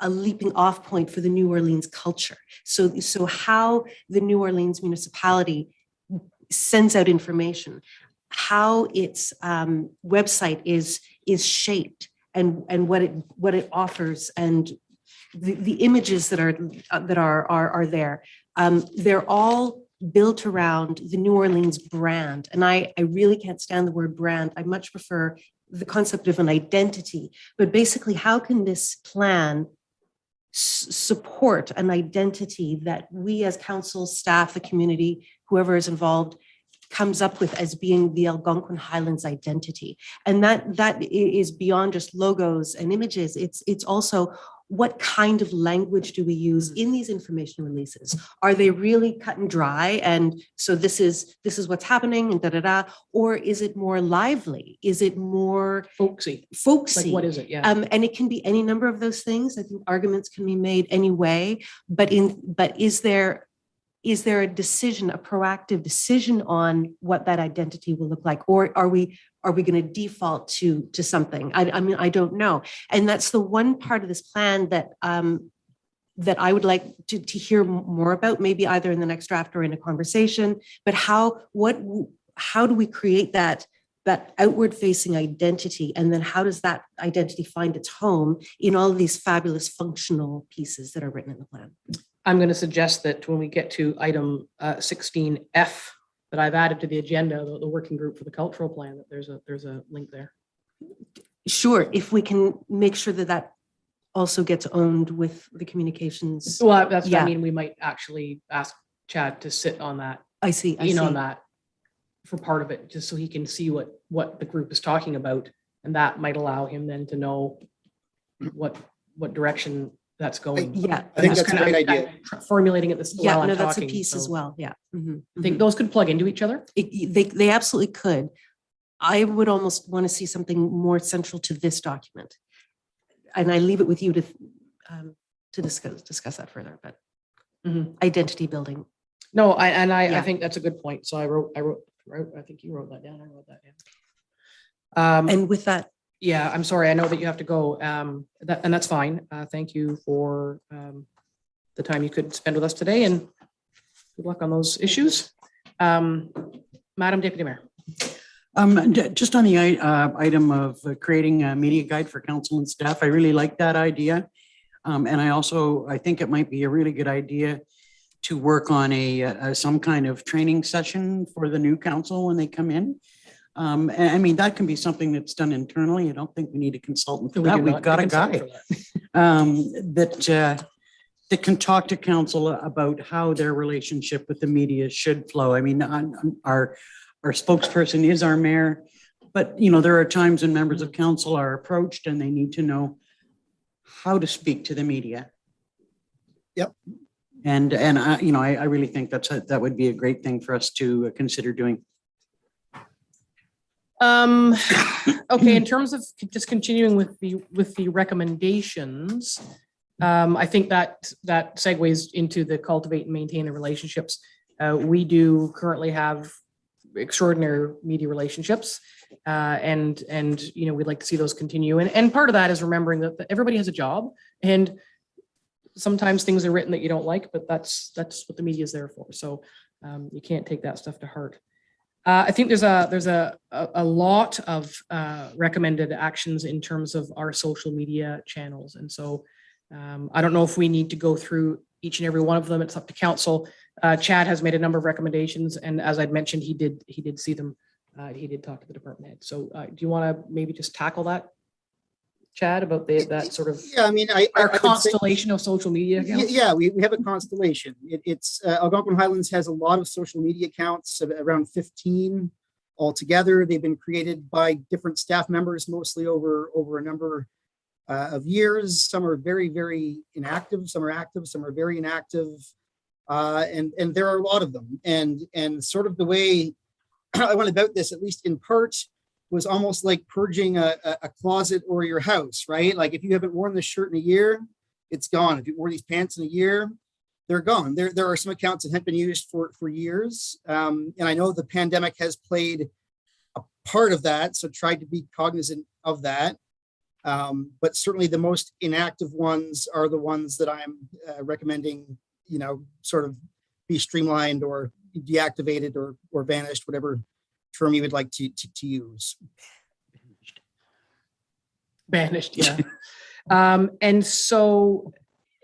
a leaping off point for the New Orleans culture. So how the New Orleans municipality sends out information, how its website is shaped, and what it offers, and the images that are there. They're all built around the New Orleans brand. And I really can't stand the word brand. I much prefer the concept of an identity. But basically, how can this plan support an identity that we as council, staff, the community, whoever is involved, comes up with as being the Algonquin Highlands identity? And that is beyond just logos and images. It's also, what kind of language do we use in these information releases? Are they really cut and dry? And so this is what's happening, and or is it more lively? Is it more folksy? Folksy. Like, what is it? Yeah. And it can be any number of those things. I think arguments can be made any way, but is there a decision, a proactive decision on what that identity will look like? Or are we going to default to something? I mean, I don't know. And that's the one part of this plan that I would like to hear more about, maybe either in the next draft or in a conversation. But how do we create that outward facing identity? And then how does that identity find its home in all of these fabulous functional pieces that are written in the plan? I'm going to suggest that when we get to item 16F that I've added to the agenda, the working group for the cultural plan, that there's a link there. Sure, if we can make sure that also gets owned with the communications. Well, that's what I mean. We might actually ask Chad to sit on that. I see. On that for part of it, just so he can see what the group is talking about, and that might allow him then to know what direction that's going. Yeah, I think that's a great idea. Formulating it this while I'm talking. That's a piece as well. Yeah. Mm-hmm. I think those could plug into each other. They absolutely could. I would almost want to see something more central to this document, and I leave it with you to discuss that further. But identity building. No, I think that's a good point. So I wrote. I think you wrote that down. I wrote that down. And with that. Yeah, I'm sorry. I know that you have to go, and that's fine. Thank you for the time you could spend with us today, and good luck on those issues. Madam Deputy Mayor. Just on the item of creating a media guide for council and staff, I really like that idea. And I think it might be a really good idea to work on some kind of training session for the new council when they come in. I mean, that can be something that's done internally. I don't think we need a consultant for that. We've got a guy that can talk to council about how their relationship with the media should flow. I mean, our spokesperson is our mayor, but there are times when members of council are approached and they need to know how to speak to the media. Yep. And I really think that would be a great thing for us to consider doing. Okay, in terms of just continuing with the recommendations, I think that segues into the cultivate and maintain the relationships. We do currently have extraordinary media relationships, and we'd like to see those continue. And part of that is remembering that everybody has a job, and sometimes things are written that you don't like, but that's what the media is there for. So you can't take that stuff to heart. I think there's a lot of recommended actions in terms of our social media channels. And so I don't know if we need to go through each and every one of them. It's up to council. Chad has made a number of recommendations. And as I'd mentioned, he did see them. He did talk to the department head. So do you want to maybe just tackle that? Chad, about that sort of Yeah, I mean, our I would say- constellation of social media accounts? Yeah, we have a constellation. It's Algonquin Highlands has a lot of social media accounts, around 15 altogether. They've been created by different staff members, mostly over a number of years. Some are very, very inactive. Some are active. Some are very inactive. And there are a lot of them. And sort of the way I went about this, at least in part, was almost like purging a closet or your house, right? Like if you haven't worn this shirt in a year, it's gone. If you wore these pants in a year, they're gone. There are some accounts that have been used for years. And I know the pandemic has played a part of that, so tried to be cognizant of that. But certainly the most inactive ones are the ones that I'm recommending, sort of be streamlined or deactivated or vanished, whatever term you would like to use. Banished, yeah. And so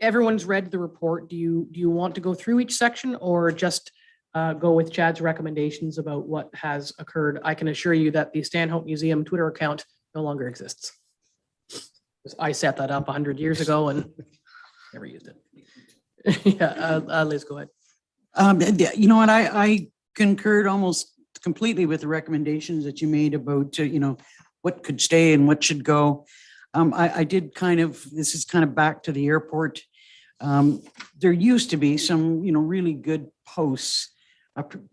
everyone's read the report. Do you want to go through each section or just go with Chad's recommendations about what has occurred? I can assure you that the Stanhope Museum Twitter account no longer exists. I set that up 100 years ago and never used it. Yeah, Liz, go ahead. You know what, I concurred almost completely with the recommendations that you made about, what could stay and what should go. I did this is kind of back to the airport. There used to be some, really good posts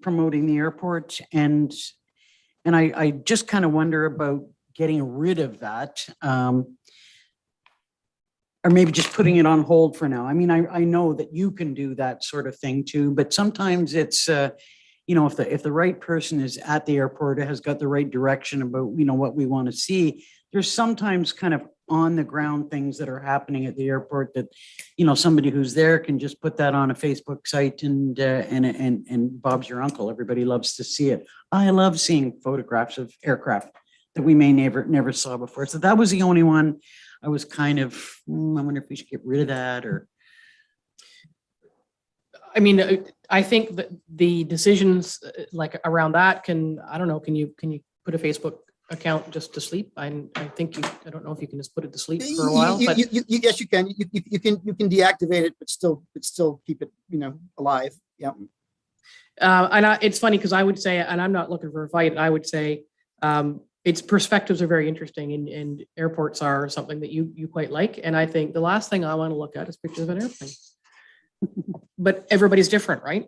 promoting the airport, and I just kind of wonder about getting rid of that. Or maybe just putting it on hold for now. I mean, I know that you can do that sort of thing too, but sometimes it's, if the right person is at the airport, has got the right direction about, what we want to see, there's sometimes kind of on the ground things that are happening at the airport that, somebody who's there can just put that on a Facebook site and Bob's your uncle. Everybody loves to see it. I love seeing photographs of aircraft that we may never saw before. So that was the only one I was kind of, I wonder if we should get rid of that or. I mean, I think that the decisions like around that can you put a Facebook account just to sleep? I think I don't know if you can just put it to sleep for a while. But yes, you can. You can deactivate it, but still keep it, alive. Yeah. It's funny because I would say, and I'm not looking for a fight. I would say its perspectives are very interesting, and airports are something that you quite like. And I think the last thing I want to look at is pictures of an airplane. But everybody's different, right?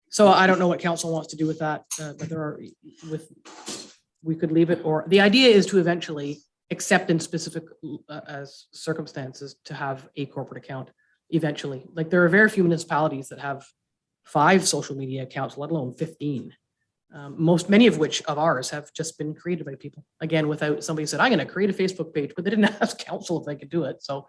So I don't know what council wants to do with that. But we could leave it, or the idea is to eventually accept in specific circumstances to have a corporate account eventually. Like there are very few municipalities that have 5 social media accounts, let alone 15. Many of which of ours have just been created by people, again, without somebody said, I'm going to create a Facebook page, but they didn't ask council if they could do it. So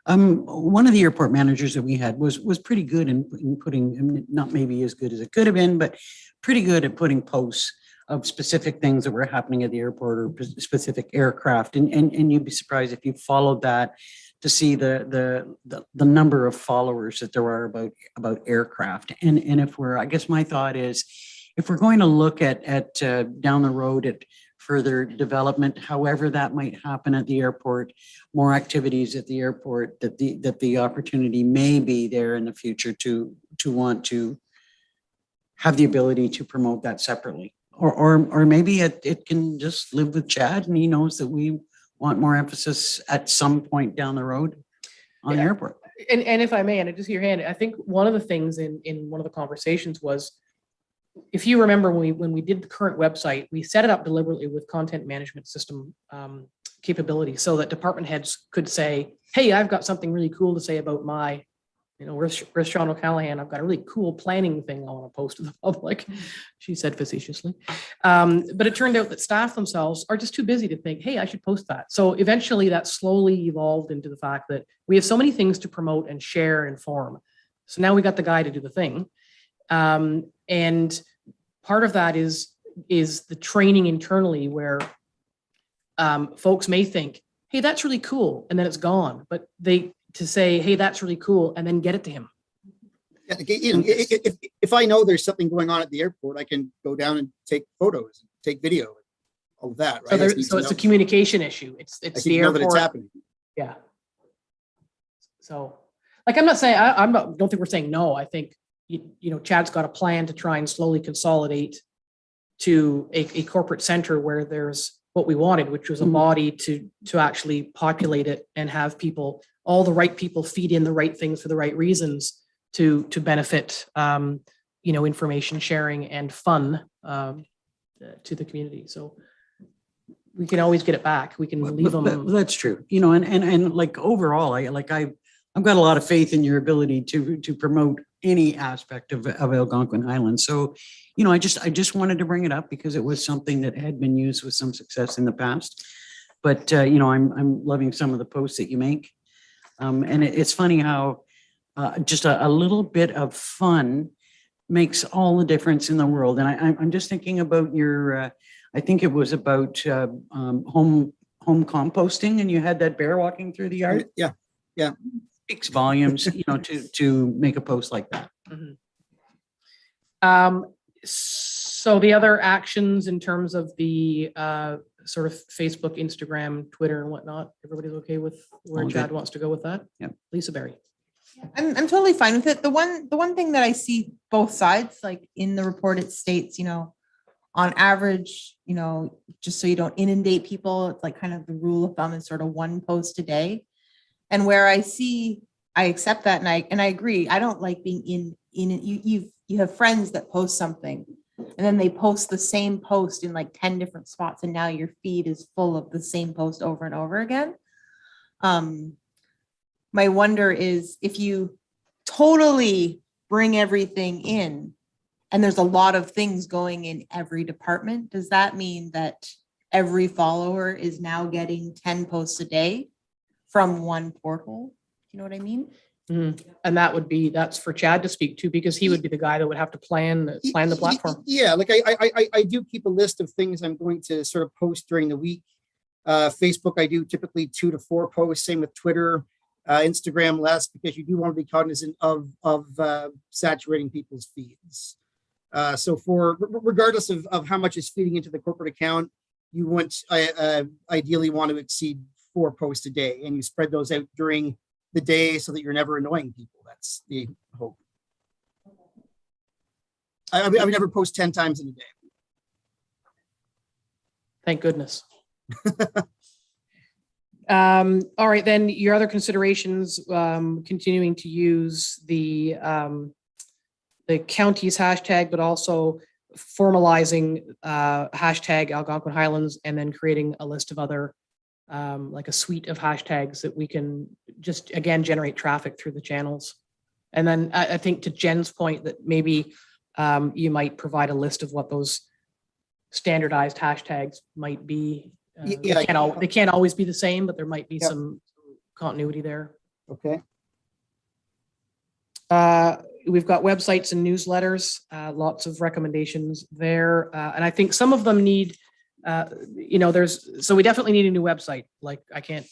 one of the airport managers that we had was pretty good in putting, not maybe as good as it could have been, but pretty good at putting posts of specific things that were happening at the airport or specific aircraft. And you'd be surprised if you followed that to see the number of followers that there are about aircraft. And if I guess my thought is, if we're going to look at down the road at further development, however that might happen at the airport, more activities at the airport, that the opportunity may be there in the future to want to have the ability to promote that separately. Or maybe it can just live with Chad and he knows that we want more emphasis at some point down the road on the airport. And if I may, and I just hear your hand, I think one of the things in one of the conversations was, if you remember when we did the current website, we set it up deliberately with content management system capability so that department heads could say, hey, I've got something really cool to say about my, where's Sean O'Callahan? I've got a really cool planning thing I want to post to the public, she said facetiously. But it turned out that staff themselves are just too busy to think, hey, I should post that. So eventually that slowly evolved into the fact that we have so many things to promote and share and inform. So now we got the guy to do the thing. And part of that is the training internally where folks may think, hey, that's really cool. And then it's gone. But to say, hey, that's really cool, and then get it to him. If I know there's something going on at the airport, I can go down and take photos, take video, all of that, right? So I just need so to it's a know- communication issue. It's I the need to know that it's airport. happening. Yeah. So, like, I'm not saying, I'm not, don't think we're saying no. I think, Chad's got a plan to try and slowly consolidate to a corporate center where there's what we wanted, which was a body to actually populate it and have people, all the right people feed in the right things for the right reasons to benefit, information sharing and fun to the community. So we can always get it back. We can leave them. That's true. And like overall, I've got a lot of faith in your ability to promote any aspect of Algonquin Highlands. So, I just wanted to bring it up because it was something that had been used with some success in the past. But, I'm loving some of the posts that you make. And it's funny how just a little bit of fun makes all the difference in the world. And I'm just thinking about your, I think it was about home composting, and you had that bear walking through the yard. Yeah. Speaks volumes, to make a post like that. So the other actions in terms of the sort of Facebook, Instagram, Twitter and whatnot, everybody's okay with where All Chad good. wants to go with that? Yep. Lisa Berry. I'm totally fine with it. The one thing that I see both sides, like in the report, it states, on average, just so you don't inundate people, it's like kind of the rule of thumb is sort of one post a day. And where I accept that, and I agree. I don't like being in it. You have friends that post something and then they post the same post in like 10 different spots, and now your feed is full of the same post over and over again. My wonder is if you totally bring everything in and there's a lot of things going in every department, does that mean that every follower is now getting 10 posts a day from one portal? You know what I mean? And that's for Chad to speak to, because he would be the guy that would have to plan the platform. Yeah, like I do keep a list of things I'm going to sort of post during the week. Facebook, I do typically 2 to 4 posts. Same with Twitter, Instagram less, because you do want to be cognizant of saturating people's feeds. So regardless of how much is feeding into the corporate account, you want ideally want to exceed 4 posts a day, and you spread those out during the day so that you're never annoying people. That's the hope. I would never post 10 times in a day. Thank goodness. All right, then your other considerations, continuing to use the county's hashtag, but also formalizing hashtag Algonquin Highlands, and then creating a list of other like a suite of hashtags that we can just, again, generate traffic through the channels. And then I think to Jen's point that maybe you might provide a list of what those standardized hashtags might be. They can't always be the same, but there might be some continuity there. Okay. We've got websites and newsletters, lots of recommendations there. And I think some of them need, so we definitely need a new website. Like, I can't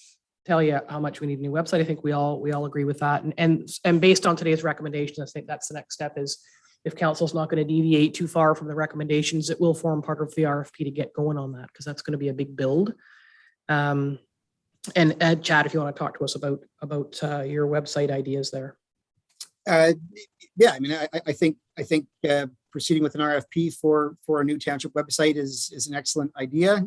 tell you how much we need a new website. I think we all agree with that. And based on today's recommendations, I think that's the next step is, if council's not going to deviate too far from the recommendations, it will form part of the RFP to get going on that, because that's going to be a big build. And Chad, if you want to talk to us about your website ideas there. Yeah, I mean, I think proceeding with an RFP for a new township website is an excellent idea.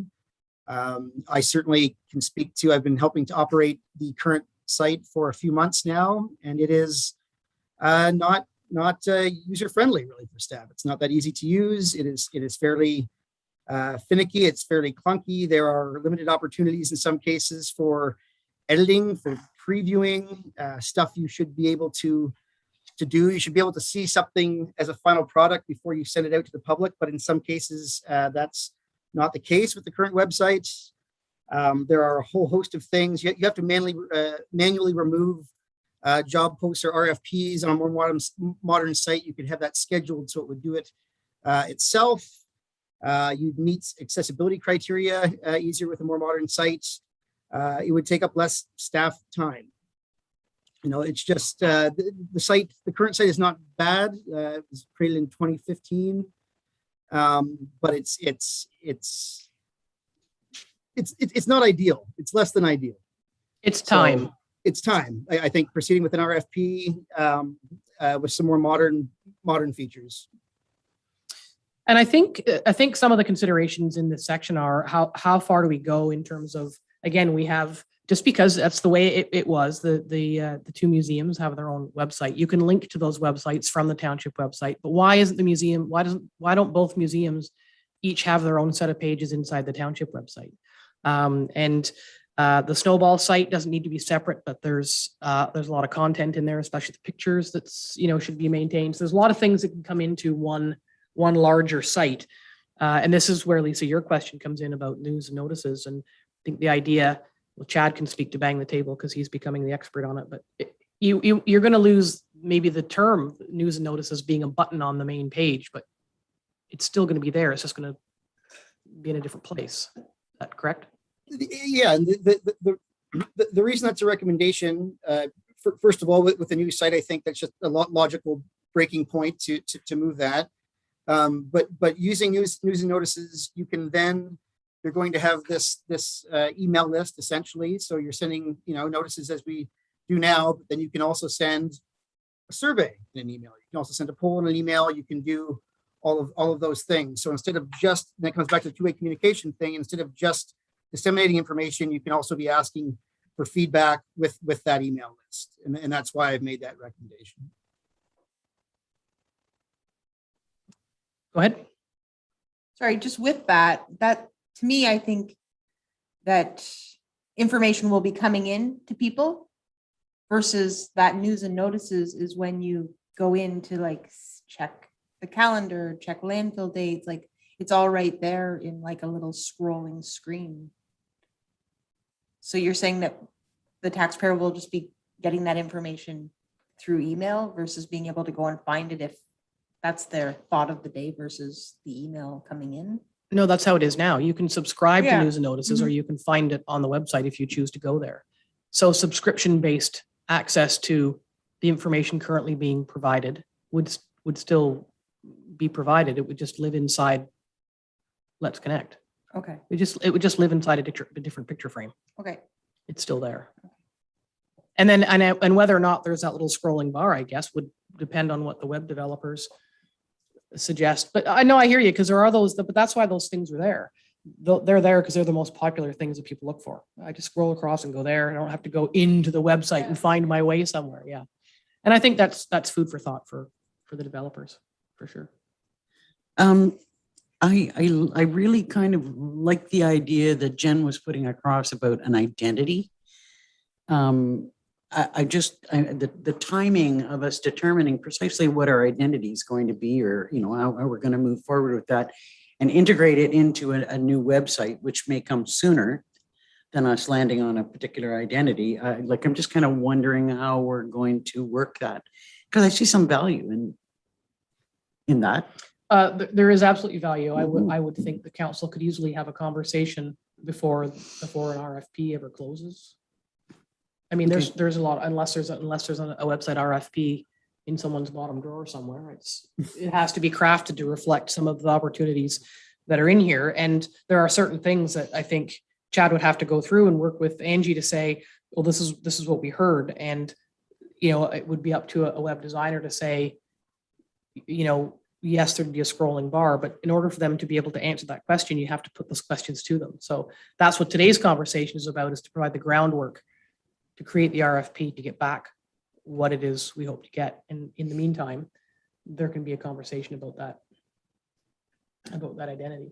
I certainly can speak to, I've been helping to operate the current site for a few months now, and it is not user friendly really for staff. It's not that easy to use. It is fairly finicky. It's fairly clunky. There are limited opportunities in some cases for editing, for previewing stuff you should be able to do. You should be able to see something as a final product before you send it out to the public. But in some cases, that's not the case with the current website. There are a whole host of things. You have to manually remove job posts or RFPs on a more modern site. You could have that scheduled so it would do it itself. You'd meet accessibility criteria easier with a more modern site. It would take up less staff time. It's just the current site is not bad. It was created in 2015, but it's it's not ideal. It's less than ideal. It's time. So it's time. I think proceeding with an RFP with some more modern features. And I think some of the considerations in this section are how far do we go in terms of, again, we have, just because that's the way it was, the two museums have their own website. You can link to those websites from the township website, but why isn't the museum, why don't both museums each have their own set of pages inside the township website? The Snowball site doesn't need to be separate, but there's a lot of content in there, especially the pictures that's, should be maintained. So there's a lot of things that can come into one larger site. And this is where, Lisa, your question comes in about news and notices. And I think the idea, well, Chad can speak to bang the table because he's becoming the expert on it, but you're going to lose maybe the term news and notices being a button on the main page, but it's still going to be there. It's just going to be in a different place. Is that correct? Yeah, and the reason that's a recommendation, first of all, with the new site, I think that's just a logical breaking point to move that. But using news and notices, you can then, you're going to have this email list essentially. So you're sending notices as we do now, but then you can also send a survey in an email. You can also send a poll in an email. You can do all of those things. So instead of just, and that comes back to the two-way communication thing, instead of just disseminating information, you can also be asking for feedback with that email list. And that's why I've made that recommendation. Go ahead. Sorry, just with that, to me, I think that information will be coming in to people versus that news and notices is when you go in to like check the calendar, check landfill dates, like it's all right there in like a little scrolling screen. So you're saying that the taxpayer will just be getting that information through email versus being able to go and find it if that's their thought of the day versus the email coming in? No, that's how it is now. You can subscribe to news and notices, or Mhm. you can find it on the website if you choose to go there. So subscription-based access to the information currently being provided would still be provided. It would just live inside Let's Connect. Okay, It would just live inside a different picture frame. okay. It's still there. And then, and whether or not there's that little scrolling bar, I guess, would depend on what the web developers suggest. But I know I hear you, because there are those, but that's why those things are there. They're there because they're the most popular things that people look for. I just scroll across and go there. I don't have to go into the website and find my way somewhere. Yeah. And I think that's food for thought for the developers, for sure. I really kind of like the idea that Jen was putting across about an identity. The timing of us determining precisely what our identity is going to be, or how we're going to move forward with that, and integrate it into a new website, which may come sooner than us landing on a particular identity. I'm just kind of wondering how we're going to work that, because I see some value in that. There is absolutely value. I would think the council could easily have a conversation before an RFP ever closes. I mean, there's a lot, unless there's a website RFP in someone's bottom drawer somewhere. It has to be crafted to reflect some of the opportunities that are in here. And there are certain things that I think Chad would have to go through and work with Angie to say, well, this is what we heard. And, it would be up to a web designer to say, yes, there'd be a scrolling bar, but in order for them to be able to answer that question, you have to put those questions to them. So that's what today's conversation is about, is to provide the groundwork to create the RFP to get back what it is we hope to get. And in the meantime, there can be a conversation about that identity.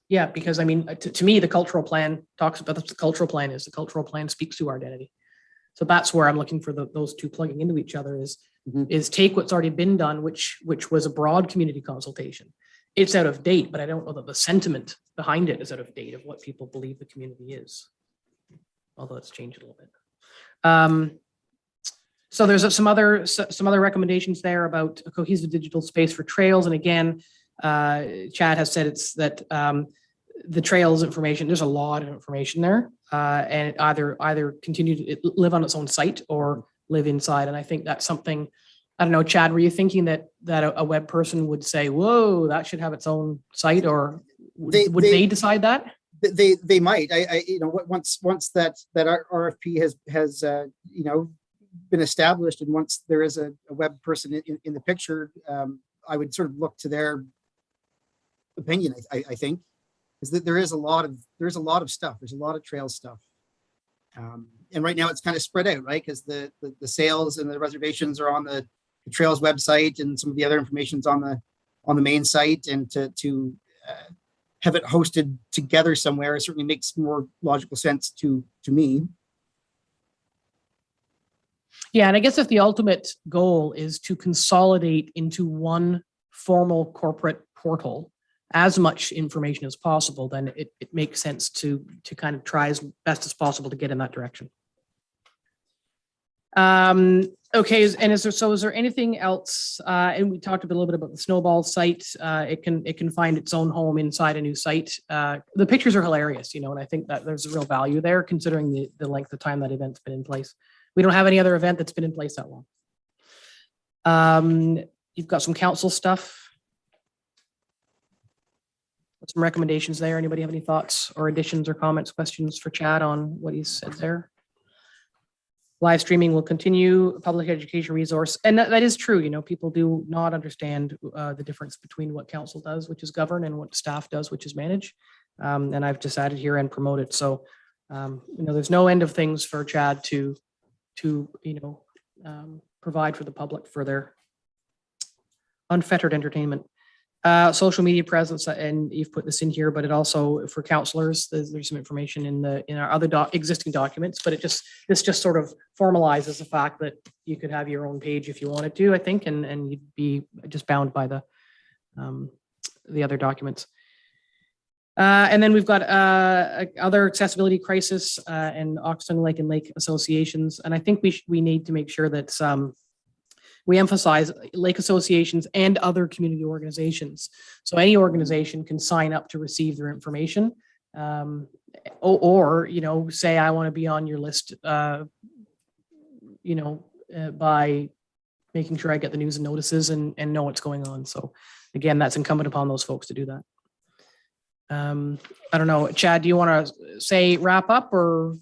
Yeah, because I mean, to me, the cultural plan talks about what the cultural plan is. The cultural plan speaks to our identity. So that's where I'm looking for those two plugging into each other is take what's already been done, which was a broad community consultation. It's out of date, but I don't know that the sentiment behind it is out of date of what people believe the community is. Although it's changed a little bit. So there's some other recommendations there about a cohesive digital space for trails. And again, Chad has said that the trails information, there's a lot of information there, and it either continue to live on its own site or live inside. And I think that's something, I don't know, Chad, were you thinking that a web person would say, whoa, that should have its own site, or Would They- they decide that? They might, once that RFP has been established, and once there is a web person in the picture, I would sort of look to their opinion. I think is that there's a lot of stuff. There's a lot of trail stuff, and right now it's kind of spread out, right? Because the sales and the reservations are on the trails website, and some of the other information's on the main site, and to have it hosted together somewhere certainly makes more logical sense to me. Yeah, and I guess if the ultimate goal is to consolidate into one formal corporate portal as much information as possible, then it makes sense to kind of try as best as possible to get in that direction. Okay, and is there anything else? And we talked a little bit about the snowball site. It can find its own home inside a new site. The pictures are hilarious, and I think that there's a real value there considering the length of time that event's been in place. We don't have any other event that's been in place that long. You've got some council stuff. Some recommendations there. Anybody have any thoughts or additions or comments, questions for Chad on what he said there? Live streaming will continue, public education resource. And that is true. People do not understand the difference between what council does, which is govern, and what staff does, which is manage. And I've just added here and promote it. So, there's no end of things for Chad to provide for the public for their unfettered entertainment. Social media presence, and you've put this in here, but it also for counselors, there's some information in our other existing documents, but this just sort of formalizes the fact that you could have your own page if you wanted to, I think, and you'd be just bound by the other documents. And then we've got other accessibility crisis and Oxton Lake and Lake associations, and I think we need to make sure that we emphasize lake associations and other community organizations. So any organization can sign up to receive their information, or say I want to be on your list, by making sure I get the news and notices and know what's going on. So again, that's incumbent upon those folks to do that. I don't know, Chad, do you want to say wrap up or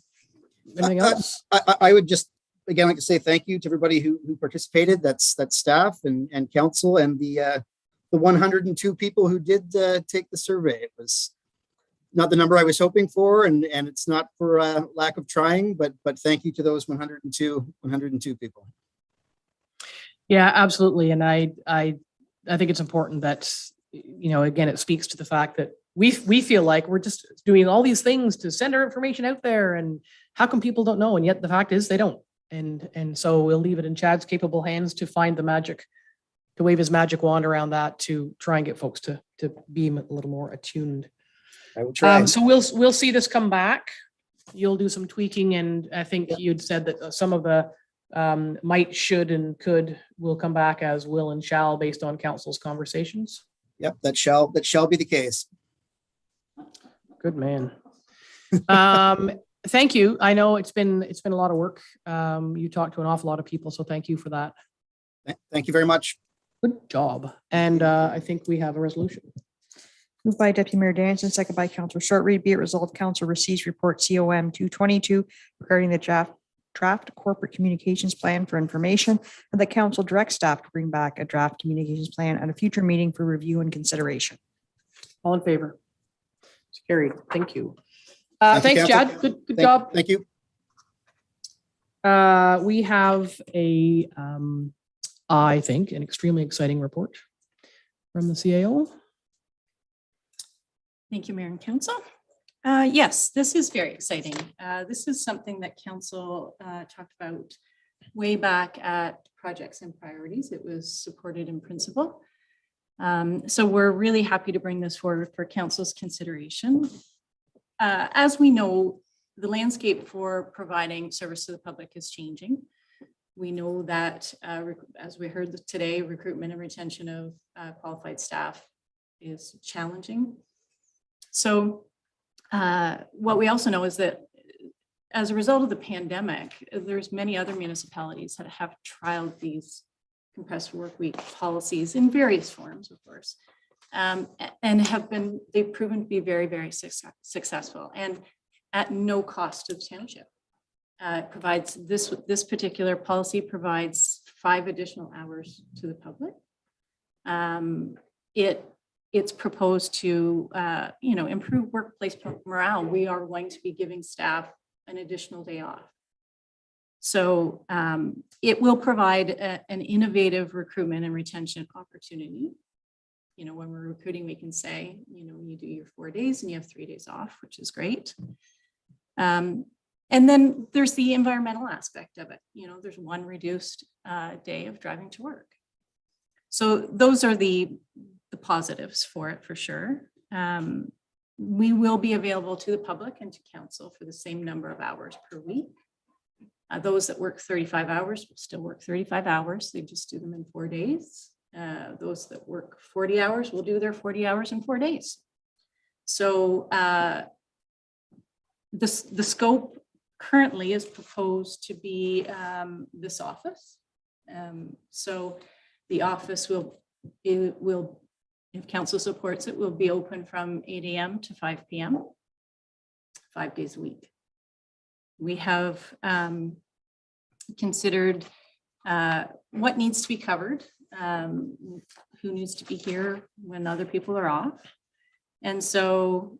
anything else? I would just again like to say thank you to everybody who participated. That's staff and council and the 102 people who did take the survey. It was not the number I was hoping for, and it's not for lack of trying, but thank you to those 102 people. Yeah, absolutely. And I think it's important that, again, it speaks to the fact that we feel like we're just doing all these things to send our information out there, and how come people don't know? And yet the fact is they don't. And so we'll leave it in Chad's capable hands to find the magic, to wave his magic wand around that, to try and get folks to be a little more attuned. I will try. So we'll see this come back. You'll do some tweaking, and I think you'd said that some of the might, should, and could will come back as will and shall based on council's conversations. Yep, that shall be the case. Good man. Thank you. I know it's been a lot of work. You talked to an awful lot of people, so thank you for that. Thank you very much. Good job. And I think we have a resolution. Moved by Deputy Mayor Danielson, second by Councillor Shortreed. Be it resolved, Council receives report COM 222 regarding the draft corporate communications plan for information, and the council directs staff to bring back a draft communications plan at a future meeting for review and consideration. All in favor? It's carried. Thank you. Thank you, Thanks, Council. Chad. Good job. Thank you. We have I think, an extremely exciting report from the CAO. Thank you, Mayor and Council. Yes, this is very exciting. This is something that Council talked about way back at Projects and Priorities. It was supported in principle. So we're really happy to bring this forward for Council's consideration. As we know, the landscape for providing service to the public is changing. We know that, as we heard today, recruitment and retention of qualified staff is challenging. So what we also know is that as a result of the pandemic, there's many other municipalities that have trialed these compressed work week policies in various forms, of course. and they've proven to be very, very successful and at no cost to the township. It provides this particular policy provides 5 additional hours to the public. It's proposed to, improve workplace morale. We are going to be giving staff an additional day off. So it will provide an innovative recruitment and retention opportunity. When we're recruiting, we can say, you do your 4 days and you have 3 days off, which is great. And then there's the environmental aspect of it. There's 1 reduced day of driving to work. So those are the positives for it, for sure. We will be available to the public and to council for the same number of hours per week. Those that work 35 hours will still work 35 hours. They just do them in 4 days. Those that work 40 hours will do their 40 hours in 4 days. So the scope currently is proposed to be this office. So the office will, if council supports it, will be open from 8 a.m. to 5 p.m. 5 days a week. We have considered what needs to be covered, who needs to be here when other people are off. And so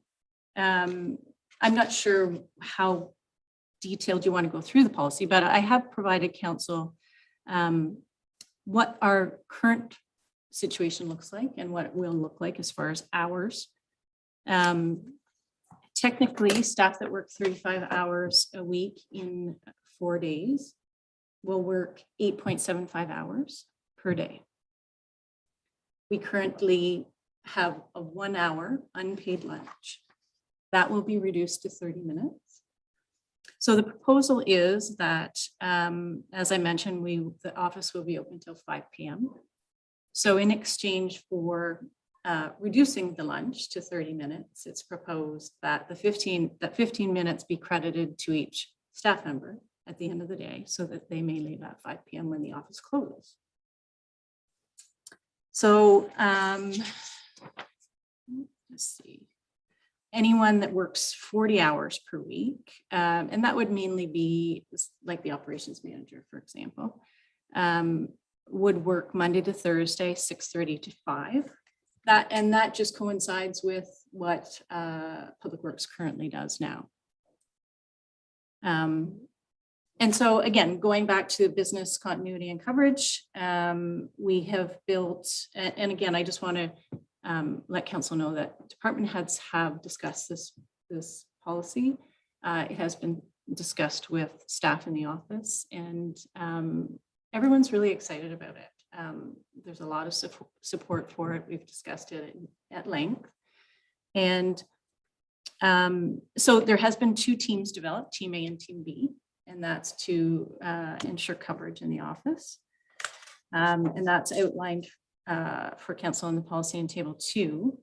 I'm not sure how detailed you want to go through the policy, but I have provided council what our current situation looks like and what it will look like as far as hours. Technically, staff that work 35 hours a week in 4 days will work 8.75 hours per day. We currently have a 1 hour unpaid lunch. That will be reduced to 30 minutes. So the proposal is that, as I mentioned, the office will be open until 5 p.m. So in exchange for reducing the lunch to 30 minutes, it's proposed that 15 minutes be credited to each staff member at the end of the day so that they may leave at 5 p.m. when the office closes. So let's see. Anyone that works 40 hours per week, and that would mainly be like the operations manager, for example, would work Monday to Thursday, 6:30 to 5. That just coincides with what Public Works currently does now. And so again, going back to business continuity and coverage, we have built, and again, I just want to let council know that department heads have discussed this policy. It has been discussed with staff in the office, and everyone's really excited about it. There's a lot of support for it. We've discussed it at length. And so there has been 2 teams developed, Team A and Team B, and that's to ensure coverage in the office. And that's outlined for council in the policy in table 2.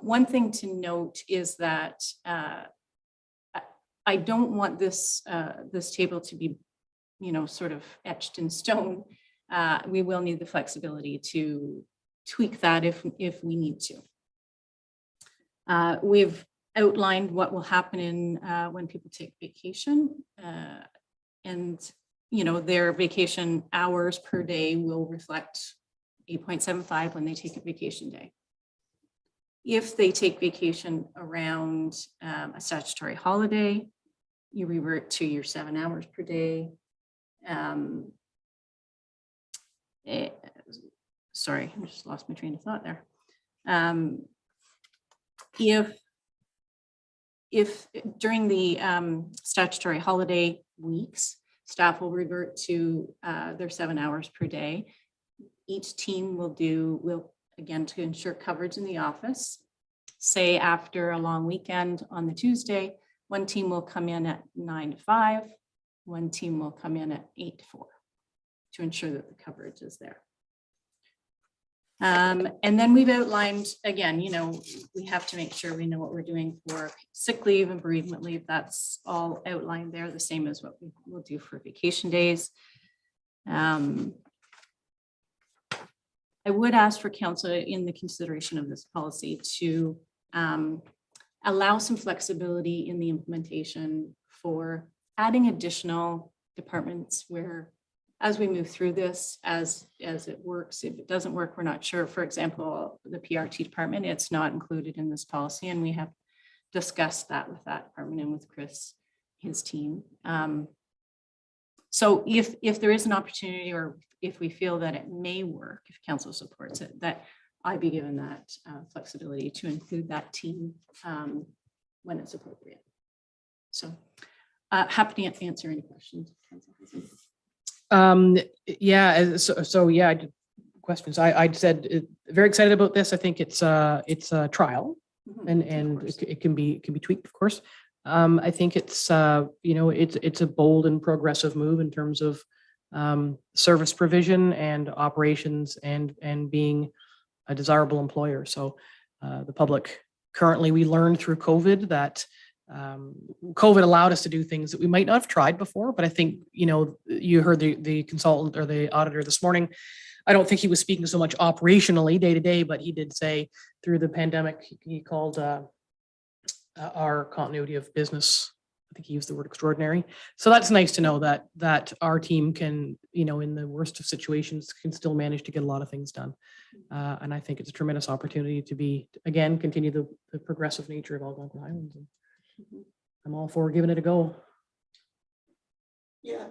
One thing to note is that I don't want this table to be, sort of etched in stone. We will need the flexibility to tweak that if we need to. We've outlined what will happen when people take vacation, and their vacation hours per day will reflect 8.75 when they take a vacation day. If they take vacation around a statutory holiday, you revert to your 7 hours per day. Sorry, I just lost my train of thought there. If during the statutory holiday weeks, staff will revert to their 7 hours per day, each team will again, to ensure coverage in the office, say after a long weekend on the Tuesday, one team will come in at 9 to 5, one team will come in at 8 to 4 to ensure that the coverage is there. And then we've outlined, again, we have to make sure we know what we're doing for sick leave and bereavement leave. That's all outlined there, the same as what we will do for vacation days. I would ask for council in the consideration of this policy to allow some flexibility in the implementation for adding additional departments where, as we move through this, as it works, if it doesn't work, we're not sure. For example, the PRT department, it's not included in this policy, and we have discussed that with that department and with Chris, his team. So if there is an opportunity, or if we feel that it may work, if council supports it, that I be given that flexibility to include that team when it's appropriate. So happy to answer any questions. Yeah, so yeah, I did questions. I said very excited about this. I think it's a trial, and it can be tweaked, of course. I think it's it's a bold and progressive move in terms of service provision and operations and being a desirable employer. So the public, currently, we learned through COVID that COVID allowed us to do things that we might not have tried before. But I think, you heard the consultant or the auditor this morning. I don't think he was speaking so much operationally day to day, but he did say through the pandemic, he called our continuity of business, I think he used the word extraordinary. So that's nice to know that our team can, in the worst of situations, can still manage to get a lot of things done. And I think it's a tremendous opportunity to continue the progressive nature of Algonquin Highlands. And I'm all for giving it a go. Yeah.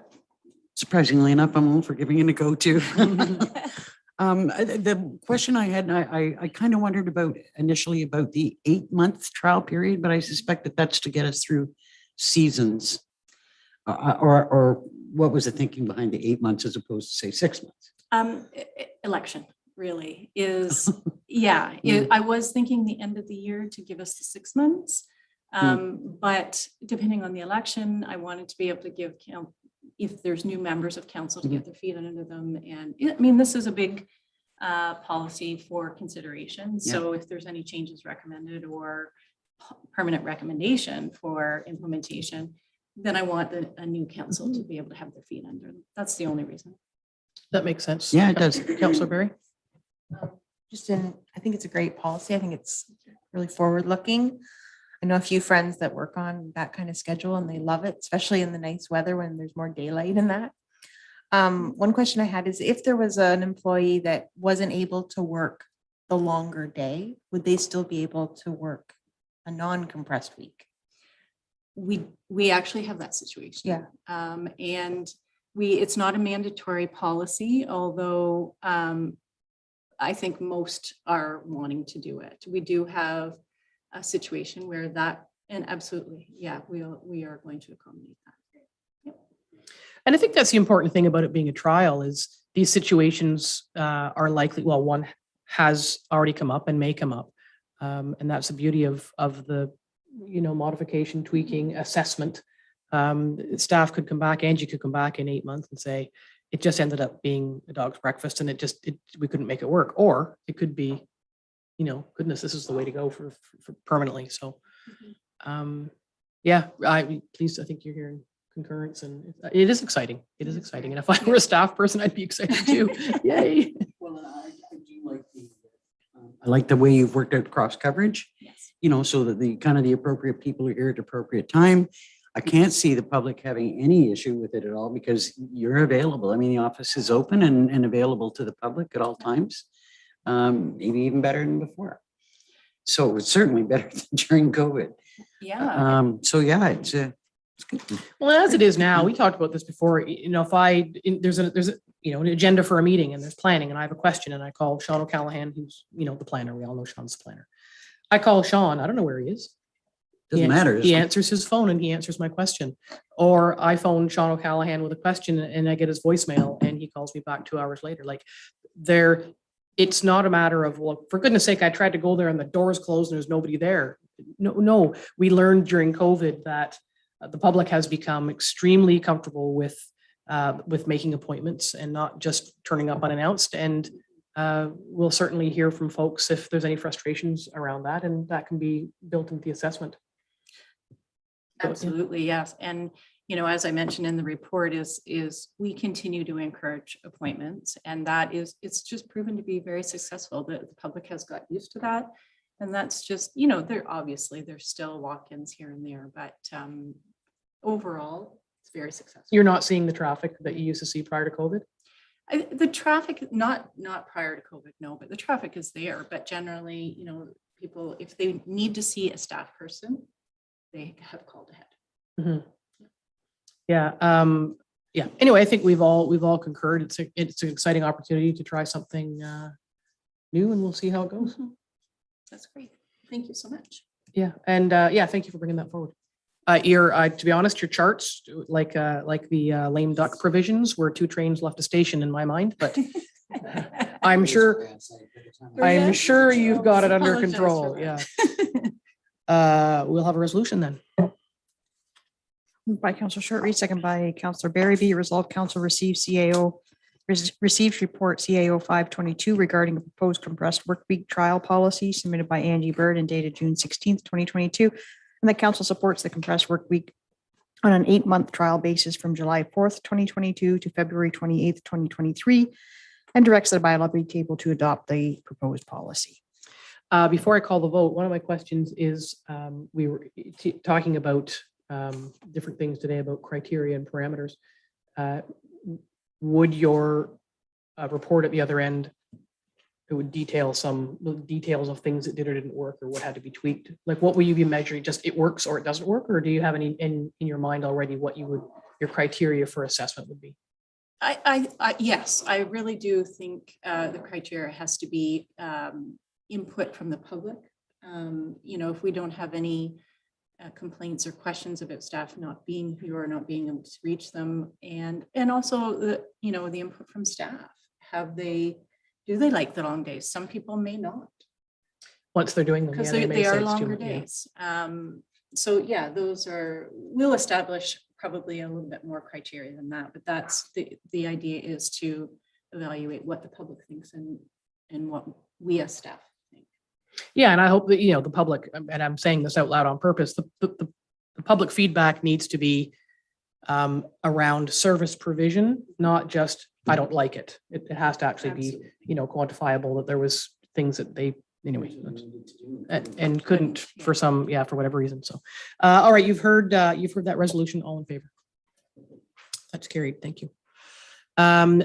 Surprisingly enough, I'm all for giving it a go too. The question I had, I kind of wondered initially about the 8-month trial period, but I suspect that that's to get us through seasons. Or what was the thinking behind the 8 months as opposed to say 6 months? Election really is, I was thinking the end of the year to give us the 6 months. But depending on the election, I wanted to be able to give if there's new members of council to get their feet under them. And this is a big policy for consideration. So if there's any changes recommended or permanent recommendation for implementation, then I want a new council to be able to have their feet under them. That's the only reason. That makes sense. Yeah, it does. Councillor Berry? I think it's a great policy. I think it's really forward looking. I know a few friends that work on that kind of schedule and they love it, especially in the nice weather when there's more daylight in that. One question I had is if there was an employee that wasn't able to work the longer day, would they still be able to work a non-compressed week? We actually have that situation. Yeah. And it's not a mandatory policy, although I think most are wanting to do it. We do have a situation where and absolutely, we are going to accommodate that. Yep. And I think that's the important thing about it being a trial is these situations are likely, one has already come up and may come up. And that's the beauty of the, modification, tweaking, assessment. Staff could come back, Angie could come back in 8 months and say, it just ended up being a dog's breakfast and we couldn't make it work. Or it could be, goodness, this is the way to go for permanently. So, please, I think you're hearing concurrence and it is exciting. It is exciting. And if I were a staff person, I'd be excited too. Yay. Well, I do like I like the way you've worked out cross coverage, so that the appropriate people are here at appropriate time. I can't see the public having any issue with it at all because you're available. The office is open and available to the public at all times. Maybe even better than before. So it's certainly better than during COVID. Yeah. It's good. Well, as it is now, we talked about this before, if there's an agenda for a meeting and there's planning and I have a question and I call Sean O'Callaghan, who's, the planner. We all know Sean's the planner. I call Sean, I don't know where he is. Doesn't matter. He answers his phone and he answers my question. Or I phone Sean O'Callaghan with a question and I get his voicemail and he calls me back 2 hours later. It's not a matter of, well, for goodness sake, I tried to go there and the door's closed and there's nobody there. No, we learned during COVID that the public has become extremely comfortable with making appointments and not just turning up unannounced. And we'll certainly hear from folks if there's any frustrations around that, and that can be built into the assessment. Absolutely, yes. And as I mentioned in the report, is we continue to encourage appointments, and it's just proven to be very successful. The public has got used to that. And that's just, there's still walk-ins here and there, but overall, it's very successful. You're not seeing the traffic that you used to see prior to COVID? The traffic, not prior to COVID, no, but the traffic is there. But generally, people, if they need to see a staff person, they have called ahead. Mm-hmm. Yeah. Yeah. Anyway, I think we've all concurred. It's an exciting opportunity to try something new, and we'll see how it goes. Mm-hmm. That's great. Thank you so much. Yeah. And thank you for bringing that forward. To be honest, your charts, like the lame duck provisions, were 2 trains left a station in my mind, but I'm sure you've got it under control. Yeah. We'll have a resolution then. Moved by Councillor Short-Reed, second by Councillor Barry. Be it resolved, Council receives report CAO 522 regarding a proposed compressed work week trial policy submitted by Angie Bird and dated June 16th, 2022. And the council supports the compressed work week on an 8-month trial basis from July 4th, 2022 to February 28th, 2023, and directs the bylaw be table to adopt the proposed policy. Before I call the vote, one of my questions is, we were talking about different things today about criteria and parameters. Would your report at the other end, it would detail some details of things that did or didn't work or what had to be tweaked? Like, what will you be measuring? Just it works or it doesn't work? Or do you have any in your mind already what your criteria for assessment would be? Yes, I really do think the criteria has to be input from the public. If we don't have any complaints or questions about staff not being here or not being able to reach them, and also the input from staff. Do they like the long days? Some people may not. Once they're doing them, because yeah, they are longer much, yeah. days. So yeah, we'll establish probably a little bit more criteria than that, but that's the idea is to evaluate what the public thinks and what we as staff think. Yeah, and I hope that the public, and I'm saying this out loud on purpose, the public feedback needs to be around service provision, not just I don't like it. It has to actually Absolutely. be quantifiable, that there was things that they and couldn't for whatever reason. So all right, you've heard that resolution. All in favor? That's carried. Thank you.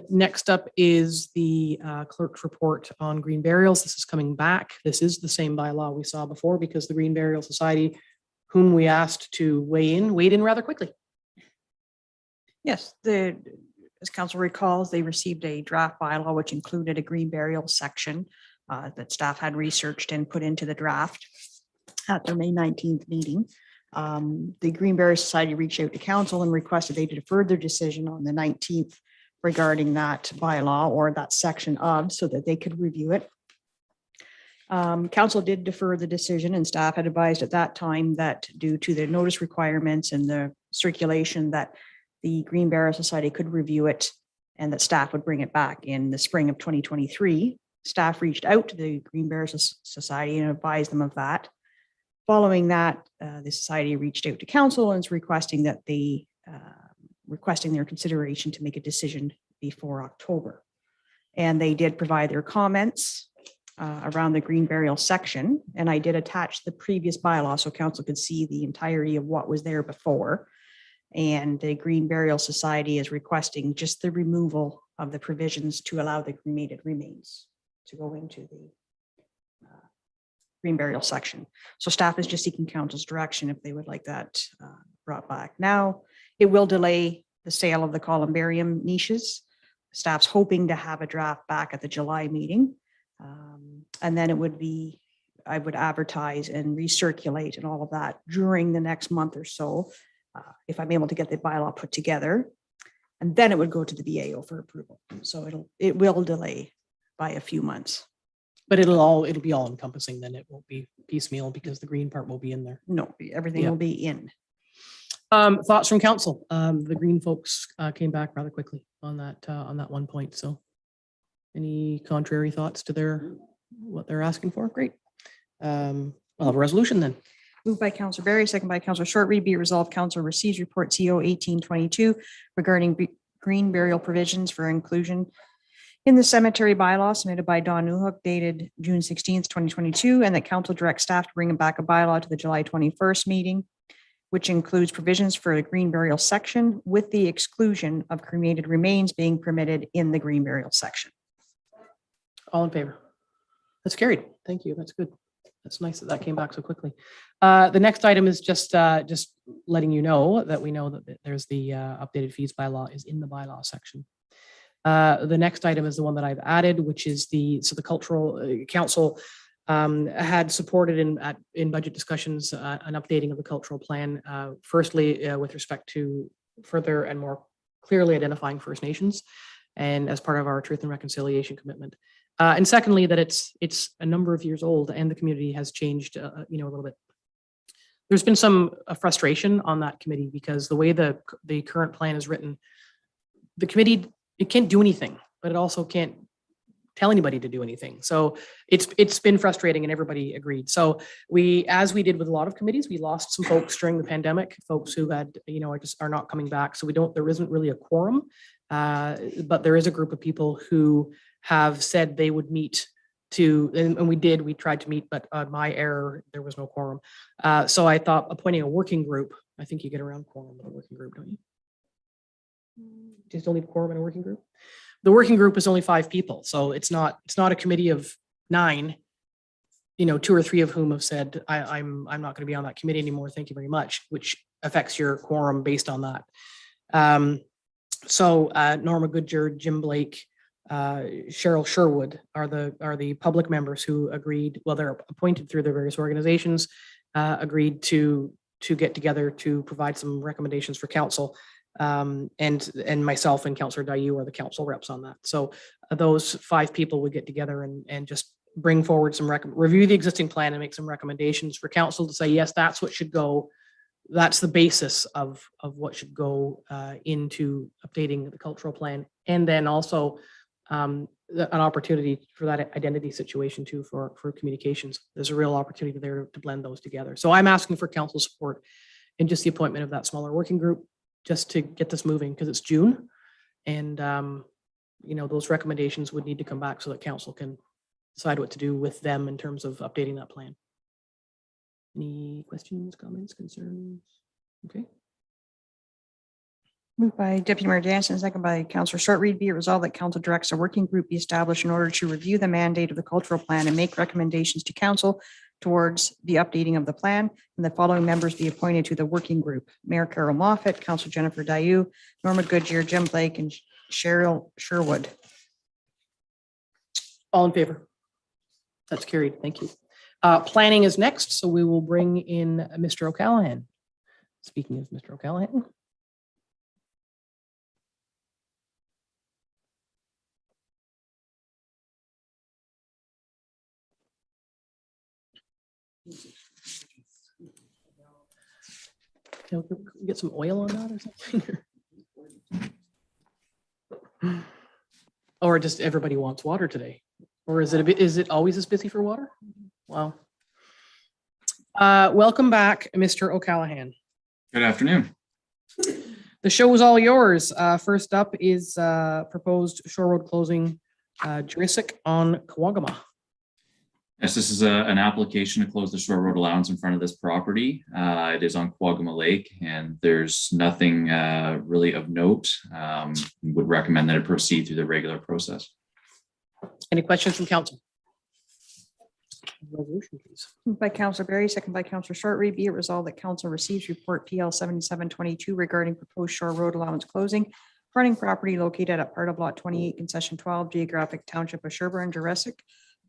Next up is the clerk's report on green burials. This is coming back. This is the same bylaw we saw before, because the Green Burial Society, whom we asked to weighed in rather quickly. Yes, as council recalls, they received a draft bylaw which included a green burial section that staff had researched and put into the draft at their May 19th meeting. The Green Burial Society reached out to council and requested they deferred their decision on the 19th regarding that bylaw or that section so that they could review it. Council did defer the decision, and staff had advised at that time that due to the notice requirements and the circulation, that the Green Burial Society could review it and that staff would bring it back in the spring of 2023. Staff reached out to the Green Burial Society and advised them of that. Following that, the society reached out to council and is requesting their consideration to make a decision before October. And they did provide their comments around the green burial section. And I did attach the previous bylaw so council could see the entirety of what was there before. And the Green Burial Society is requesting just the removal of the provisions to allow the cremated remains to go into the green burial section. So staff is just seeking council's direction if they would like that brought back. Now, it will delay the sale of the columbarium niches. Staff's hoping to have a draft back at the July meeting. And then I would advertise and recirculate and all of that during the next month or so, if I'm able to get the bylaw put together. And then it would go to the BAO for approval. So it will delay by a few months. But it'll be all encompassing, then it won't be piecemeal because the green part will be in there. No, everything will be in. Thoughts from council? The green folks came back rather quickly on that one point. So any contrary thoughts to what they're asking for? Great. I'll have a resolution then. Moved by Counselor Berry, second by Counselor Short-Reed, be it resolved, Council receives report CO 1822 regarding green burial provisions for inclusion in the cemetery bylaw submitted by Don Newhook dated June 16th, 2022, and that Council directs staff to bring back a bylaw to the July 21st meeting, which includes provisions for the green burial section with the exclusion of cremated remains being permitted in the green burial section. All in favor? That's carried. Thank you. That's good. That's nice that that came back so quickly. The next item is just letting you know that we know that there's the updated fees bylaw is in the bylaw section. The next item is the one that I've added, which is the cultural council had supported in budget discussions an updating of the cultural plan. Firstly, with respect to further and more clearly identifying First Nations, and as part of our Truth and Reconciliation commitment. And secondly, that it's a number of years old and the community has changed, a little bit. There's been some frustration on that committee because the way the current plan is written, the committee, it can't do anything, but it also can't tell anybody to do anything. So it's been frustrating and everybody agreed. So as we did with a lot of committees, we lost some folks during the pandemic, folks who had, are not coming back. So there isn't really a quorum, but there is a group of people who have said they would meet and we tried to meet, but my error, there was no quorum. So I thought appointing a working group, I think you get around quorum with a working group, don't you? Do you still need quorum in a working group? The working group is only 5 people, so it's not a committee of 9, 2 or 3 of whom have said, I'm not going to be on that committee anymore, thank you very much, which affects your quorum based on that. So Norma Goodger, Jim Blake, Cheryl Sherwood are the public members who agreed, well, they're appointed through their various organizations, agreed to get together to provide some recommendations for council. And myself and Councillor Dayu are the council reps on that. So those 5 people would get together and just bring forward review the existing plan and make some recommendations for council to say, yes, that's what should go. That's the basis of what should go into updating the cultural plan. And then also an opportunity for that identity situation too for communications. There's a real opportunity there to blend those together. So I'm asking for council support in just the appointment of that smaller working group, just to get this moving because it's June and, those recommendations would need to come back so that council can decide what to do with them in terms of updating that plan. Any questions, comments, concerns? Okay. Moved by Deputy Mayor Jansen, second by Councillor Short-Reed, be it resolved that council directs a working group be established in order to review the mandate of the cultural plan and make recommendations to council towards the updating of the plan, and the following members be appointed to the working group: Mayor Carol Moffat, Councillor Jennifer Dayu, Norma Goodyear, Jim Blake, and Cheryl Sherwood. All in favor? That's carried. Thank you. Planning is next, so we will bring in Mr. O'Callaghan. Speaking of Mr. O'Callaghan. Can we get some oil on that or something? Or just everybody wants water today? Or is it always this busy for water? Wow. Welcome back, Mr. O'Callaghan. Good afternoon. The show is all yours. First up is proposed shore road closing Jurassic on Kawagama. Yes, this is an application to close the shore road allowance in front of this property. It is on Kawagama Lake and there's nothing really of note. Would recommend that it proceed through the regular process. Any questions from council? Resolution, please. Moved by Councillor Berry, second by Councillor Short-Reed, be it resolved that council receives report PL 7722 regarding proposed shore road allowance closing fronting property located at part of lot 28, concession 12, geographic township of Sherburne, Jurassic,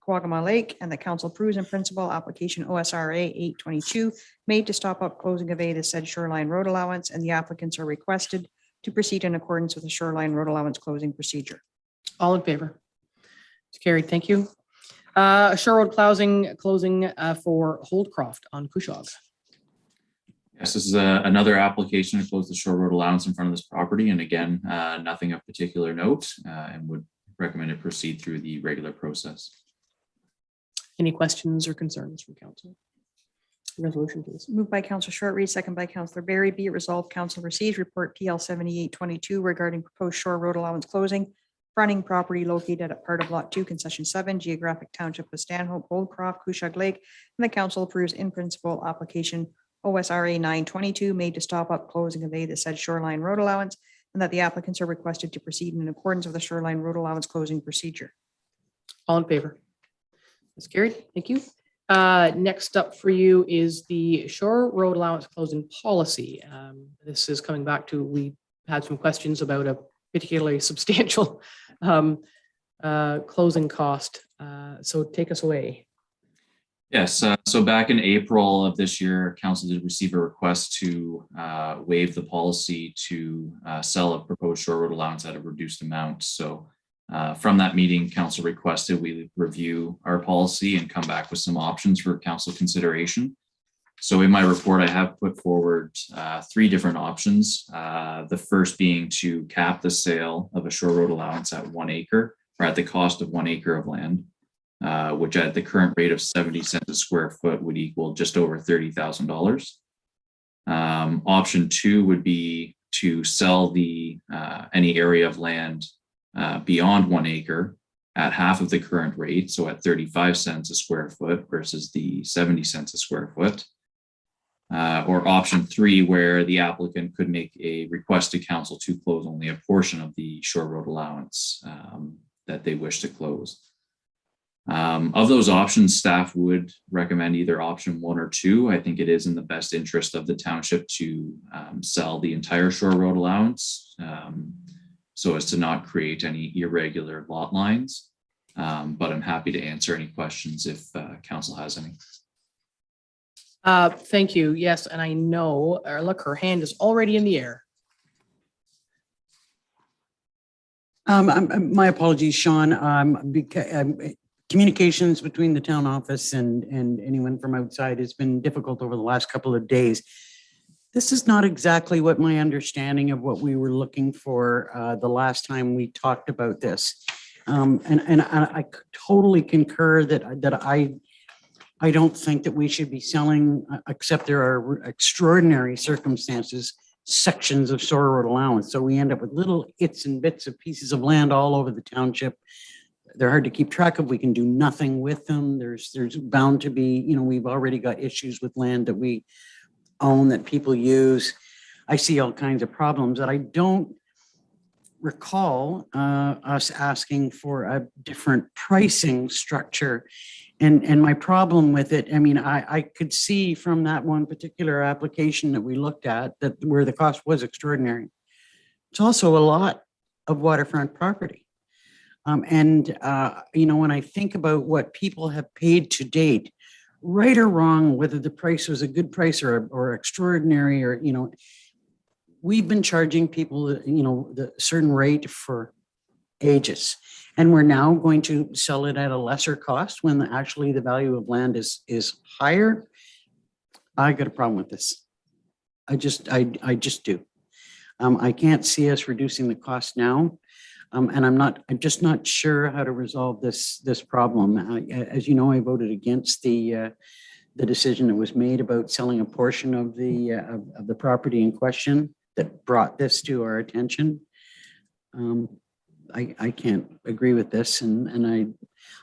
Kawagama Lake, and the council approves in principle application OSRA 822 made to stop up closing of the said shoreline road allowance, and the applicants are requested to proceed in accordance with the shoreline road allowance closing procedure. All in favor? It's carried. Thank you. Shore road closing for Holdcroft on Cushog. Yes, this is another application to close the shore road allowance in front of this property. And again, nothing of particular note and would recommend it proceed through the regular process. Any questions or concerns from council? resolution, please. Moved by Counselor Short Reed, second by Counselor Barry. Be it resolved, Council receives report PL 7822 regarding proposed shore road allowance closing, fronting property located at part of Lot 2, Concession 7, Geographic Township of Stanhope, Goldcroft, Cushag Lake, and the council approves in principle application OSRA 922 made to stop up, close, and convey the said shoreline road allowance, and that the applicants are requested to proceed in accordance with the shoreline road allowance closing procedure. All in favor? That's carried. Thank you. Next up for you is the shore road allowance closing policy. This is coming back to, we had some questions about a particularly substantial closing cost. So take us away. Yes, so back in April of this year, council did receive a request to waive the policy to sell a proposed shore road allowance at a reduced amount. So from that meeting, council requested we review our policy and come back with some options for council consideration. So in my report, I have put forward 3 different options. The first being to cap the sale of a shore road allowance at 1 acre, or at the cost of 1 acre of land, which at the current rate of 70 cents a square foot would equal just over $30,000. Option 2 would be to sell the any area of land beyond 1 acre at half of the current rate, so at 35 cents a square foot versus the 70 cents a square foot. Or option 3, where the applicant could make a request to council to close only a portion of the shore road allowance that they wish to close. Of those options, staff would recommend either option 1 or 2. I think it is in the best interest of the township to sell the entire shore road allowance so as to not create any irregular lot lines. But I'm happy to answer any questions if council has any. Thank you. Yes, and I know, look, her hand is already in the air. My apologies, Sean. Communications between the town office and anyone from outside has been difficult over the last couple of days. This is not exactly what my understanding of what we were looking for the last time we talked about this. And I totally concur that I don't think that we should be selling, except there are extraordinary circumstances, sections of shore road allowance. So we end up with little its and bits of pieces of land all over the township. They're hard to keep track of. We can do nothing with them. There's bound to be, we've already got issues with land that we own that people use. I see all kinds of problems that I don't recall us asking for a different pricing structure. And my problem with it, I could see from that one particular application that we looked at that where the cost was extraordinary. It's also a lot of waterfront property. When I think about what people have paid to date, right or wrong, whether the price was a good price or extraordinary, or, we've been charging people, the certain rate for ages. And we're now going to sell it at a lesser cost when actually the value of land is higher. I got a problem with this. I just do. I can't see us reducing the cost now. And I'm just not sure how to resolve this problem. As you know, I voted against the decision that was made about selling a portion of the property in question that brought this to our attention. I can't agree with this, and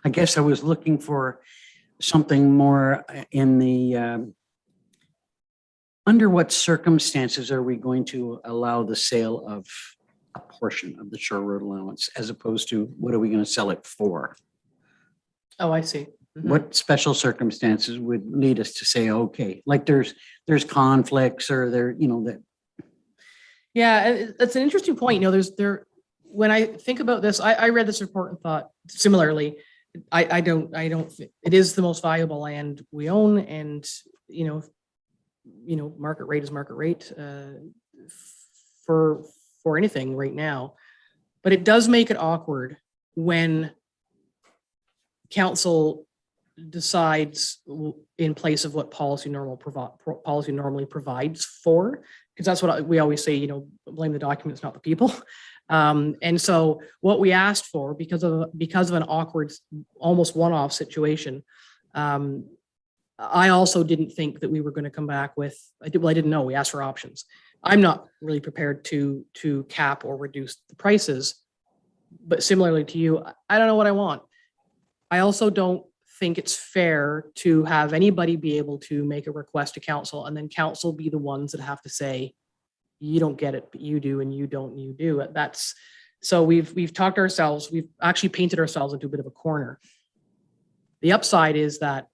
I guess I was looking for something more in the under what circumstances are we going to allow the sale of a portion of the shore road allowance, as opposed to what are we going to sell it for? Oh, I see. Mm-hmm. What special circumstances would lead us to say, okay, like there's conflicts or that. Yeah, it's an interesting point. When I think about this, I read this report and thought similarly. I don't. It is the most valuable land we own, and market rate is market rate for anything right now. But it does make it awkward when council decides in place of what policy normally provides for, because that's what we always say. Blame the documents, not the people. And so what we asked for, because of an awkward, almost one-off situation, I also didn't think that we were going to come back with, I didn't know, we asked for options. I'm not really prepared to cap or reduce the prices, but similarly to you, I don't know what I want. I also don't think it's fair to have anybody be able to make a request to council and then council be the ones that have to say, you don't get it, but you do, and you don't, and you do. That's, so we've talked ourselves, we've actually painted ourselves into a bit of a corner. The upside is that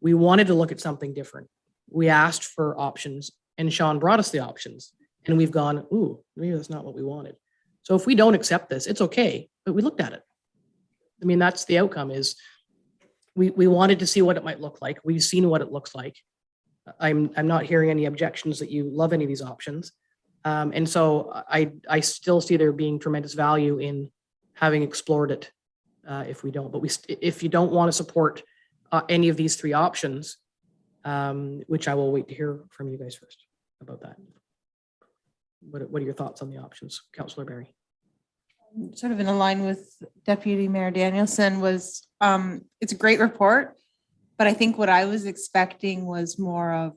we wanted to look at something different. We asked for options and Sean brought us the options and we've gone, ooh, maybe that's not what we wanted. So if we don't accept this, it's okay, but we looked at it. I mean, that's the outcome is we wanted to see what it might look like. We've seen what it looks like. I'm not hearing any objections that you love any of these options. And so I still see there being tremendous value in having explored it if we don't. But if you don't want to support any of these three options, which I will wait to hear from you guys first about that. What are your thoughts on the options, Councillor Barry? Sort of in line with Deputy Mayor Danielson was, it's a great report, but I think what I was expecting was more of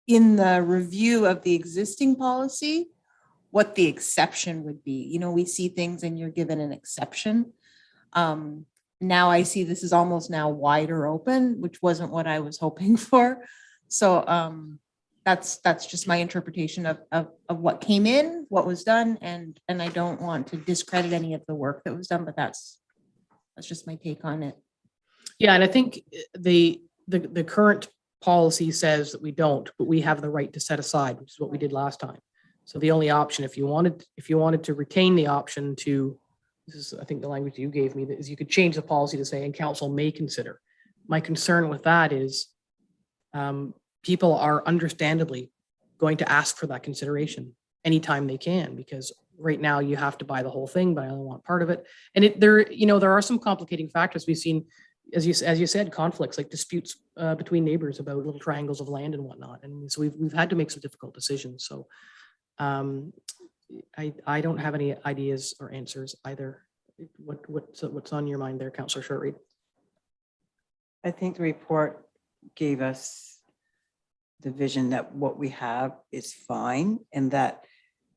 in the review of the existing policy, what the exception would be. You know, we see things and you're given an exception. Now I see this is almost now wider open, which wasn't what I was hoping for. So that's just my interpretation of what came in, what was done, and I don't want to discredit any of the work that was done, but that's just my take on it. Yeah, and I think the current policy says that we don't, but we have the right to set aside, which is what we did last time. So the only option, if you wanted to retain the option to, this is I think the language you gave me, is you could change the policy to say, and council may consider. My concern with that is people are understandably going to ask for that consideration anytime they can, because right now you have to buy the whole thing, but I only want part of it. And there are some complicating factors. We've seen, as you said, conflicts like disputes between neighbors about little triangles of land and whatnot. And so we've had to make some difficult decisions. So I don't have any ideas or answers either. What's on your mind there, Councillor Shortreed? I think the report gave us the vision that what we have is fine and that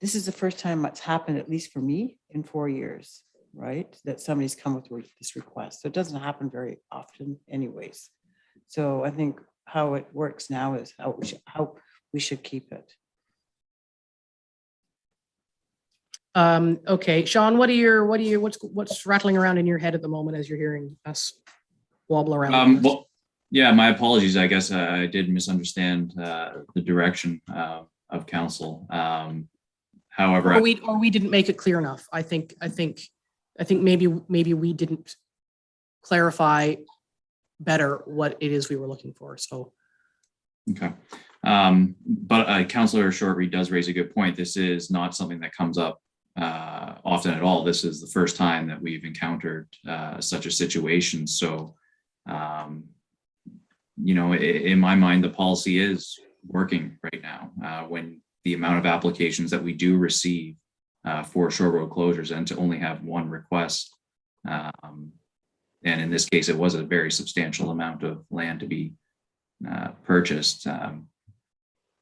this is the first time it's happened, at least for me, in 4 years, right? That somebody's come with this request. So it doesn't happen very often anyways. So I think how it works now is how we should keep it. Okay, Sean, what's rattling around in your head at the moment as you're hearing us wobble around? Well, yeah, my apologies. I guess I did misunderstand the direction of council. However, or we didn't make it clear enough. I think maybe we didn't clarify better what it is we were looking for. So, okay, but Councillor Shortreed does raise a good point. This is not something that comes up often at all. This is the first time that we've encountered such a situation. So, in my mind, the policy is working right now. When the amount of applications that we do receive for shore road closures and to only have one request, and in this case, it was a very substantial amount of land to be purchased.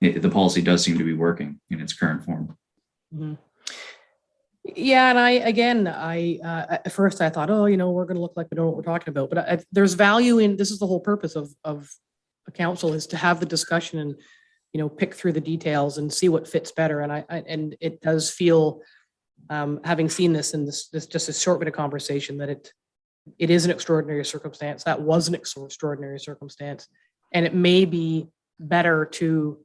The policy does seem to be working in its current form. Mm-hmm. Yeah, and at first I thought, we're going to look like we know what we're talking about. But there's value in, this is the whole purpose of a council, is to have the discussion and, pick through the details and see what fits better. And it does feel, having seen this in this just a short bit of conversation, that it is an extraordinary circumstance. That was an extraordinary circumstance. And it may be better to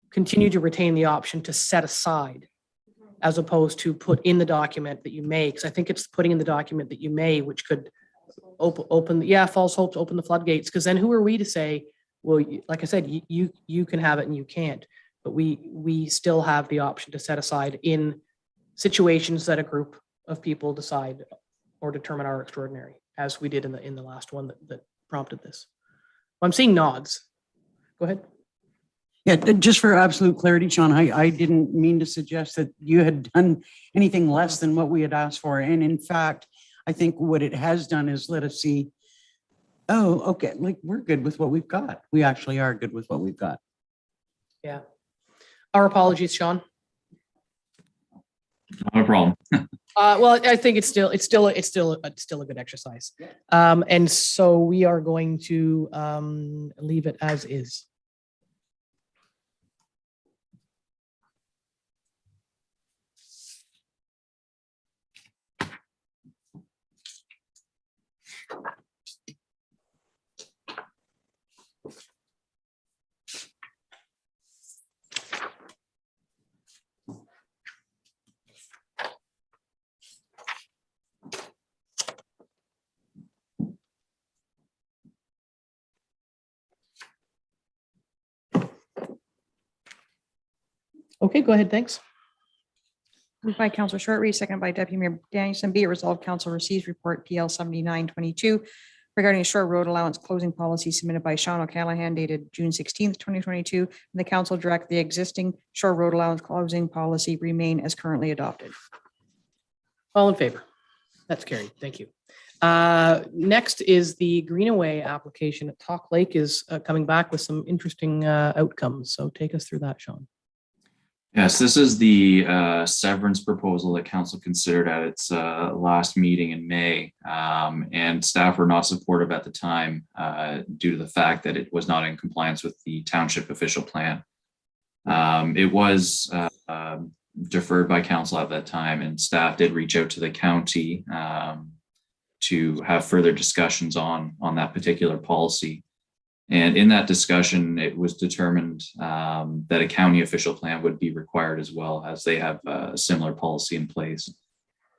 continue to retain the option to set aside, as opposed to put in the document that you may, because I think it's putting in the document that you may, which could open false hopes, open the floodgates, because then who are we to say, well, like I said, you can have it and you can't, but we still have the option to set aside in situations that a group of people decide or determine are extraordinary, as we did in the last one that prompted this. I'm seeing nods. Go ahead. Yeah, just for absolute clarity, Sean, I didn't mean to suggest that you had done anything less than what we had asked for. And in fact, I think what it has done is let us see Oh, okay, like, we're good with what we've got. We actually are good with what we've got. Yeah. Our apologies, Sean. Not a problem. Well, I think it's still a good exercise. And so we are going to leave it as is. Okay, go ahead. Thanks. Moved by Counselor Shortreed, seconded by Deputy Mayor Danielson. Be it resolved, Council receives report PL 7922 regarding a short road allowance closing policy submitted by Sean O'Callahan dated June 16th, 2022. And the council direct the existing short road allowance closing policy remain as currently adopted. All in favor? That's carried. Thank you. Next is the Greenaway application at Talk Lake is coming back with some interesting outcomes. So take us through that, Sean. Yes, this is the severance proposal that council considered at its last meeting in May, and staff were not supportive at the time due to the fact that it was not in compliance with the township official plan. It was deferred by council at that time, and staff did reach out to the county to have further discussions on that particular policy. And in that discussion, it was determined that a county official plan would be required as well, as they have a similar policy in place.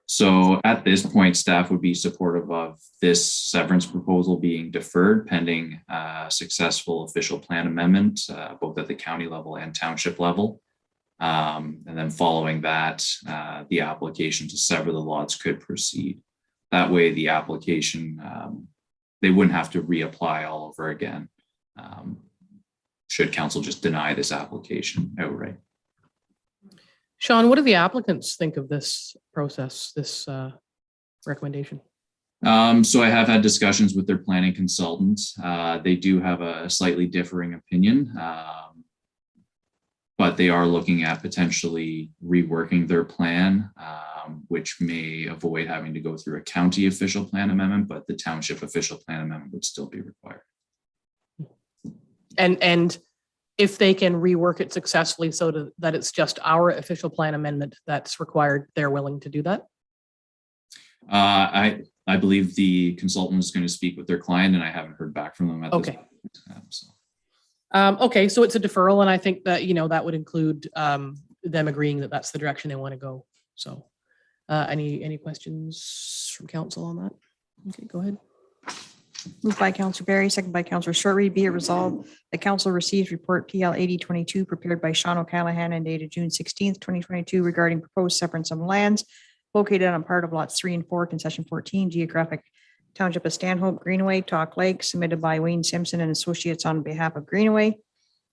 So at this point, staff would be supportive of this severance proposal being deferred pending successful official plan amendment, both at the county level and township level. And then following that, the application to sever the lots could proceed. That way, the application, they wouldn't have to reapply all over again. Should council just deny this application outright. Sean, what do the applicants think of this process, this recommendation? So I have had discussions with their planning consultants. They do have a slightly differing opinion, but they are looking at potentially reworking their plan, which may avoid having to go through a county official plan amendment, but the township official plan amendment would still be required. And if they can rework it successfully so that it's just our official plan amendment that's required, they're willing to do that? I believe the consultant is going to speak with their client, and I haven't heard back from them at this point. Okay, so it's a deferral, and I think that, that would include them agreeing that that's the direction they want to go. So any questions from council on that? Okay, go ahead. Moved by Counselor Barry, second by Counselor Shortreed. Be it resolved, the council receives report PL 8022 prepared by Sean O'Callahan and dated June 16th, 2022 regarding proposed severance of lands located on part of lots 3 and 4, concession 14, geographic township of Stanhope, Greenaway, Talk Lake, submitted by Wayne Simpson and Associates on behalf of Greenaway.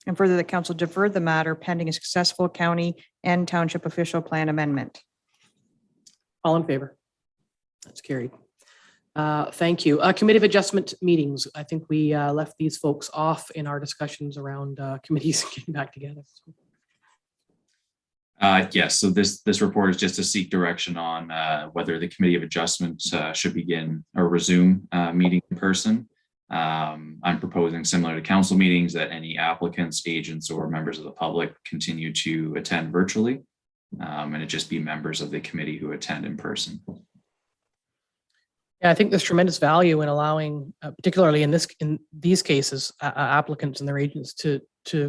And further, the council deferred the matter pending a successful county and township official plan amendment. All in favor? That's carried. Thank you. Committee of Adjustment meetings. I think we left these folks off in our discussions around committees getting back together. Yes, so this report is just to seek direction on whether the Committee of Adjustment should begin or resume meeting in person. I'm proposing, similar to council meetings, that any applicants, agents, or members of the public continue to attend virtually, and it just be members of the committee who attend in person. Yeah, I think there's tremendous value in allowing, particularly in these cases, applicants and their agents to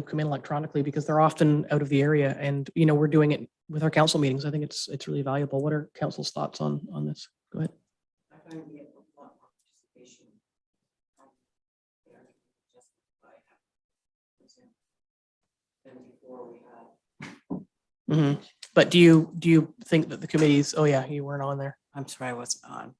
come in electronically, because they're often out of the area, and we're doing it with our council meetings. I think it's really valuable. What are council's thoughts on this? Go ahead. Mm-hmm. But do you think that the committees? Oh yeah, you weren't on there. I'm sorry, I wasn't on.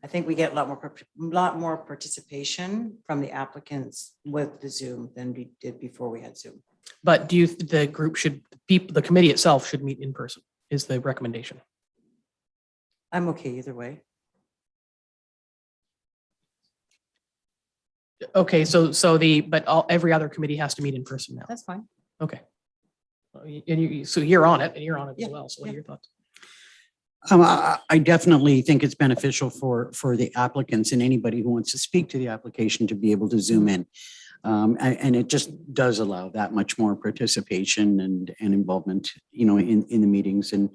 I think we get a lot more participation from the applicants with the Zoom than we did before we had Zoom. But do you the group should the committee itself should meet in person? Is the recommendation? I'm okay either way. Okay, but every other committee has to meet in person now. That's fine. Okay. So you're on it and you're on it as Yeah, well. So what are your thoughts? I definitely think it's beneficial for the applicants and anybody who wants to speak to the application to be able to zoom in. And it just does allow that much more participation and involvement, in the meetings. And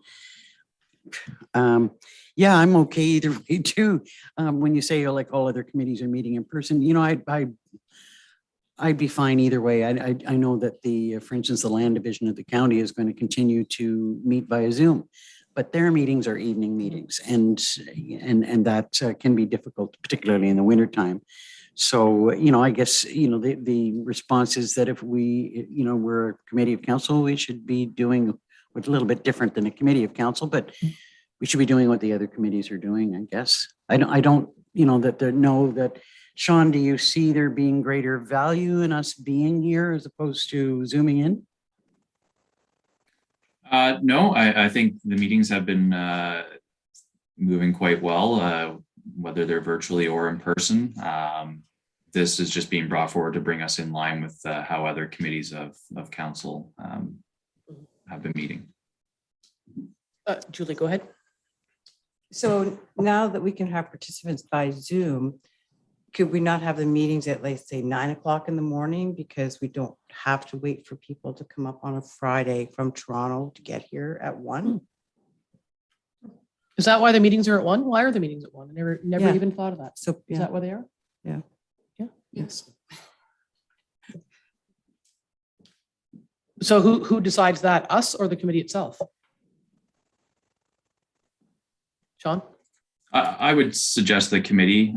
yeah, I'm okay either way too. When you say like all other committees are meeting in person, I'd be fine either way. I know that for instance, the land division of the county is going to continue to meet via Zoom, but their meetings are evening meetings, and that can be difficult, particularly in the wintertime. So, I guess, the response is that if we're a committee of council, we should be doing what's a little bit different than a committee of council, but we should be doing what the other committees are doing, I guess. I don't, that Sean, do you see there being greater value in us being here as opposed to zooming in? No, I think the meetings have been moving quite well, whether they're virtually or in person. This is just being brought forward to bring us in line with how other committees of council have been meeting. Julie, go ahead. So now that we can have participants by Zoom, could we not have the meetings at, let's say, 9 o'clock in the morning? Because we don't have to wait for people to come up on a Friday from Toronto to get here at 1. Is that why the meetings are at 1? Why are the meetings at 1? I never Yeah. even thought of that. So Is that why they are? Yeah. Yeah. Yes. So who decides that? Us or the committee itself? Sean? I would suggest the committee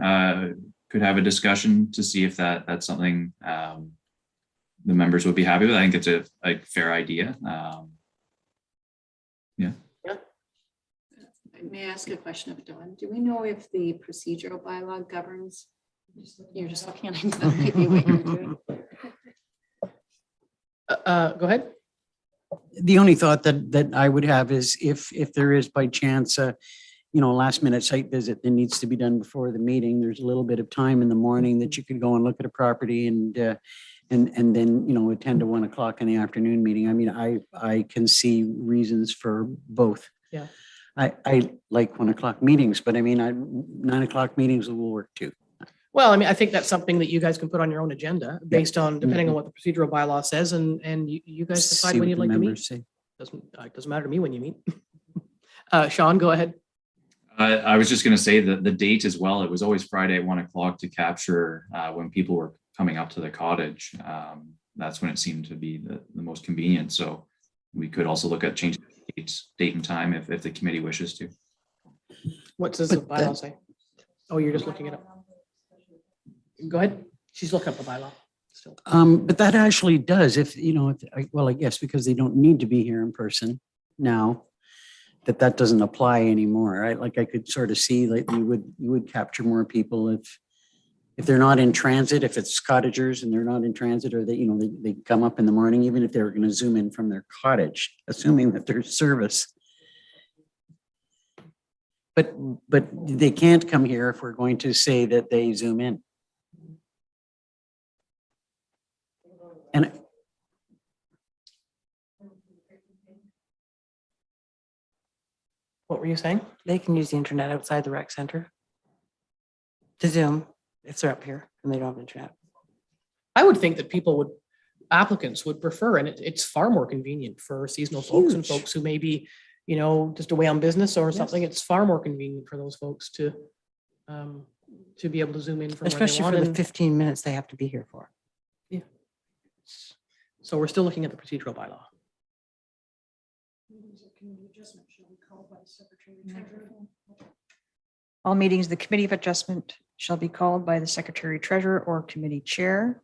could have a discussion to see if that's something the members would be happy with. I think it's a fair idea. Yeah. May I ask a question of Dawn? Do we know if the procedural bylaw governs? You're just looking at it, that might be what you're doing. Go ahead. The only thought that I would have is if there is by chance last minute site visit that needs to be done before the meeting, there's a little bit of time in the morning that you could go and look at a property and then attend a 1 o'clock in the afternoon meeting. I mean, I can see reasons for both. Yeah. I like 1 o'clock meetings, but I mean, 9 o'clock meetings will work too. Well, I mean, I think that's something that you guys can put on your own agenda based on, depending on what the procedural bylaw says, and you guys decide See when what you'd the like to meet. members say. Doesn't matter to me when you meet. Sean, go ahead. I was just going to say that the date as well. It was always Friday at 1 o'clock to capture when people were coming up to the cottage. That's when it seemed to be the most convenient. So we could also look at changing date and time if the committee wishes to. What does the bylaw say? Oh, you're just looking it up. Go ahead. She's looking up the bylaw still. But that actually does, I guess because they don't need to be here in person now, that doesn't apply anymore, right? Like I could sort of see like you would capture more people if they're not in transit, if it's cottagers and they're not in transit, or they come up in the morning, even if they were going to zoom in from their cottage, assuming that there's service. But they can't come here if we're going to say that they zoom in. And what were you saying? They can use the internet outside the rec center to Zoom if they're up here and they don't have internet. I would think that applicants would prefer, and it's far more convenient for seasonal folks and folks who may be, just away on business or something. It's far more convenient for those folks to be able to zoom in from Especially where they for want. the 15 minutes they have to be here for. Yeah. So we're still looking at the procedural bylaw. All meetings of the Committee of Adjustment shall be called by the Secretary Treasurer or Committee Chair.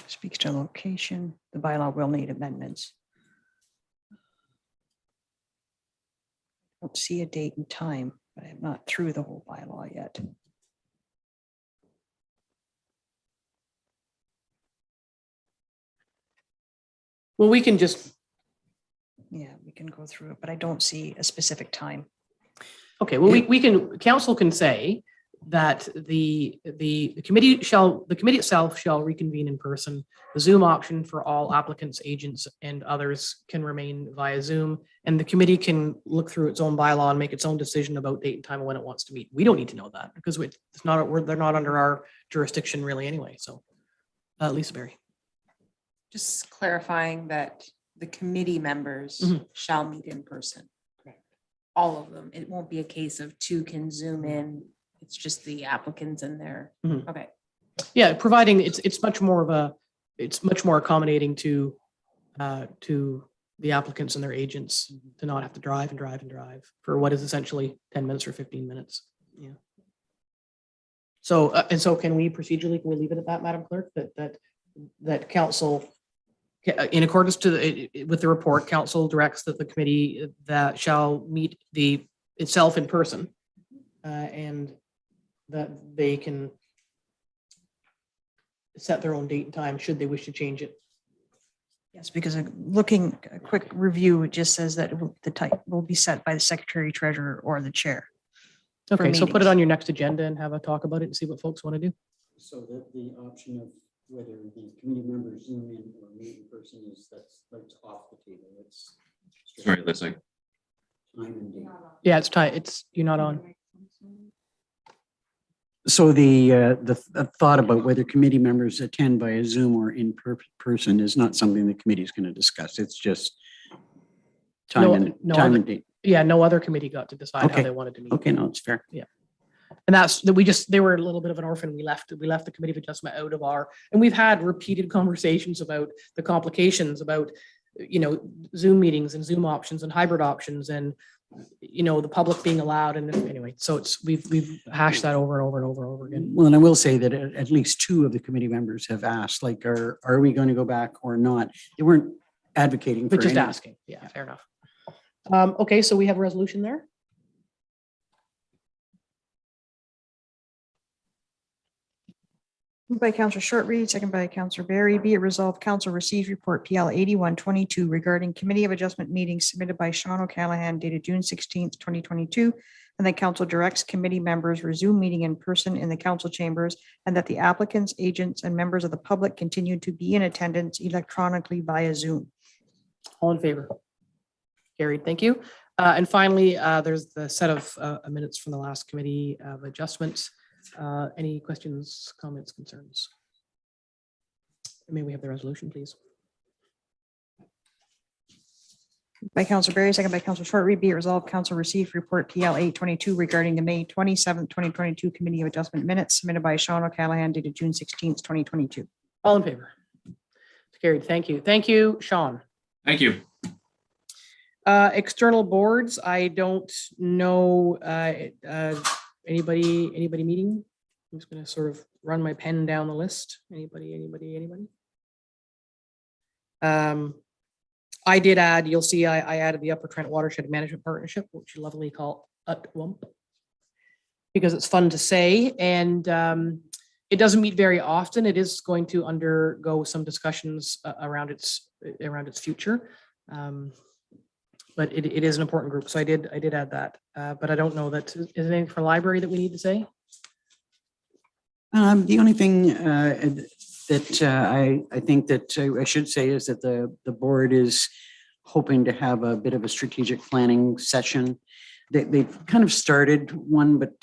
Speaks to location. The bylaw will need amendments. Don't see a date and time, but I'm not through the whole bylaw yet. Well, we can just Yeah, we can go through it, but I don't see a specific time. Okay, well, we can, council can say that the committee itself shall reconvene in person. The Zoom option for all applicants, agents, and others can remain via Zoom, and the committee can look through its own bylaw and make its own decision about date and time and when it wants to meet. We don't need to know that because it's not, they're not under our jurisdiction really anyway, so. Lisa Berry. Just clarifying that the committee members shall meet in person. All of them. It won't be a case of two can Zoom in. It's just the applicants and their, okay. Yeah, providing it's much more accommodating to the applicants and their agents to not have to drive and drive and drive for what is essentially 10 minutes or 15 minutes. Yeah. So, and so can we procedurally, can we leave it at that, Madam Clerk, that council, in accordance to with the report, council directs that the committee that shall meet itself in person, and that they can set their own date and time should they wish to change it. Yes, because looking, a quick review, it just says that the type will be set by the secretary, treasurer, or the chair. Okay, so put it on your next agenda and have a talk about it and see what folks want to do. So that the option of whether the committee members Zoom in or meet in person that's off the table. It's Sorry, that's like. Time and date. Yeah, it's tight. You're not on. So the thought about whether committee members attend by a Zoom or in person is not something the committee is going to discuss. It's just time and date. Yeah, no other committee got to decide how they wanted to meet. Okay, no, it's fair. Yeah. And they were a little bit of an orphan. We left the committee of adjustment out of and we've had repeated conversations about the complications about, Zoom meetings and Zoom options and hybrid options and, the public being allowed. And anyway, so we've hashed that over and over and over and over again. Well, and I will say that at least two of the committee members have asked, like, are we going to go back or not? They weren't advocating for But just any. asking. Yeah, fair enough. Okay, so we have a resolution there. Moved by Councillor Shortreed, second by Councillor Berry. Be it resolved, Council receives report PL 8122 regarding Committee of Adjustment meetings submitted by Sean O'Callahan dated June 16th, 2022, and that Council directs committee members resume meeting in person in the council chambers, and that the applicants, agents, and members of the public continue to be in attendance electronically via Zoom. All in favor? Carried. Thank you. And finally, there's the set of minutes from the last Committee of Adjustments. Any questions, comments, concerns? May we have the resolution, please? By Councillor Berry, second by Councillor Shortreed. Be it resolved, Council received report PL 822 regarding the May 27th, 2022 Committee of Adjustment minutes submitted by Sean O'Callahan dated June 16th, 2022. All in favor? Carried. Thank you. Thank you, Sean. Thank you. External boards, I don't know anybody meeting. I'm just going to sort of run my pen down the list. Anybody? I did add, you'll see I added the Upper Trent Watershed Management Partnership, which you lovingly call UTWUMP, because it's fun to say, and it doesn't meet very often. It is going to undergo some discussions around its future. But it is an important group, so I did add that. But I don't know that is there anything for library that we need to say? The only thing that I think that I should say is that the board is hoping to have a bit of a strategic planning session. They've kind of started one, but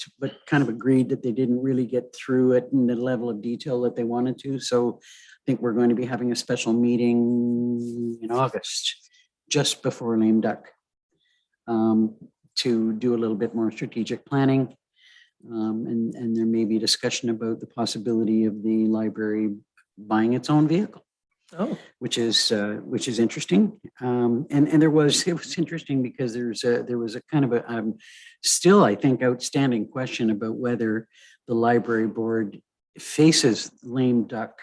kind of agreed that they didn't really get through it in the level of detail that they wanted to. So I think we're going to be having a special meeting in August, just before lame duck, to do a little bit more strategic planning. And there may be discussion about the possibility of the library buying its own vehicle. Oh, which is interesting. And it was interesting because there was a kind of a still, I think, outstanding question about whether the library board faces lame duck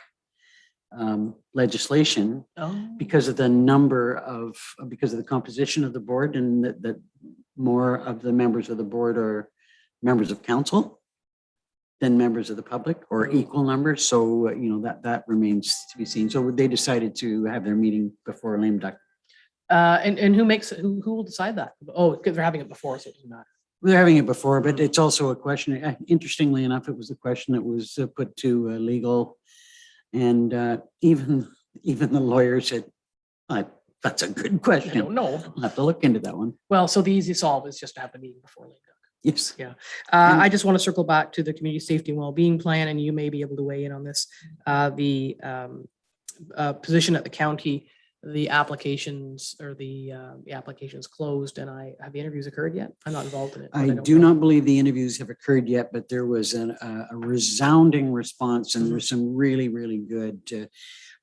legislation because of the composition of the board, and that more of the members of the board are members of council than members of the public, or equal numbers. So that remains to be seen. So they decided to have their meeting before lame duck. And who will decide that? Oh, because they're having it before, so it doesn't matter. We're having it before, but it's also a question, interestingly enough, it was a question that was put to legal. And even the lawyer said, that's a good question. I don't know. I'll have to look into that one. Well, so the easy solve is just to have the meeting before Lake Duck. Yes. Yeah. I just want to circle back to the community safety and well-being plan, and you may be able to weigh in on this. The position at the county, the applications closed, and have the interviews occurred yet? I'm not involved in it. I do not believe the interviews have occurred yet, but there was a resounding response, and there were some really, really good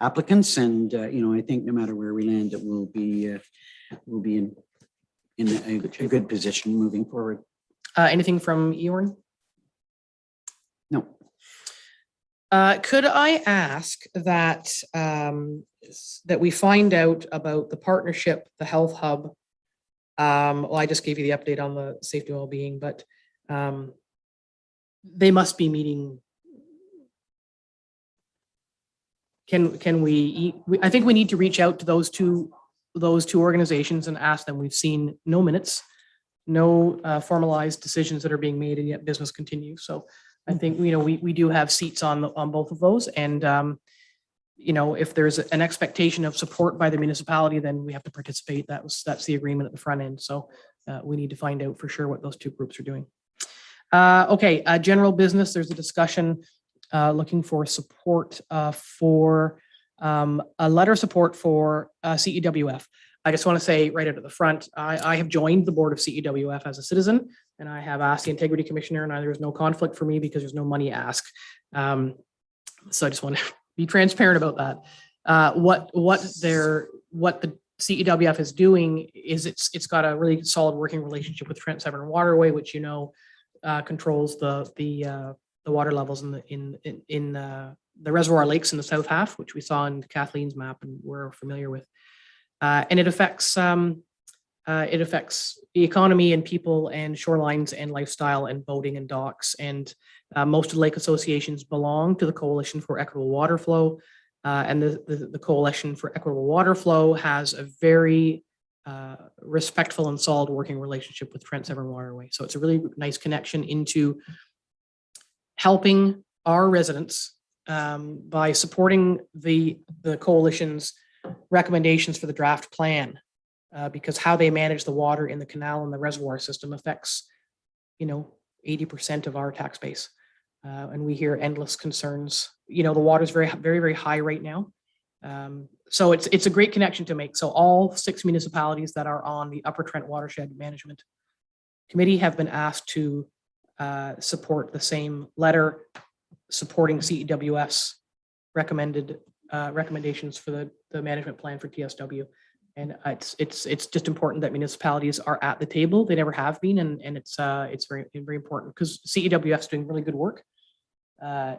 applicants. And I think no matter where we land, it will be in a good position moving forward. Anything from Eorn? No. Could I ask that that we find out about the partnership, the health hub? Well, I just gave you the update on the safety and well-being, but they must be meeting. Can we? I think we need to reach out to those two organizations and ask them. We've seen no minutes, no formalized decisions that are being made, and yet business continues. So I think we do have seats on both of those, and if there's an expectation of support by the municipality, then we have to participate. That's the agreement at the front end. So we need to find out for sure what those two groups are doing. Okay, general business. There's a discussion looking for support for a letter of support for CEWF. I just want to say right out at the front, I have joined the board of CEWF as a citizen, and I have asked the integrity commissioner, and there is no conflict for me because there's no money asked. So I just want to be transparent about that. What the CEWF is doing is it's got a really solid working relationship with Trent Severn Waterway, which controls the water levels in the reservoir lakes in the south half, which we saw in Kathleen's map and we're familiar with. And it affects the economy and people and shorelines and lifestyle and boating and docks. And most of the lake associations belong to the Coalition for Equitable Water Flow. And the Coalition for Equitable Water Flow has a very respectful and solid working relationship with Trent Severn Waterway. So it's a really nice connection into helping our residents by supporting the coalition's recommendations for the draft plan, because how they manage the water in the canal and the reservoir system affects 80% of our tax base. And we hear endless concerns. The water is very, very, very high right now. So it's a great connection to make. So all 6 municipalities that are on the Upper Trent Watershed Management Committee have been asked to support the same letter supporting CEWS recommendations for the management plan for TSW. And it's just important that municipalities are at the table. They never have been, and it's very, very important because CEWS is doing really good work.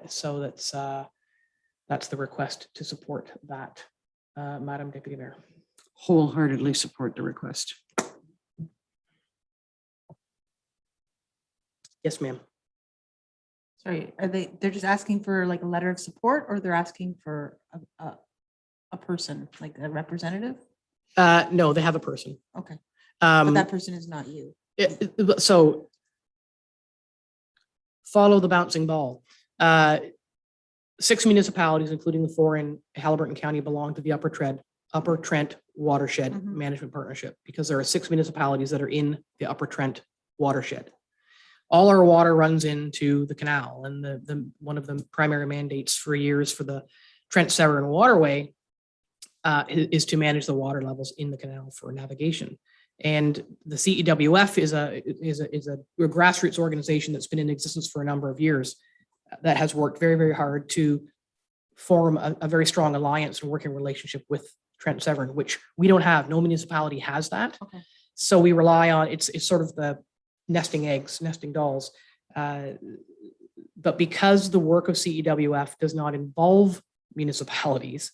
So that's the request to support that, Madam Deputy Mayor. Wholeheartedly support the request. Yes, ma'am. Sorry, they're just asking for like a letter of support, or they're asking for a person, like a representative? No, they have a person. Okay. But that person is not you. So follow the bouncing ball. 6 municipalities, including the 4 in Haliburton County, belong to the Upper Trent Watershed Management Partnership, because there are 6 municipalities that are in the Upper Trent Watershed. All our water runs into the canal, and one of the primary mandates for years for the Trent Severn Waterway is to manage the water levels in the canal for navigation. And the CEWF is a grassroots organization that's been in existence for a number of years that has worked very, very hard to form a very strong alliance and working relationship with Trent Severn, which we don't have. No municipality has that. Okay. So we rely on, it's sort of the nesting eggs, nesting dolls. But because the work of CEWF does not involve municipalities,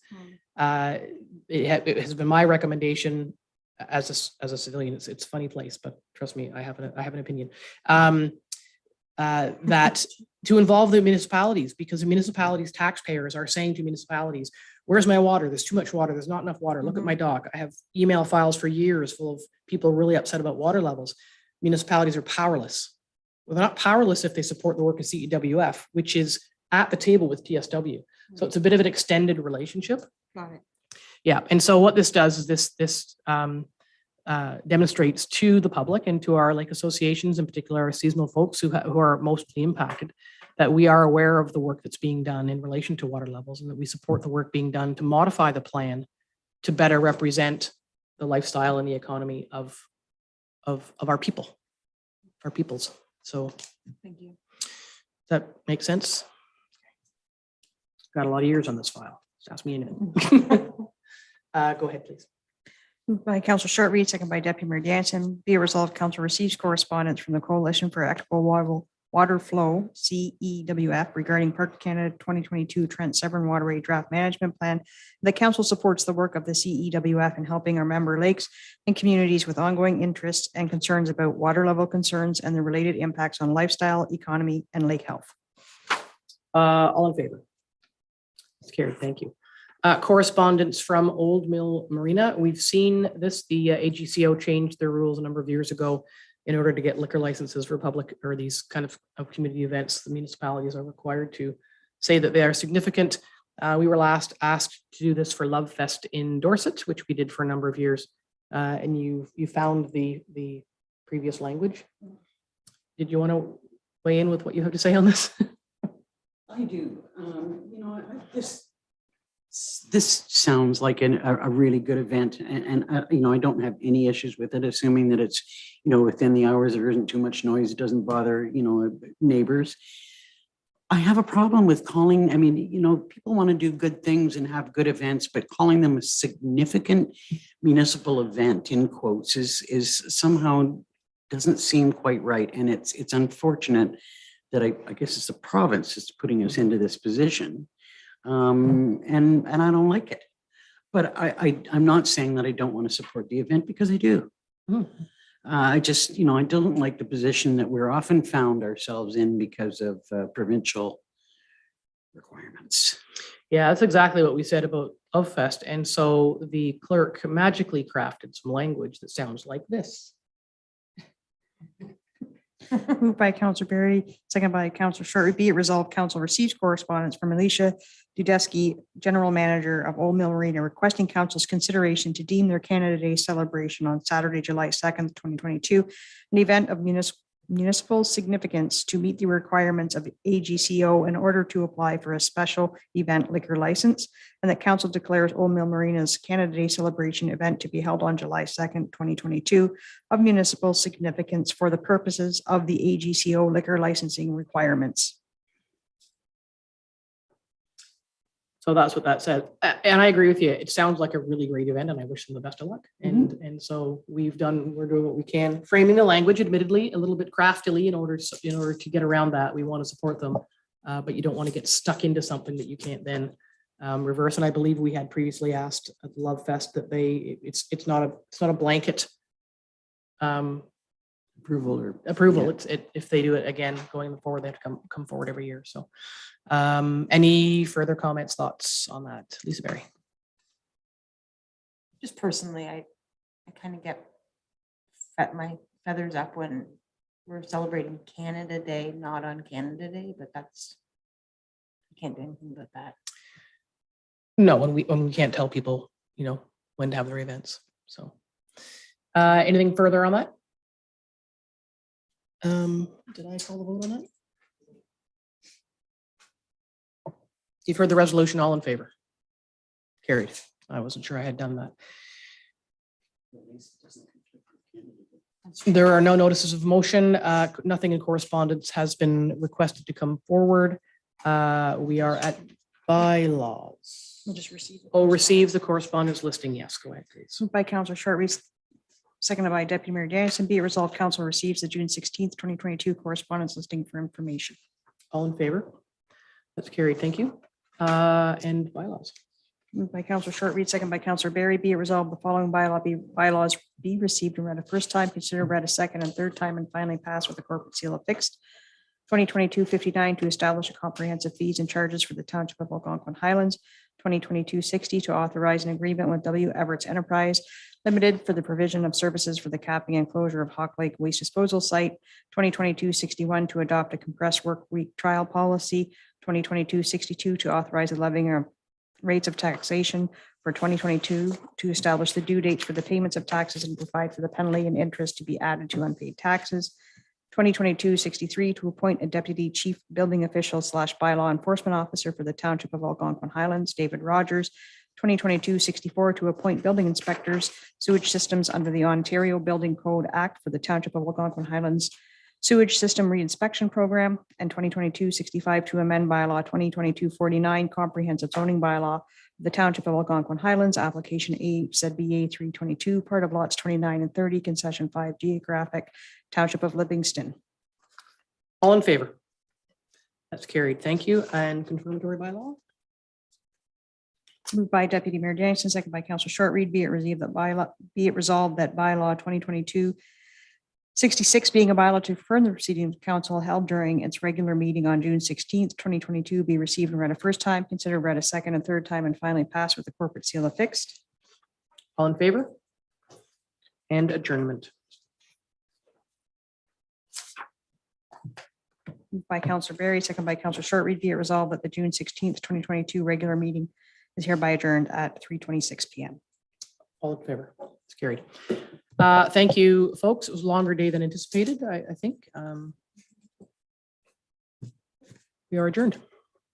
it has been my recommendation as a civilian. It's a funny place, but trust me, I have an opinion. That to involve the municipalities, because the municipalities' taxpayers are saying to municipalities, where's my water? There's too much water. There's not enough water. Look at my dock. I have email files for years full of people really upset about water levels. Municipalities are powerless. Well, they're not powerless if they support the work of CEWF, which is at the table with TSW. So it's a bit of an extended relationship. Got it. Yeah, and so what this does is this demonstrates to the public and to our lake associations, in particular our seasonal folks who are mostly impacted, that we are aware of the work that's being done in relation to water levels, and that we support the work being done to modify the plan to better represent the lifestyle and the economy of our people, our peoples. So Thank you. does that make sense? Got a lot of years on this file. Just ask me anything. Go ahead, please. Moved by Councillor Short-Reed, second by Deputy Mayor Jansen. Be it resolved, Council receives correspondence from the Coalition for Equitable Water Flow, CEWF, regarding Park Canada 2022 Trent Severn Waterway Draft Management Plan. The council supports the work of the CEWF in helping our member lakes and communities with ongoing interests and concerns about water level concerns and the related impacts on lifestyle, economy, and lake health. All in favor? It's carried. Thank you. Correspondence from Old Mill Marina. We've seen this. The AGCO changed their rules a number of years ago in order to get liquor licenses for public or these kind of community events. The municipalities are required to say that they are significant. We were last asked to do this for Love Fest in Dorset, which we did for a number of years. And you found the previous language. Did you want to weigh in with what you have to say on this? I do. This sounds like a really good event, and I don't have any issues with it, assuming that it's, within the hours, there isn't too much noise, it doesn't bother, neighbors. I have a problem with calling, people want to do good things and have good events, but calling them a significant municipal event, in quotes, is somehow doesn't seem quite right. And it's unfortunate that I guess it's the province that's putting us into this position. And I don't like it, but I'm not saying that I don't want to support the event, because I do. I just, I don't like the position that we're often found ourselves in because of provincial requirements. Yeah, that's exactly what we said about Love Fest. And so the clerk magically crafted some language that sounds like this. Moved by Councillor Berry, second by Councillor Short. Be it resolved, council receives correspondence from Alicia Dudesky, General Manager of Old Mill Marina, requesting council's consideration to deem their Canada Day celebration on Saturday, July 2nd, 2022, an event of municipal significance to meet the requirements of AGCO in order to apply for a special event liquor license, and that council declares Old Mill Marina's Canada Day celebration event to be held on July 2nd, 2022 of municipal significance for the purposes of the AGCO liquor licensing requirements. So that's what that said. And I agree with you. It sounds like a really great event, and I wish them the best of luck. And so we're doing what we can, framing the language admittedly a little bit craftily in order to get around that. We want to support them, but you don't want to get stuck into something that you can't then reverse. And I believe we had previously asked at the Love Fest that it's not a blanket approval. Yeah. If they do it again going forward, they have to come forward every year. So any further comments, thoughts on that? Lisa Berry. Just personally, I kind of get my feathers up when we're celebrating Canada Day, not on Canada Day, but I can't do anything about that. No, when we can't tell people, when to have their events. So anything further on that? Did I call the vote on that? You've heard the resolution, all in favor? Carried. I wasn't sure I had done that. There are no notices of motion. Nothing in correspondence has been requested to come forward. We are at bylaws. We'll just receive it. Oh, receive the correspondence listing. Yes, go ahead, please. Moved by Councillor Short-Reed, seconded by Deputy Mayor Jansen. Be it resolved, council receives the June 16th, 2022 correspondence listing for information. All in favor? That's carried. Thank you. And bylaws. Moved by Councillor Short-Reed, second by Councillor Berry. Be it resolved, the following bylaws be received and read a first time, considered read a second and third time, and finally passed with a corporate seal affixed. 2022-59 to establish a comprehensive fees and charges for the Township of Algonquin Highlands. 2022-60 to authorize an agreement with W. Everett's Enterprise Limited for the provision of services for the capping and closure of Hawk Lake Waste Disposal Site. 2022-61 to adopt a compressed work week trial policy. 2022-62 to authorize the levying of rates of taxation for 2022 to establish the due dates for the payments of taxes and provide for the penalty and interest to be added to unpaid taxes. 2022-63 to appoint a deputy chief building official / bylaw enforcement officer for the Township of Algonquin Highlands, David Rogers. 2022-64 to appoint building inspectors, sewage systems under the Ontario Building Code Act for the Township of Algonquin Highlands Sewage System Reinspection Program, and 2022-65 to amend bylaw 2022-49 comprehensive zoning bylaw of the Township of Algonquin Highlands, application A, ZBA 322, part of lots 29 and 30, concession 5 geographic, Township of Livingston. All in favor? That's carried. Thank you. And confirmatory bylaw? Moved by Deputy Mayor Jansen, second by Councillor Shortreed, be it resolved that bylaw 2022-66 being a bylaw to further proceedings of council held during its regular meeting on June 16th, 2022, be received and read a first time, considered read a second and third time, and finally passed with the corporate seal affixed. All in favor? And adjournment. Moved by Councillor Barry, second by Councillor Shortreed, be it resolved that the June 16th, 2022 regular meeting is hereby adjourned at 3:26 p.m. All in favor? It's carried. Thank you, folks. It was a longer day than anticipated, I think. We are adjourned.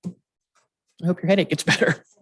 I hope your headache gets better.